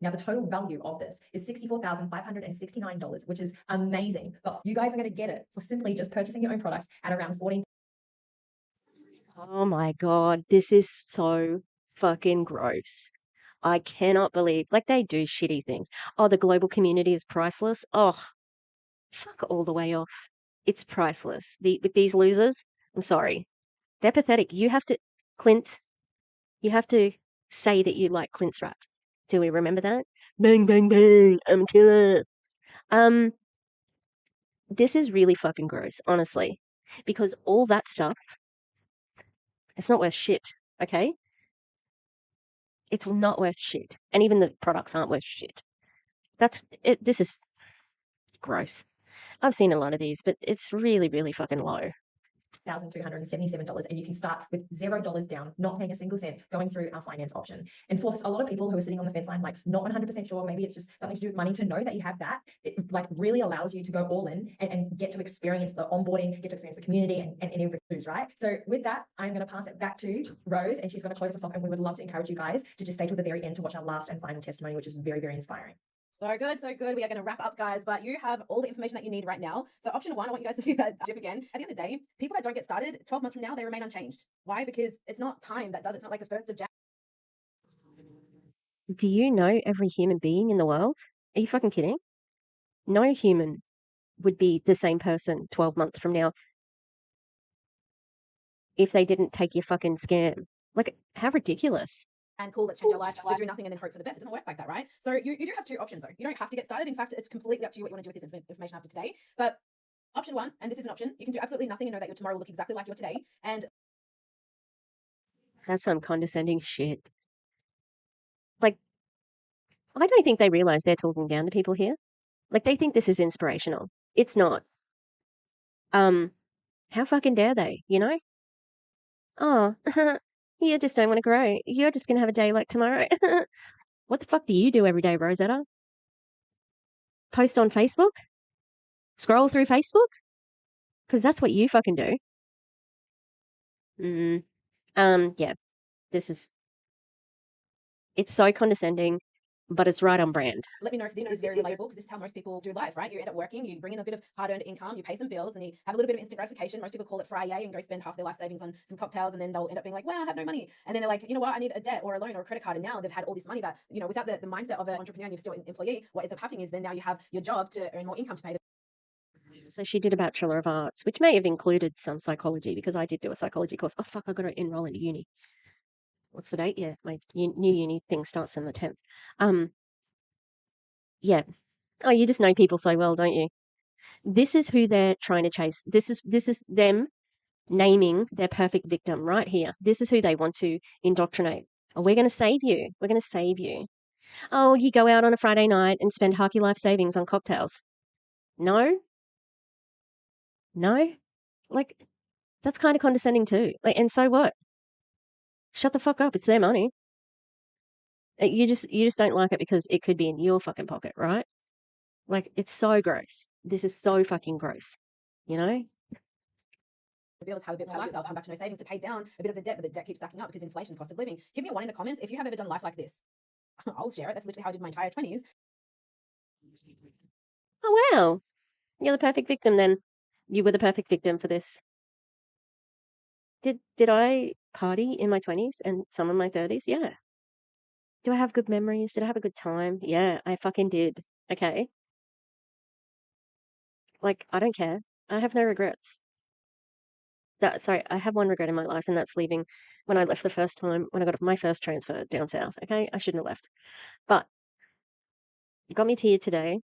Now, the total value of this is $64,569, which is amazing. But you guys are going to get it for simply just purchasing your own products at around $14,000. Oh my God, this is so fucking gross. I cannot believe, like, they do shitty things. Oh, the global community is priceless. Oh, fuck all the way off. It's priceless. With these losers, I'm sorry. They're pathetic. You have to, Clint, you have to say that you like Clint's rap. Do we remember that? Bang, bang, bang, I'm a killer. This is really fucking gross, honestly. Because all that stuff, it's not worth shit, okay? It's not worth shit. And even the products aren't worth shit. That's it. This is gross. I've seen a lot of these, but it's really, really fucking low. $1,377, and you can start with $0 down, not paying a single cent, going through our finance option. And for a lot of people who are sitting on the fence line, like not 100% sure, maybe it's just something to do with money, to know that you have that, it like really allows you to go all in and get to experience the onboarding, get to experience the community and everything, right? So with that, I'm going to pass it back to Rose, and she's going to close us off, and we would love to encourage you guys to just stay till the very end to watch our last and final testimony, which is very, very inspiring. So good, so good. We are going to wrap up, guys, but you have all the information that you need right now. So option one, I want you guys to see that GIF again. At the end of the day, people that don't get started 12 months from now, they remain unchanged. Why? Because it's not time that does it. It's not like the 1st of January. Do you know every human being in the world? Are you fucking kidding? No human would be the same person 12 months from now if they didn't take your fucking scam. Like, how ridiculous. And cool, let's change our life, let's do nothing and then hope for the best. It doesn't work like that, right? So you do have two options though. You don't have to get started. In fact, it's completely up to you what you want to do with this information after today. But option one, and this is an option, you can do absolutely nothing and know that your tomorrow will look exactly like your today. And that's some condescending shit. Like, I don't think they realize they're talking down to people here. Like, they think this is inspirational. It's not. How fucking dare they, you know? Oh, you just don't want to grow. You're just going to have a day like tomorrow. What the fuck do you do every day, Rosetta? Post on Facebook? Scroll through Facebook? Because that's what you fucking do. Yeah, it's so condescending, but it's right on brand. Let me know if this is very relatable, because this is how most people do life, right? You end up working, you bring in a bit of hard-earned income, you pay some bills, and you have a little bit of instant gratification. Most people call it Friday and go spend half their life savings on some cocktails, and then they'll end up being like, wow, I have no money. And then they're like, you know what, I need a debt or a loan or a credit card. And now they've had all this money that, you know, without the mindset of an entrepreneur and you're still an employee, what ends up happening is then now you have your job to earn more income to pay the. So she did a Bachelor of Arts, which may have included some psychology, because I did do a psychology course. Oh, fuck, I got to enroll into uni. What's the date? Yeah, my new uni thing starts on the 10th. Yeah. Oh, you just know people so well, don't you? This is who they're trying to chase. This is them naming their perfect victim right here. This is who they want to indoctrinate. Oh, we're going to save you. We're going to save you. Oh, you go out on a Friday night and spend half your life savings on cocktails. No? No? Like, that's kind of condescending too. Like, and so what? Shut the fuck up. It's their money. You just don't like it because it could be in your fucking pocket, right? Like, it's so gross. This is so fucking gross. You know? The bills, have a bit of lifestyle, come back to no savings to pay down a bit of the debt, but the debt keeps stacking up because inflation, cost of living. Give me a 1 in the comments if you have ever done life like this. I'll share it. That's literally how I did my entire 20s. Oh, wow. You're the perfect victim then. You were the perfect victim for this. Did I party in my 20s and some in my 30s? Yeah. Do I have good memories? Did I have a good time? Yeah, I fucking did. Okay. Like, I don't care. I have no regrets. Sorry, I have one regret in my life, and that's leaving when I left the first time, when I got my first transfer down south. Okay, I shouldn't have left. But it got me to here today.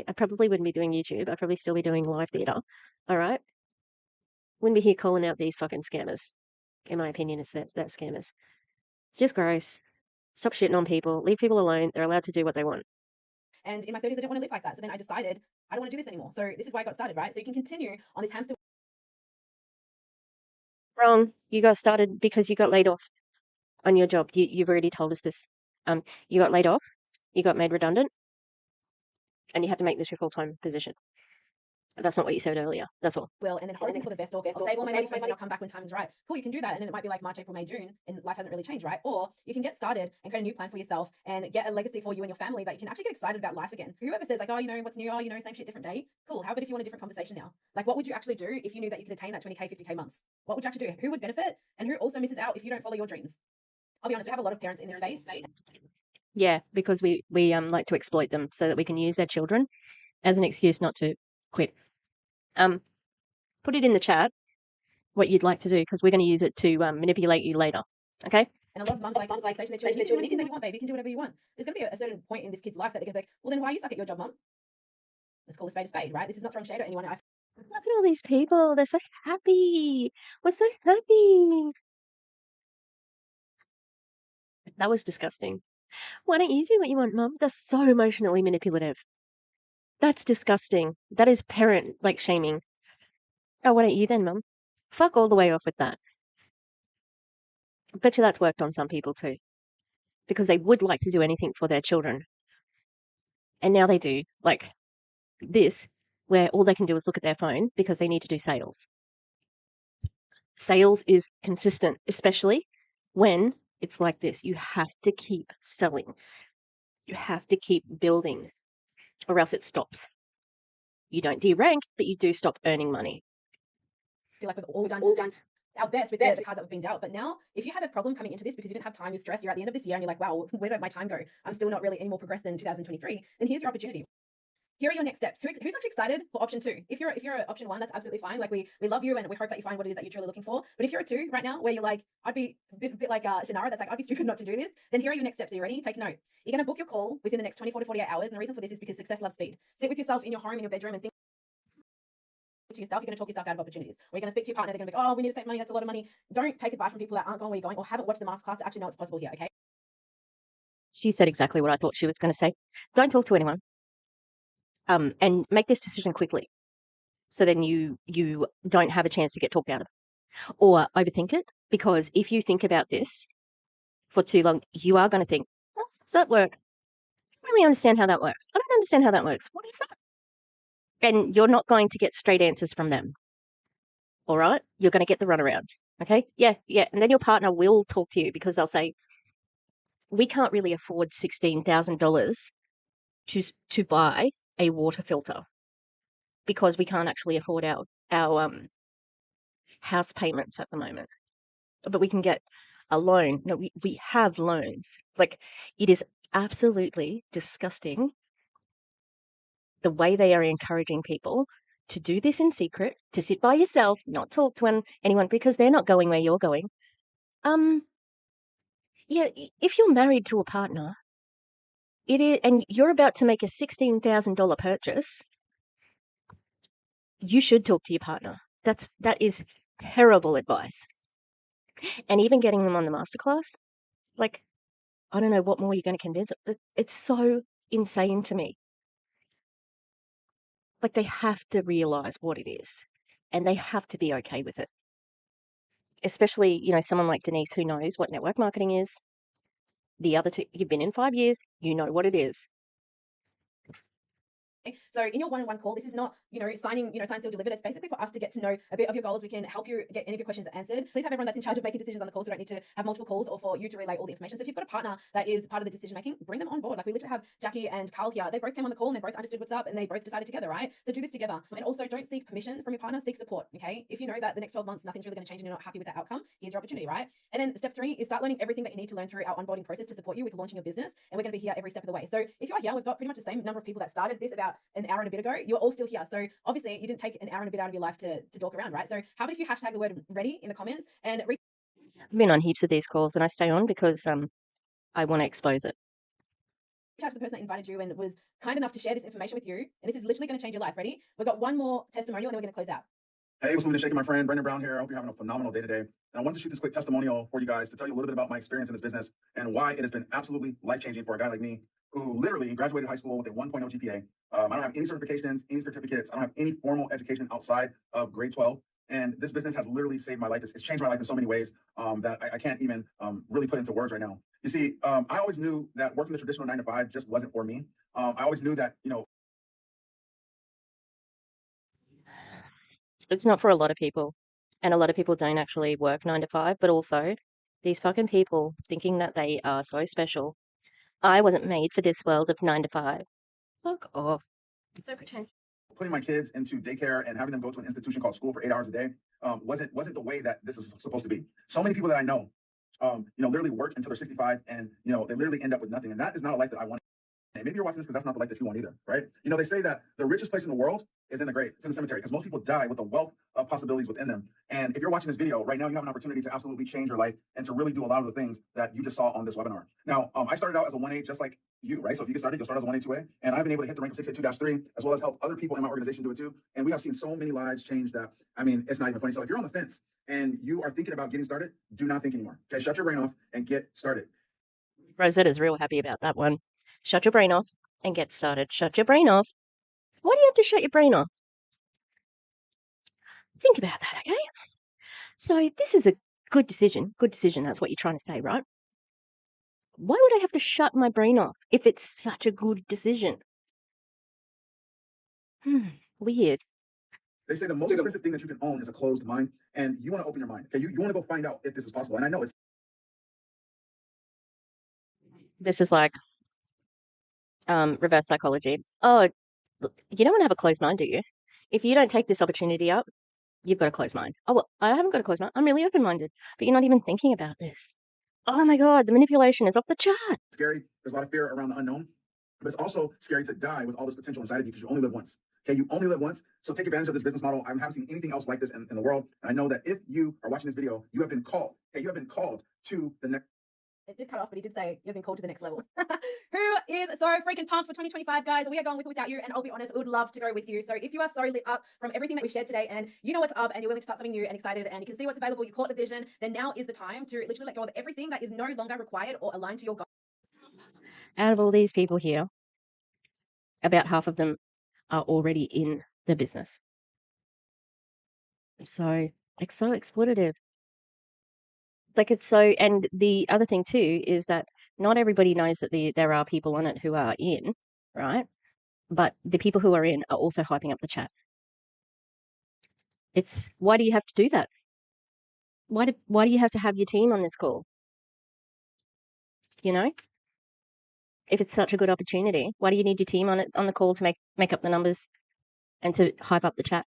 I probably wouldn't be doing YouTube. I'd probably still be doing live theatre. All right? Wouldn't be here calling out these fucking scammers. In my opinion, they're scammers. It's just gross. Stop shitting on people. Leave people alone. They're allowed to do what they want. And in my 30s, I didn't want to live like that. So then I decided I don't want to do this anymore. So this is why I got started, right? So you can continue on this hamster. Wrong. You got started because you got laid off on your job. You've already told us this. You got laid off. You got made redundant. And you had to make this your full-time position. That's not what you said earlier. That's all. Will, and then hoping for the best, or I'll save all my money first and I'll come back when time is right. Cool, you can do that, and then it might be like March, April, May, June, and life hasn't really changed, right? Or you can get started and create a new plan for yourself and get a legacy for you and your family that you can actually get excited about life again. Whoever says like, oh, you know, what's new? Oh, you know, same shit, different day. Cool. How about if you want a different conversation now? Like, what would you actually do if you knew that you could attain that 20K, 50K months? What would you actually do? Who would benefit, and who also misses out if you don't follow your dreams? I'll be honest, we have a lot of parents in this space. Yeah, because we like to exploit them so that we can use their children as an excuse not to quit. Put it in the chat what you'd like to do, because we're going to use it to manipulate you later. Okay? And a lot of mums like especially their children, you can do anything that you want, baby. You can do whatever you want. There's going to be a certain point in this kid's life that they're going to be like, well, then why are you stuck at your job, mum? Let's call a spade, right? This is not throwing shade at anyone. Look at all these people. They're so happy. We're so happy. That was disgusting. Why don't you do what you want, Mum? That's so emotionally manipulative. That's disgusting. That is parent like shaming. Oh, why don't you then, Mum? Fuck all the way off with that. I bet you that's worked on some people too, because they would like to do anything for their children. And now they do like this, where all they can do is look at their phone because they need to do sales. Sales is consistent, especially when it's like this. You have to keep selling. You have to keep building, or else it stops. You don't derank, but you do stop earning money. I feel like we've all done our best with the cards that we've been dealt. But now, if you have a problem coming into this because you didn't have time, you're stressed, you're at the end of this year and you're like, wow, where did my time go? I'm still not really any more progressed than 2023. Then here's your opportunity. Here are your next steps. Who's actually excited for option 2? If you're option 1, that's absolutely fine. Like we love you and we hope that you find what it is that you're truly looking for. But if you're a 2 right now, where you're like, I'd be a bit like Shannara, that's like, I'd be stupid not to do this. Then here are your next steps. Are you ready? Take note. You're going to book your call within the next 24 to 48 hours. And the reason for this is because success loves speed. Sit with yourself in your home, in your bedroom, and think to yourself. You're going to talk yourself out of opportunities. Or you're going to speak to your partner. They're going to be like, oh, we need to save money. That's a lot of money. Don't take advice from people that aren't going where you're going or haven't watched the masterclass to actually know what's possible here. Okay. She said exactly what I thought she was going to say. Don't talk to anyone. And make this decision quickly, so then you don't have a chance to get talked out of it or overthink it. Because if you think about this for too long, you are going to think, oh, does that work? I don't really understand how that works. I don't understand how that works. What is that? And you're not going to get straight answers from them. All right? You're going to get the runaround. Okay? Yeah. And then your partner will talk to you because they'll say, we can't really afford $16,000 to buy a water filter because we can't actually afford our house payments at the moment. But we can get a loan. No, we have loans. Like, it is absolutely disgusting the way they are encouraging people to do this in secret, to sit by yourself, not talk to anyone because they're not going where you're going. Yeah, if you're married to a partner, it is, and you're about to make a $16,000 purchase, you should talk to your partner. That is terrible advice. And even getting them on the masterclass, like, I don't know what more you're going to convince them. It's so insane to me. Like, they have to realize what it is and they have to be okay with it. Especially, someone like Deecee who knows what network marketing is. The other two, you've been in 5 years, you know what it is. So in your one-on-one call, this is not, signing, sign, seal, delivered. It's basically for us to get to know a bit of your goals. We can help you get any of your questions answered. Please have everyone that's in charge of making decisions on the call, so we don't need to have multiple calls or for you to relay all the information. So if you've got a partner that is part of the decision making, bring them on board. Like we literally have Jackie and Carl here. They both came on the call and they both understood what's up and they both decided together, right? So do this together. And also don't seek permission from your partner, seek support, okay? If you know that the next 12 months, nothing's really going to change and you're not happy with that outcome, here's your opportunity, right? And then step 3 is start learning everything that you need to learn through our onboarding process to support you with launching your business. And we're going to be here every step of the way. So if you are here, we've got pretty much the same number of people that started this about an hour and a bit ago. You're all still here. So obviously you didn't take an hour and a bit out of your life to talk around, right? So how about if you hashtag the word ready in the comments and I've been on heaps of these calls and I stay on because I want to expose it. reach out to the person that invited you and was kind enough to share this information with you. And this is literally going to change your life. Ready? We've got one more testimonial and then we're going to close out. Hey, what's going to shake my friend Brendan Brown here. I hope you're having a phenomenal day today. And I wanted to shoot this quick testimonial for you guys to tell you a little bit about my experience in this business and why it has been absolutely life-changing for a guy like me who literally graduated high school with a 1.0 GPA. I don't have any certifications, any certificates. I don't have any formal education outside of grade 12. And this business has literally saved my life. It's changed my life in so many ways that I can't even really put into words right now. You see, I always knew that working the traditional 9 to 5 just wasn't for me. I always knew that, It's not for a lot of people. And a lot of people don't actually work 9 to 5, but also these fucking people thinking that they are so special. I wasn't made for this world of 9 to 5. Fuck off. So pretentious. putting my kids into daycare and having them go to an institution called school for 8 hours a day wasn't the way that this is supposed to be. So many people that I know, literally work until they're 65 and, they literally end up with nothing. And that is not a life that I want. And maybe you're watching this because that's not the life that you want either, right? They say that the richest place in the world is in the grave. It's in the cemetery because most people die with a wealth of possibilities within them. And if you're watching this video right now, you have an opportunity to absolutely change your life and to really do a lot of the things that you just saw on this webinar. Now, I started out as a 1A just like you, right? So if you get started, you'll start as a 1A, 2A. And I've been able to hit the rank of 6A2-3, as well as help other people in my organization do it too. And we have seen so many lives change that, it's not even funny. So if you're on the fence and you are thinking about getting started, do not think anymore. Okay, shut your brain off and get started. Rosetta's real happy about that one. Shut your brain off and get started. Shut your brain off. Why do you have to shut your brain off? Think about that, okay? So this is a good decision. Good decision, that's what you're trying to say, right? Why would I have to shut my brain off if it's such a good decision? Weird. They say the most expensive thing that you can own is a closed mind, and you want to open your mind. Okay, you want to go find out if this is possible. And I know it's. This is like reverse psychology. Oh, look, you don't want to have a closed mind, do you? If you don't take this opportunity up, you've got a closed mind. Oh, well, I haven't got a closed mind. I'm really open-minded, but you're not even thinking about this. Oh my God, the manipulation is off the chart. Scary. There's a lot of fear around the unknown, but it's also scary to die with all this potential inside of you because you only live once. Okay, you only live once. So take advantage of this business model. I haven't seen anything else like this in the world. And I know that if you are watching this video, you have been called. Okay, you have been called to the next. It did cut off, but he did say you've been called to the next level. Who is so freaking pumped for 2025, guys? We are going with or without you, and I'll be honest, we would love to go with you. So if you are so lit up from everything that we shared today, and you know what's up, and you're willing to start something new and excited, and you can see what's available, you caught the vision, then now is the time to literally let go of everything that is no longer required or aligned to your goal. Out of all these people here, about half of them are already in the business. So it's so exploitative. Like it's so, and the other thing too is that not everybody knows that there are people on it who are in, right? But the people who are in are also hyping up the chat. Why do you have to do that? Why do you have to have your team on this call? If it's such a good opportunity, why do you need your team on the call to make up the numbers and to hype up the chat?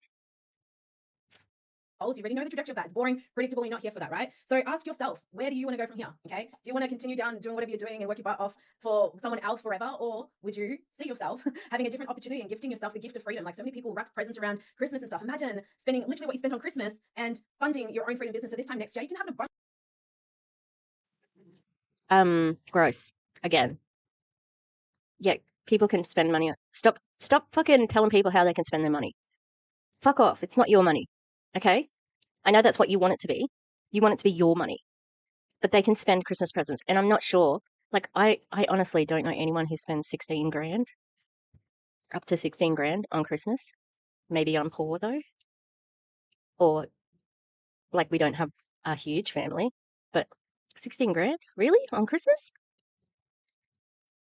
You already know the trajectory of that. It's boring, predictable. You're not here for that, right? So ask yourself, where do you want to go from here? Okay. Do you want to continue down doing whatever you're doing and work your butt off for someone else forever? Or would you see yourself having a different opportunity and gifting yourself the gift of freedom? Like so many people wrap presents around Christmas and stuff. Imagine spending literally what you spent on Christmas and funding your own freedom business. So this time next year, you can have a bunch. Gross. Again. Yeah, people can spend money. Stop fucking telling people how they can spend their money. Fuck off. It's not your money. Okay? I know that's what you want it to be. You want it to be your money. But they can spend Christmas presents. And I'm not sure. Like, I honestly don't know anyone who spends 16 grand, up to 16 grand on Christmas. Maybe I'm poor though. Or, like, we don't have a huge family. But 16 grand? Really? On Christmas?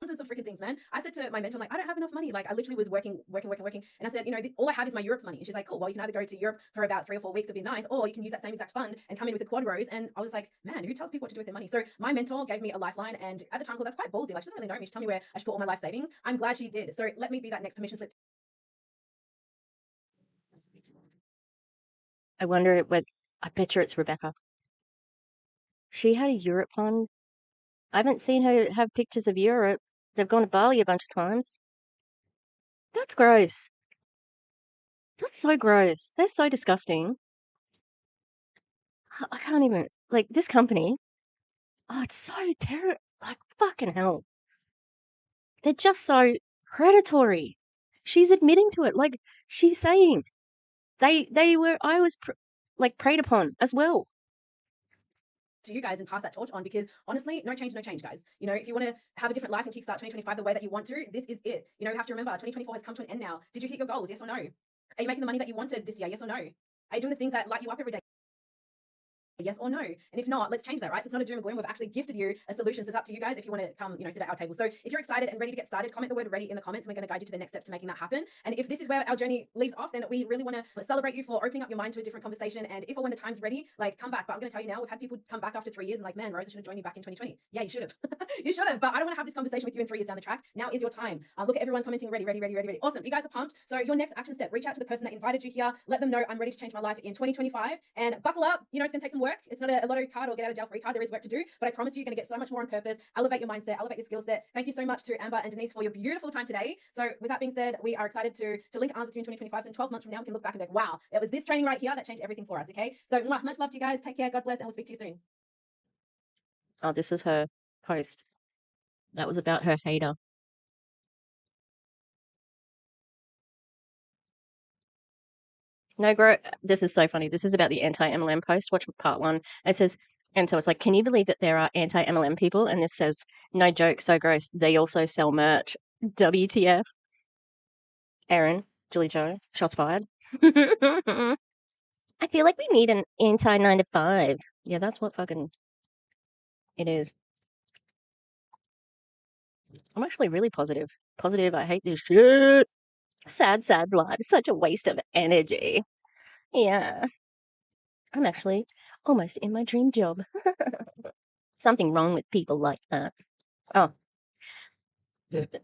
Of freaking things, man. I said to my mentor, like, I don't have enough money. Like, I literally was working. And I said, all I have is my Europe money. And she's like, cool, well, you can either go to Europe for about 3 or 4 weeks, it'd be nice, or you can use that same exact fund and come in with a quad rose. And I was like, man, who tells people what to do with their money? So my mentor gave me a lifeline. And at the time, well, that's quite ballsy. Like, she doesn't really know me. She told me where I should put all my life savings. I'm glad she did. So let me be that next permission slip. I wonder I bet you it's Rebecca. She had a Europe fund. I haven't seen her have pictures of Europe. They've gone to Bali a bunch of times. That's gross. That's so gross. They're so disgusting. I can't even, like, this company, it's so terrible. Like, fucking hell. They're just so predatory. She's admitting to it. Like, she's saying I was preyed upon as well. to you guys and pass that torch on, because honestly, no change, guys. You know, if you want to have a different life and kickstart 2025 the way that you want to, this is it. You know, you have to remember 2024 has come to an end now. Did you hit your goals? Yes or no? Are you making the money that you wanted this year? Yes or no? Are you doing the things that light you up every day? Yes or no? And if not, let's change that, right? So it's not a doom and gloom. We've actually gifted you a solution. So it's up to you guys if you want to come, you know, sit at our table. So if you're excited and ready to get started, comment the word ready in the comments, and we're going to guide you to the next steps to making that happen. And if this is where our journey leaves off, then we really want to celebrate you for opening up your mind to a different conversation. And if or when the time's ready, like, come back. But I'm going to tell you now, we've had people come back after 3 years and like, man, Rose, I should have joined you back in 2020. Yeah, you should have. You should have. But I don't want to have this conversation with you in 3 years down the track. Now is your time. Look at everyone commenting ready. Awesome. You guys are pumped. So your next action step, reach out to the person that invited you here. Let them know I'm ready to change my life in 2025. And buckle up. You know, it's going to take some work. It's not a lottery card or get out of jail free card. There is work to do, but I promise you, you're going to get so much more on purpose, elevate your mindset, elevate your skill set. Thank you so much to Amber and Deecee for your beautiful time today. So with that being said, we are excited to link arms with you in 2025. So in 12 months from now, we can look back and be like, wow, it was this training right here that changed everything for us. Okay. So much love to you guys. Take care. God bless. And we'll speak to you soon. Oh, this is her post. That was about her hater. No, bro, this is so funny. This is about the anti-MLM post. Watch part 1. It says, and so it's like, can you believe that there are anti-MLM people? And this says, no joke, so gross. They also sell merch. WTF. Aaron, Julie Joe, shots fired. I feel like we need an anti-9 to 5. Yeah, that's what fucking it is. I'm actually really positive. Positive, I hate this shit. Sad life. Such a waste of energy. Yeah. I'm actually almost in my dream job. Something wrong with people like that. Oh.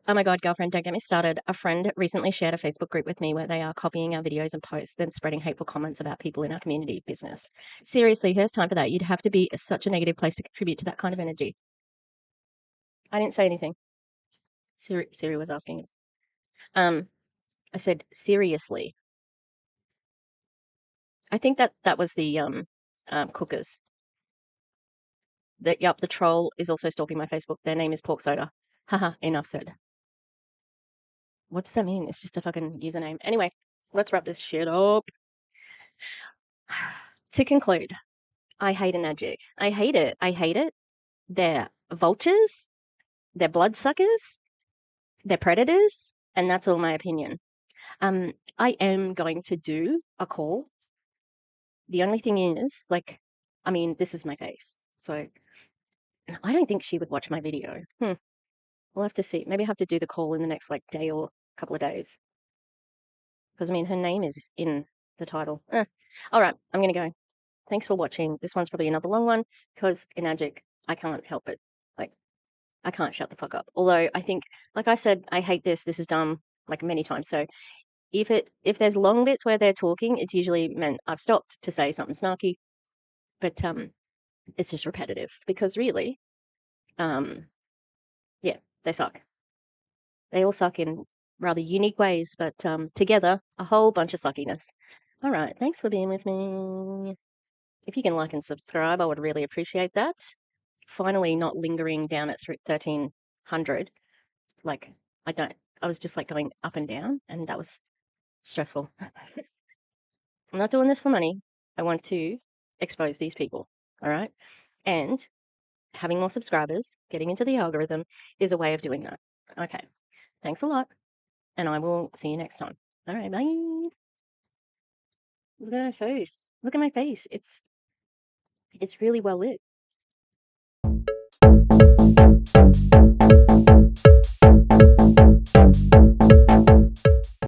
Oh my God, girlfriend, don't get me started. A friend recently shared a Facebook group with me where they are copying our videos and posts, then spreading hateful comments about people in our community business. Seriously, who has time for that? You'd have to be such a negative place to contribute to that kind of energy. I didn't say anything. Siri was asking. I said, seriously. I think that was the cookers. Yep, the troll is also stalking my Facebook. Their name is Pork Soda. Haha, enough said. What does that mean? It's just a fucking username. Anyway, let's wrap this shit up. To conclude, I hate Enagic. I hate it. They're vultures. They're bloodsuckers. They're predators. And that's all my opinion. I am going to do a call. The only thing is, like, I mean, this is my face. So I don't think she would watch my video. We'll have to see. Maybe I have to do the call in the next, like, day or couple of days. Because, I mean, her name is in the title. All right, I'm going to go. Thanks for watching. This one's probably another long one because Enagic, I can't help it. Like, I can't shut the fuck up. Although I think, like I said, I hate this. This is dumb, like, many times. So if there's long bits where they're talking, it's usually meant I've stopped to say something snarky. But it's just repetitive because really, yeah, they suck. They all suck in rather unique ways, but together, a whole bunch of suckiness. All right, thanks for being with me. If you can like and subscribe, I would really appreciate that. Finally, not lingering down at 1300. Like, I was just like going up and down, and that was stressful. I'm not doing this for money. I want to expose these people, all right? And having more subscribers, getting into the algorithm is a way of doing that. Okay, thanks a lot, and I will see you next time. All right, bye. Look at my face. Look at my face. It's really well lit.